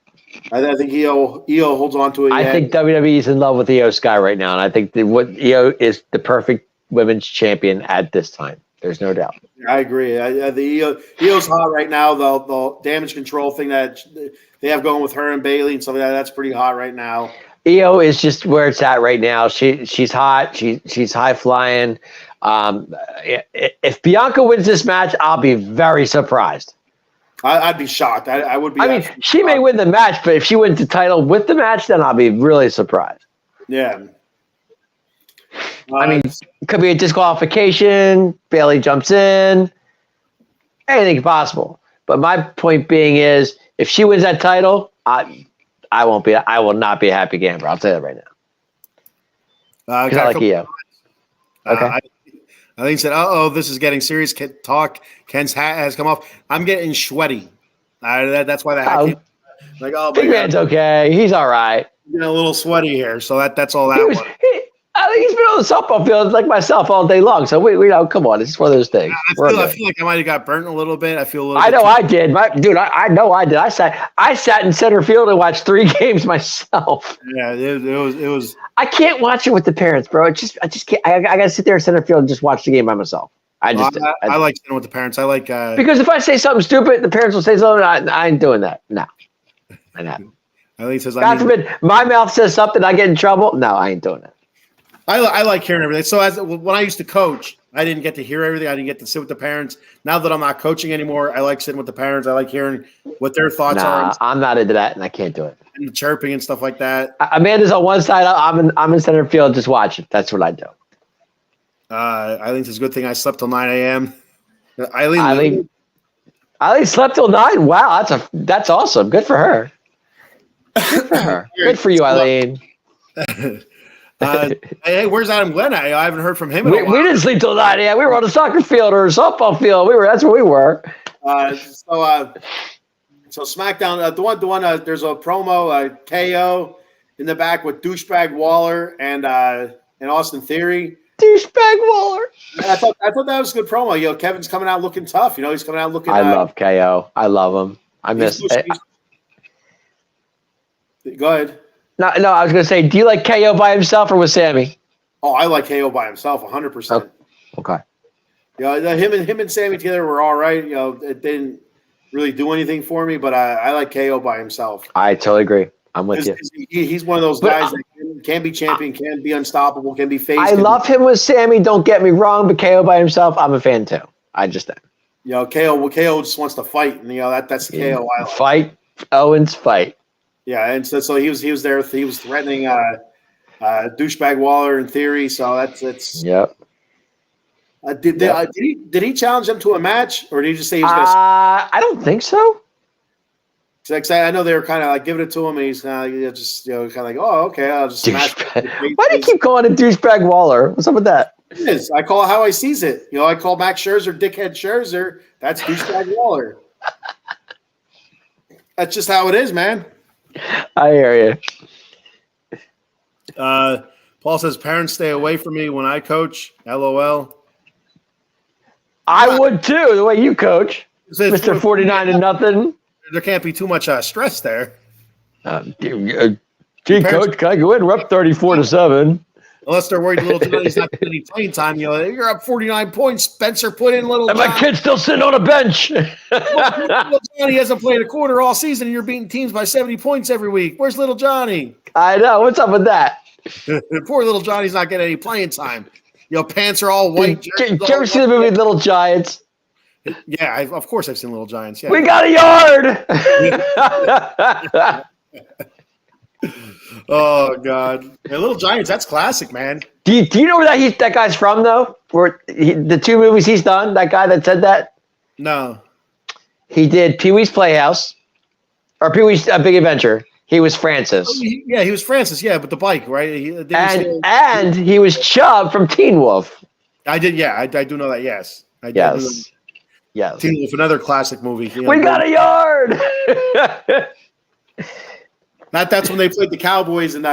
I think Io holds on to it. I think WWE is in love with Io Sky right now, and I think Io is the perfect women's champion at this time. There's no doubt. I agree. The Io's hot right now. The damage control thing that they have going with her and Bailey and stuff like that, that's pretty hot right now. Io is just where it's at right now. She's hot. She's high flying. If Bianca wins this match, I'll be very surprised. I'd be shocked. I would be. I mean, she may win the match, but if she wins the title with the match, then I'll be really surprised. Yeah. I mean, it could be a disqualification. Bailey jumps in. Anything possible. But my point being is, if she wins that title, I will not be a happy gambler. I'll tell you that right now. Because I like Io. Okay. I think he said, this is getting serious. Ken's hat has come off. I'm getting sweaty. That's why the hat came. Like, Big Man's okay. He's all right. Getting a little sweaty here. So that's all that was. He's been on the softball field like myself all day long. So we know, come on, it's one of those things. I feel like I might have got burnt a little bit. I feel a little. I know I did, I know I did. I sat in center field and watched 3 games myself. Yeah, it was. I can't watch it with the parents, bro. I just can't. I gotta sit there in center field and just watch the game by myself. I like sitting with the parents. I like because if I say something stupid, the parents will say something. I ain't doing that. No, I know. I think says. God forbid, my mouth says something, I get in trouble. No, I ain't doing that. I like hearing everything. So when I used to coach, I didn't get to hear everything. I didn't get to sit with the parents. Now that I'm not coaching anymore, I like sitting with the parents. I like hearing what their thoughts are. I'm not into that, and I can't do it. And the chirping and stuff like that. Amanda's on one side. I'm in center field, just watching. That's what I do. Eileen says, "Good thing I slept till 9 a.m." Eileen slept till 9. Wow, that's awesome. Good for her. Good for her. Good for you, Eileen. Hey, where's Adam Glenn at? I haven't heard from him in a while. We didn't sleep till 9 a.m. We were on a soccer field or a softball field. That's where we were. So SmackDown, the one. There's a promo, KO in the back with douchebag Waller and Austin Theory. Douchebag Waller. I thought that was a good promo. Kevin's coming out looking tough. He's coming out looking. I love KO. I love him. I miss it. Go ahead. No, I was going to say, do you like KO by himself or with Sammy? Oh, I like KO by himself 100%. Okay. Him and Sammy together were all right. It didn't really do anything for me, but I like KO by himself. I totally agree. I'm with you. He's one of those guys that can be champion, can be unstoppable, can be faced. I love him with Sammy. Don't get me wrong, but KO by himself, I'm a fan too. I just am. KO just wants to fight, and that's the KO I like. Fight, Owens, fight. Yeah, and so he was there. He was threatening douchebag Waller in theory. So that's yep. Did he challenge him to a match, or did he just say he was going to? I don't think so. I know they were kind of like giving it to him, and he's just kind of like, oh, okay, I'll just smash. Why do you keep calling it douchebag Waller? What's up with that? It is. I call it how I sees it. I call Max Scherzer dickhead Scherzer. That's douchebag Waller. That's just how it is, man. I hear you. Paul says, parents stay away from me when I coach. LOL. I would too, the way you coach. Mr. 49-0. There can't be too much stress there. Gee, coach, can I go in? We're up 34-7. Unless they're worried little Johnny's not getting any playing time. You're up 49 points. Spencer put in little Johnny. And my kid's still sitting on a bench. Little Johnny hasn't played a quarter all season, and you're beating teams by 70 points every week. Where's little Johnny? I know. What's up with that? Poor little Johnny's not getting any playing time. Pants are all white. Did you ever see the movie Little Giants? Yeah, of course I've seen Little Giants. Yeah. We got a yard. Oh God, Little Giants. That's classic, man. Do you know where that guy's from though? The 2 movies he's done. That guy that said that. No. He did Pee-wee's Playhouse, or Pee-wee's Big Adventure. He was Francis. He was Francis. Yeah, but the bike, right? And he was Chubb from Teen Wolf. I did. Yeah, I do know that. Yes. Yes. Teen Wolf, another classic movie. We got a yard. That's when they played the Cowboys and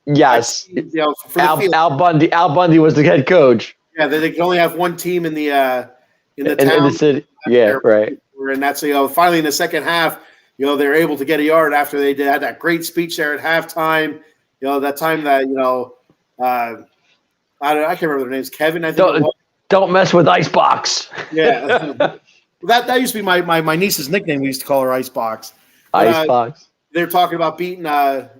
yes. Al Bundy was the head coach. Yeah, they can only have one team in the town. In the city. Yeah, right. And that's finally in the second half, they're able to get a yard after they had that great speech there at halftime. That time that I can't remember their names. Kevin, I think. Don't mess with Icebox. Yeah, that used to be my niece's nickname. We used to call her Icebox. Icebox. They're talking about beating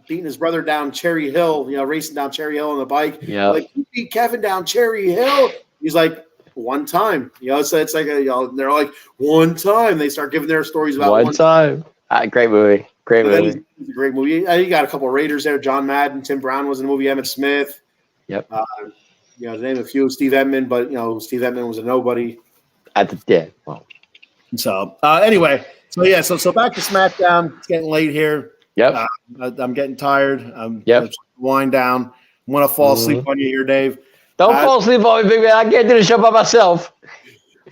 his brother down Cherry Hill. Racing down Cherry Hill on the bike. Yeah, like you beat Kevin down Cherry Hill. He's like, one time. So it's like they're like one time. They start giving their stories about one time. Great movie. Great movie. It's a great movie. You got a couple of Raiders there. John Madden, Tim Brown was in the movie. Emmett Smith. Yep. To name a few. Steve Edmond, but Steve Edmond was a nobody. At the dead. Well. So anyway, so back to SmackDown. It's getting late here. Yep. I'm getting tired. Yep. Wind down. I want to fall asleep on you here, Dave. Don't fall asleep on me, big man. I can't do the show by myself.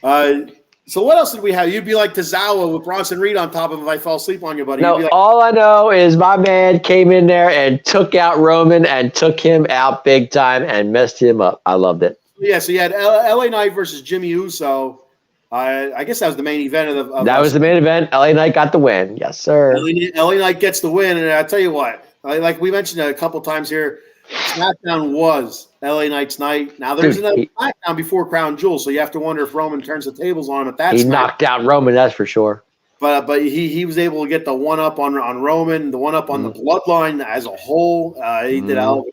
So what else did we have? You'd be like Tozawa with Bronson Reed on top of him if I fall asleep on you, buddy. No, all I know is my man came in there and took out Roman and took him out big time and messed him up. I loved it. Yeah, so you had LA Knight versus Jimmy Uso. I guess that was the main event of that was the main event. LA Knight got the win. Yes, sir. LA Knight gets the win, and I tell you what, like we mentioned a couple times here, SmackDown was LA Knight's night. Now there's another SmackDown before Crown Jewel, so you have to wonder if Roman turns the tables on him at that. He knocked out Roman, that's for sure. But he was able to get the one up on Roman, the one up on the Bloodline as a whole. He did a hell of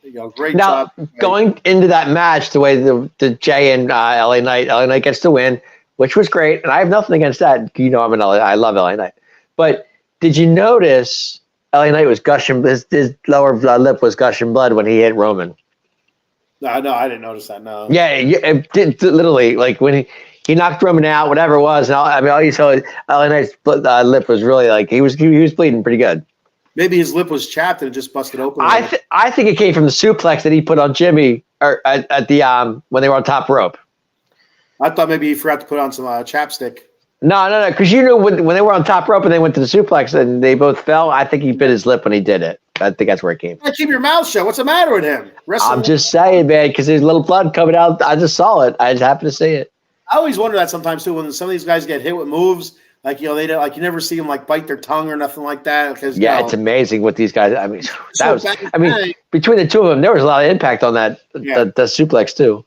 a job. Great job. Going into that match, the way the Jay and LA Knight gets the win, which was great, and I have nothing against that. I'm an I love LA Knight. But did you notice LA Knight was gushing? His lower lip was gushing blood when he hit Roman. No, I didn't notice that. No. Yeah, it did, literally, like when he knocked Roman out, whatever it was. And all you saw, LA Knight's lip was really like he was bleeding pretty good. Maybe his lip was chapped and it just busted open. I think it came from the suplex that he put on Jimmy at the when they were on top rope. I thought maybe he forgot to put on some chapstick. No, because when they were on top rope and they went to the suplex and they both fell, I think he bit his lip when he did it. I think that's where it came from. Keep your mouth shut. What's the matter with him? I'm just saying, man, because there's a little blood coming out. I just saw it. I just happened to see it. I always wonder that sometimes too when some of these guys get hit with moves. Like, they don't, like you never see them like bite their tongue or nothing like that. Because it's amazing what these guys. Between the two of them, there was a lot of impact on that the suplex too.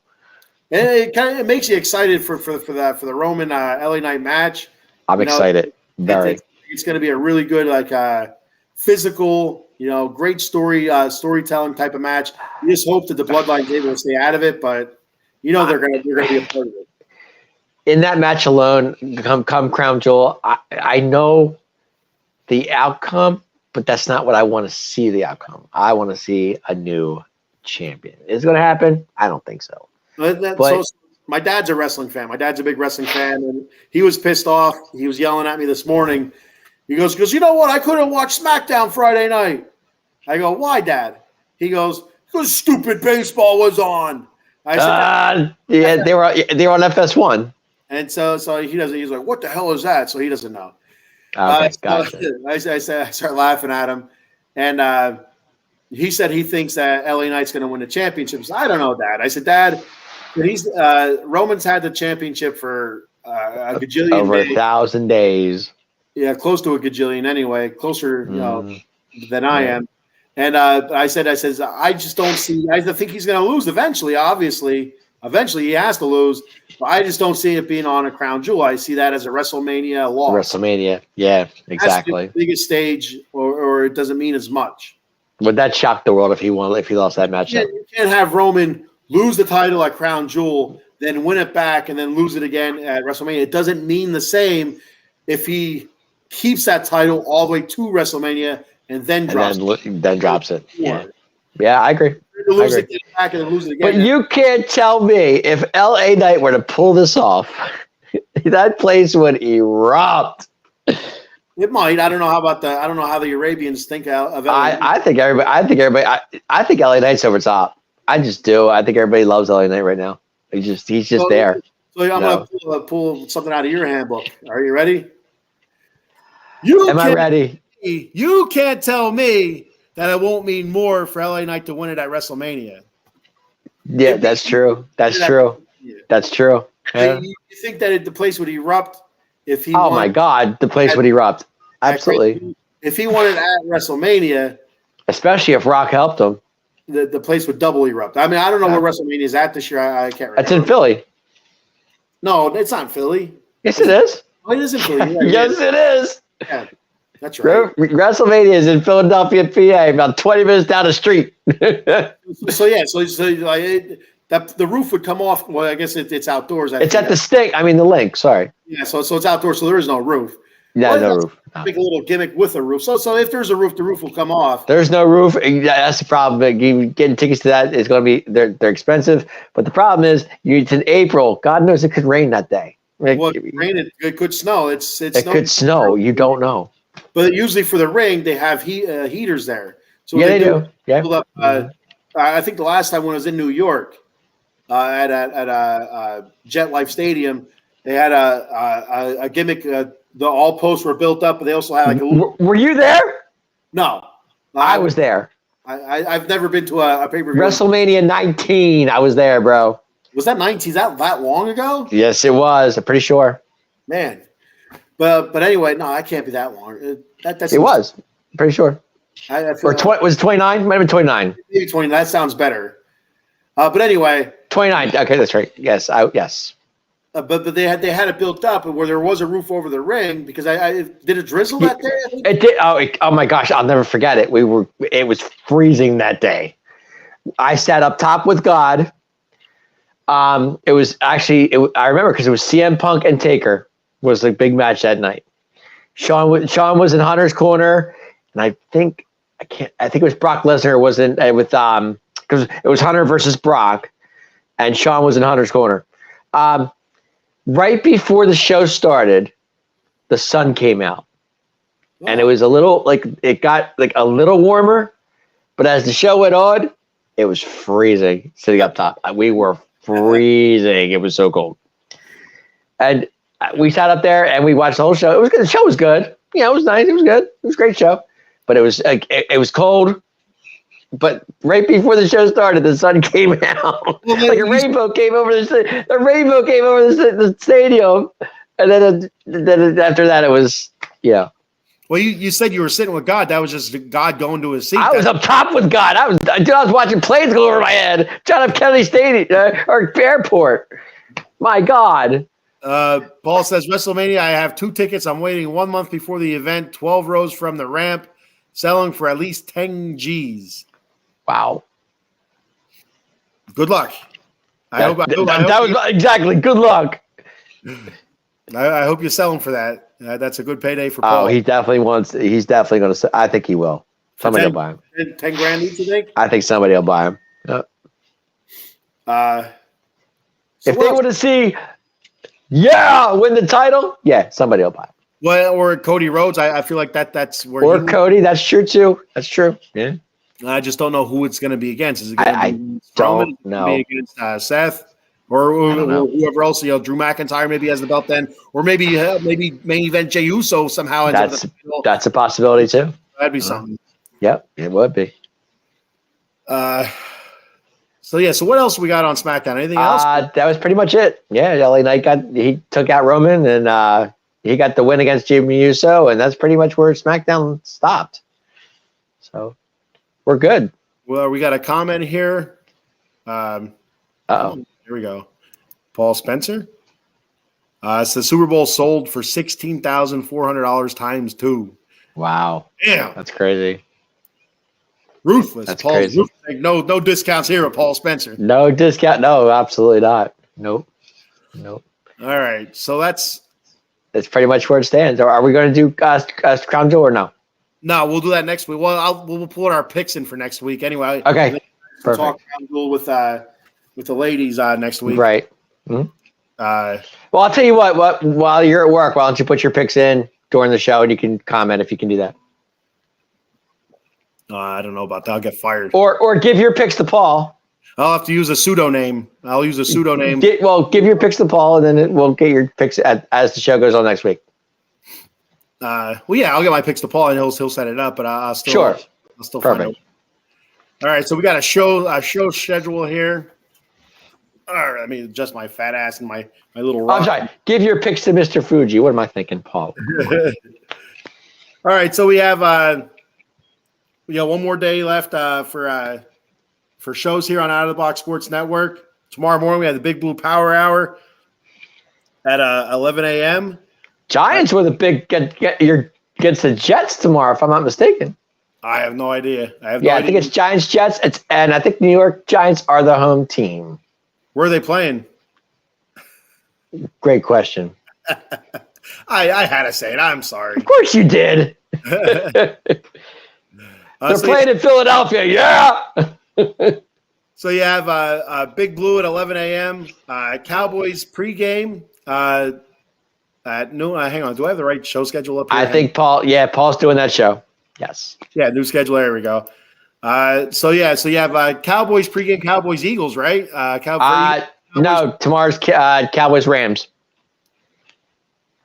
And it makes you excited for the Roman LA Knight match. I'm excited. Very. It's going to be a really good physical, great storytelling type of match. You just hope that the Bloodline's able to stay out of it, but they're going to be a part of it. In that match alone, come Crown Jewel, I know the outcome, but that's not what I want to see the outcome. I want to see a new champion. Is it going to happen? I don't think so. My dad's a wrestling fan. My dad's a big wrestling fan, and he was pissed off. He was yelling at me this morning. He goes, you know what? I couldn't watch SmackDown Friday night. I go, why, Dad? He goes, because stupid baseball was on. I said, they were on FS1. And so he doesn't. He's like, "What the hell is that?" So he doesn't know. Okay, gotcha. I start laughing at him, and he said he thinks that LA Knight's going to win the championship. So I don't know, Dad. I said, Dad, Roman's had the championship for a gajillion over days. 1,000 days. Yeah, close to a gajillion anyway. Closer, than I am. And I said, I just don't see. I think he's going to lose eventually. Eventually, he has to lose. But I just don't see it being on a Crown Jewel. I see that as a WrestleMania loss. WrestleMania, yeah, exactly. The biggest stage, or it doesn't mean as much. Would that shock the world if he lost that match? You can't have Roman lose the title at Crown Jewel, then win it back, and then lose it again at WrestleMania. It doesn't mean the same if he keeps that title all the way to WrestleMania and then drops it. Yeah, I agree. Lose it back and then lose it again. But you can't tell me if LA Knight were to pull this off, that place would erupt. It might. I don't know how the Arabians think of LA. I think everybody. I think LA Knight's over top. I just do. I think everybody loves LA Knight right now. He's just there. So I'm going to pull something out of your handbook. Are you ready? Am I ready? You can't tell me that it won't mean more for LA Knight to win it at WrestleMania. Yeah, that's true. That's true. That's true. Yeah. You think that the place would erupt if he? Oh my God, the place would erupt. Absolutely. If he won it at WrestleMania, especially if Rock helped him, the place would double erupt. I mean, I don't know where WrestleMania is at this year. I can't remember. It's in Philly. No, it's not in Philly. Yes, it is. Oh, it is in Philly. Right? Yes, it is. Yeah, that's right. WrestleMania is in Philadelphia, PA, about 20 minutes down the street. The roof would come off. Well, I guess it's outdoors. It's at the stake. I mean, the link. Sorry. Yeah, so it's outdoors, so there is no roof. Yeah, no roof. Make a little gimmick with a roof. So if there's a roof, the roof will come off. There's no roof. That's the problem. Getting tickets to that is going to be they're expensive. But the problem is it's in April. God knows it could rain that day. Well, it could rain. It could snow. It could snow. You don't know. But usually for the ring, they have heaters there. So yeah, they do. Yeah. Up, I think the last time when I was in New York, at Jet Life Stadium, they had a gimmick. The all posts were built up, but they also had like a little. Were you there? No, I was there. I've never been to a pay-per-view. WrestleMania 19. I was there, bro. Was that 19? Is that long ago? Yes, it was. I'm pretty sure. Man, but anyway, no, that can't be that long. It was. I'm pretty sure. Was it 29? Might have been 29. Maybe 20. That sounds better. But anyway, 29. Okay, that's right. Yes, yes. But they had it built up where there was a roof over the ring because I did it drizzle that day? It did. Oh my gosh, I'll never forget it. It was freezing that day. I sat up top with God. It was actually I remember because it was CM Punk and Taker was the big match that night. Sean was in Hunter's corner, and I think it was Brock Lesnar was in with because it was Hunter versus Brock, and Sean was in Hunter's corner. Right before the show started, the sun came out. Oh. And it was it got a little warmer, but as the show went on, it was freezing sitting up top. We were freezing. It was so cold. And we sat up there and we watched the whole show. It was good. The show was good. Yeah, it was nice. It was good. It was a great show. But it was it was cold. But right before the show started, the sun came out. Like a rainbow came over the stadium, and then after that, it was Well, you said you were sitting with God. That was just God going to his seat. I was up top with God. I was watching planes go over my head. John F. Kennedy Stadium or airport. My God. Paul says WrestleMania. I have 2 tickets. I'm waiting 1 month before the event. 12 rows from the ramp, selling for at least 10 G's. Wow. Good luck. That was exactly. Good luck. I hope you're selling for that. That's a good payday for Paul. Oh, he's definitely going to. I think he will. Somebody will buy him. 10 grand each, you think? I think somebody will buy him. Yep. If they want to see, win the title, somebody will buy him. Well, or Cody Rhodes. I feel like that's where. Or Cody. That's true too. That's true. Yeah. I just don't know who it's going to be against. Is it going to be Strowman? Know. Be against Seth or whoever else? Drew McIntyre maybe has the belt then, or maybe main event Jey Uso somehow. That's a possibility too. That'd be something. Yep, it would be. So what else we got on SmackDown? Anything else? That was pretty much it. Yeah, LA Knight he took out Roman and he got the win against Jimmy Uso, and that's pretty much where SmackDown stopped. So. We're good. Well, we got a comment here. Here we go. Paul Spencer. It's the Super Bowl sold for $16,400 times 2. Wow. Yeah. That's crazy. Ruthless. That's crazy. Ruthless. No discounts here with Paul Spencer. No discount. No, absolutely not. Nope. All right. So that's pretty much where it stands. Are we going to do Crown Jewel or no? No, we'll do that next week. Well, we'll put our picks in for next week anyway. Okay. We'll talk with the ladies next week. Right. Mm-hmm. Well, I'll tell you what. While you're at work, why don't you put your picks in? during the show, and you can comment if you can do that. I don't know about that. I'll get fired. Or give your picks to Paul. I'll have to use a pseudonym. I'll use a pseudonym. Give your picks to Paul, and then we'll get your picks as the show goes on next week. Well, yeah, I'll get my picks to Paul, and he'll set it up. But I'll still Perfect. find it. All right, so we got a show schedule here. All right, let me adjust my fat ass and my little rock. I'm sorry. Give your picks to Mr. Fuji. What am I thinking, Paul? All right, so we have one more day left for shows here on Out of the Box Sports Network. Tomorrow morning we have the Big Blue Power Hour at 11 a.m. Giants with a big against the Jets tomorrow, if I'm not mistaken. I have no idea. I think it's Giants Jets. And I think New York Giants are the home team. Where are they playing? Great question. I had to say it. I'm sorry. Of course you did. They're playing in Philadelphia. Yeah. So you have Big Blue at 11 a.m. Cowboys pregame at noon. Hang on. Do I have the right show schedule up here? I think Paul's doing that show. Yes. Yeah, new schedule. There we go. So you have Cowboys pregame, Cowboys Eagles, right? Cowboys. No, tomorrow's Cowboys Rams.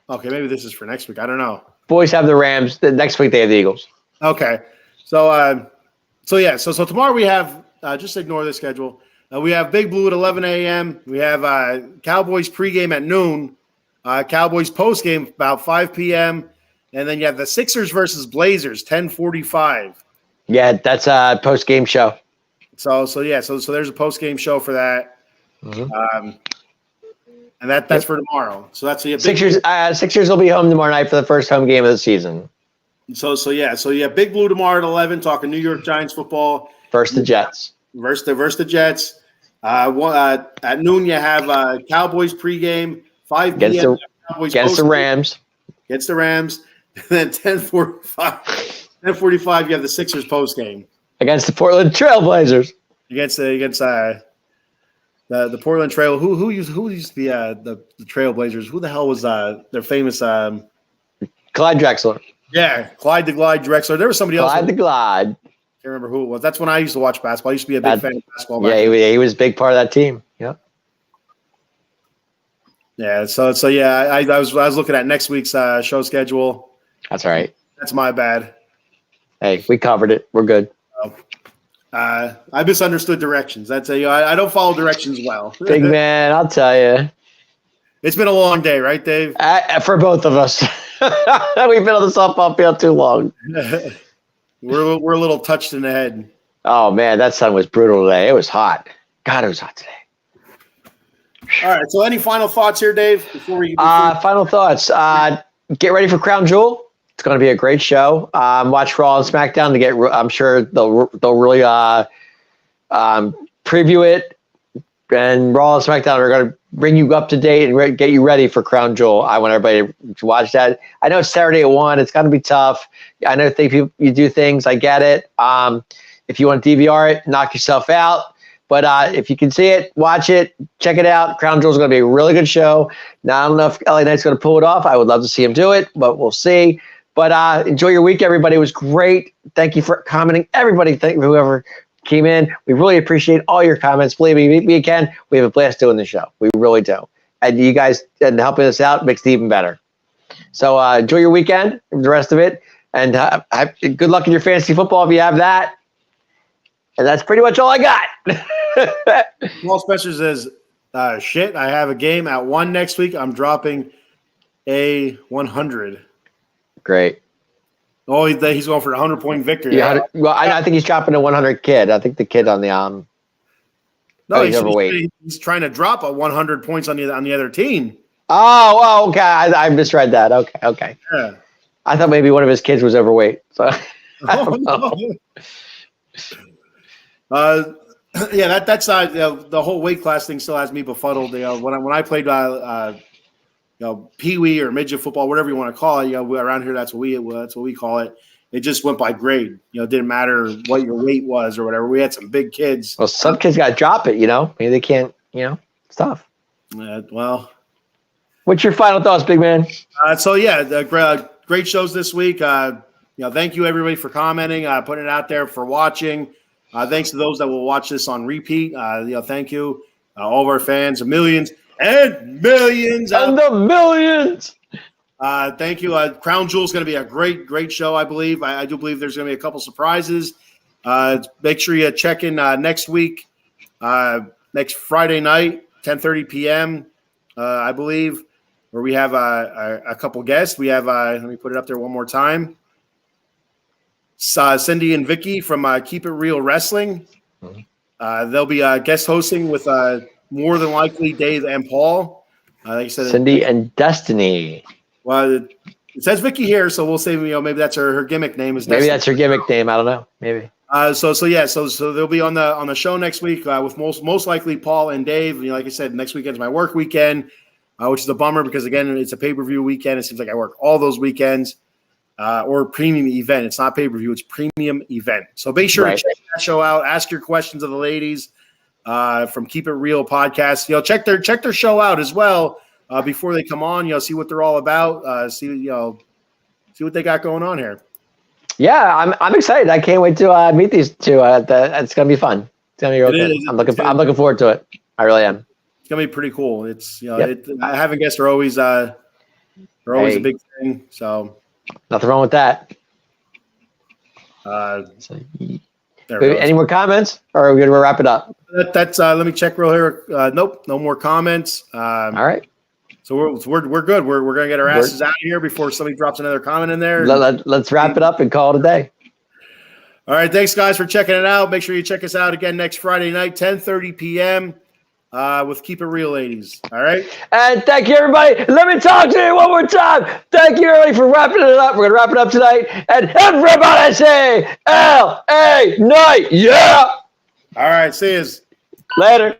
Okay, maybe this is for next week. I don't know. Boys have the Rams. The next week they have the Eagles. Okay, so tomorrow we have just ignore the schedule. We have Big Blue at 11 a.m. We have Cowboys pregame at noon. Cowboys postgame about 5 p.m. And then you have the Sixers versus Blazers 10:45. Yeah, that's a post-game show. So there's a post-game show for that. Mm-hmm. And that's for tomorrow. So that's the Sixers. Sixers will be home tomorrow night for the first home game of the season. So you have Big Blue tomorrow at 11, talking New York Giants football versus the Jets. Versus the Jets. At noon you have Cowboys pregame 5 p.m. Against the Rams. Against the Rams. And then 10:45 you have the Sixers postgame against the Portland Trailblazers. Against the Portland Trail. Who used the Trailblazers? Who the hell was their famous Clyde Drexler? Yeah, Clyde the Glide Drexler. There was somebody else. Clyde the Glide. Can't remember who it was. That's when I used to watch basketball. I used to be a big fan of basketball. Yeah, he was a big part of that team. Yeah. Yeah. So I was looking at next week's show schedule. That's all right. That's my bad. Hey, we covered it. We're good. I misunderstood directions. I don't follow directions well. Big man, I'll tell you. It's been a long day, right, Dave? For both of us. We've been on the softball field too long. We're a little touched in the head. Oh, man, that sun was brutal today. It was hot. God, it was hot today. All right, so any final thoughts here, Dave? Before final thoughts. Get ready for Crown Jewel. It's going to be a great show. Watch Raw and SmackDown to get. I'm sure they'll really preview it, and Raw and SmackDown are going to bring you up to date and get you ready for Crown Jewel. I want everybody to watch that. I know it's Saturday at 1. It's going to be tough. I know you do things. I get it. If you want to DVR it, knock yourself out. But if you can see it, watch it, check it out. Crown Jewel is going to be a really good show. Now, I don't know if LA Knight's going to pull it off. I would love to see him do it, but we'll see. But enjoy your week, everybody. It was great. Thank you for commenting. Everybody, thank whoever came in. We really appreciate all your comments. Believe me, again, we have a blast doing the show. We really do. And you guys and helping us out makes it even better. So enjoy your weekend, the rest of it. And good luck in your fantasy football if you have that. And that's pretty much all I got. Paul Spencer says, shit, I have a game at 1 next week. I'm dropping a 100. Great. Oh, he's going for a 100-point victory. Yeah. Well, I think he's dropping a 100 kid. I think the kid on the no, he's overweight. He's trying to drop a 100 points on the other team. Oh, okay. I misread that. Okay. Yeah. I thought maybe one of his kids was overweight. So I don't know. Yeah, that's the whole weight class thing still has me befuddled. When I played peewee or midget football, whatever you want to call it. Around here that's what we call it. It just went by grade. It didn't matter what your weight was or whatever. We had some big kids. Well, some kids got to drop it. Maybe they can't. It's tough. Well, what's your final thoughts, big man? So yeah, great shows this week. Thank you everybody for commenting, putting it out there, for watching. Thanks to those that will watch this on repeat. Thank you, all of our fans, millions and millions, and the millions. Thank you. Crown Jewel is going to be a great show. I believe. I do believe there's going to be a couple surprises. Make sure you check in next week, next Friday night, 10:30 p.m. I believe, where we have a couple guests. We have. Let me put it up there one more time. Cindy and Vicky from Keep It Real Wrestling. They'll be guest hosting with more than likely Dave and Paul. Like you said, Cindy and Destiny. Well, it says Vicky here, so we'll say maybe that's her gimmick name. Is maybe Destiny. that's her gimmick name. I don't know. Maybe. So they'll be on the show next week with most likely Paul and Dave. Like I said, next weekend's my work weekend, which is a bummer because again it's a pay-per-view weekend. It seems like I work all those weekends. Or premium event. It's not pay-per-view, it's premium event. So be sure to check that show out. Ask your questions of the ladies from Keep It Real podcast. Check their show out as well before they come on. See what they're all about. See what they got going on here. Yeah, I'm excited. I can't wait to meet these two. It's gonna be fun. It's gonna be real good. I'm looking forward to it. I really am. It's gonna be pretty cool. It's having guests are always a big thing. So. Nothing wrong with that. Any more comments, or are we going to wrap it up? That's let me check real here. Nope, no more comments. All right. So we're good. We're going to get our asses out of here before somebody drops another comment in there. Let's wrap it up and call it a day. All right, thanks guys for checking it out. Make sure you check us out again next Friday night, 10:30 p.m. With Keep It Real Ladies. All right. And thank you, everybody. Let me talk to you one more time. Thank you, everybody, for wrapping it up. We're going to wrap it up tonight. And everybody say L.A. Night. Yeah. All right. See you. Later.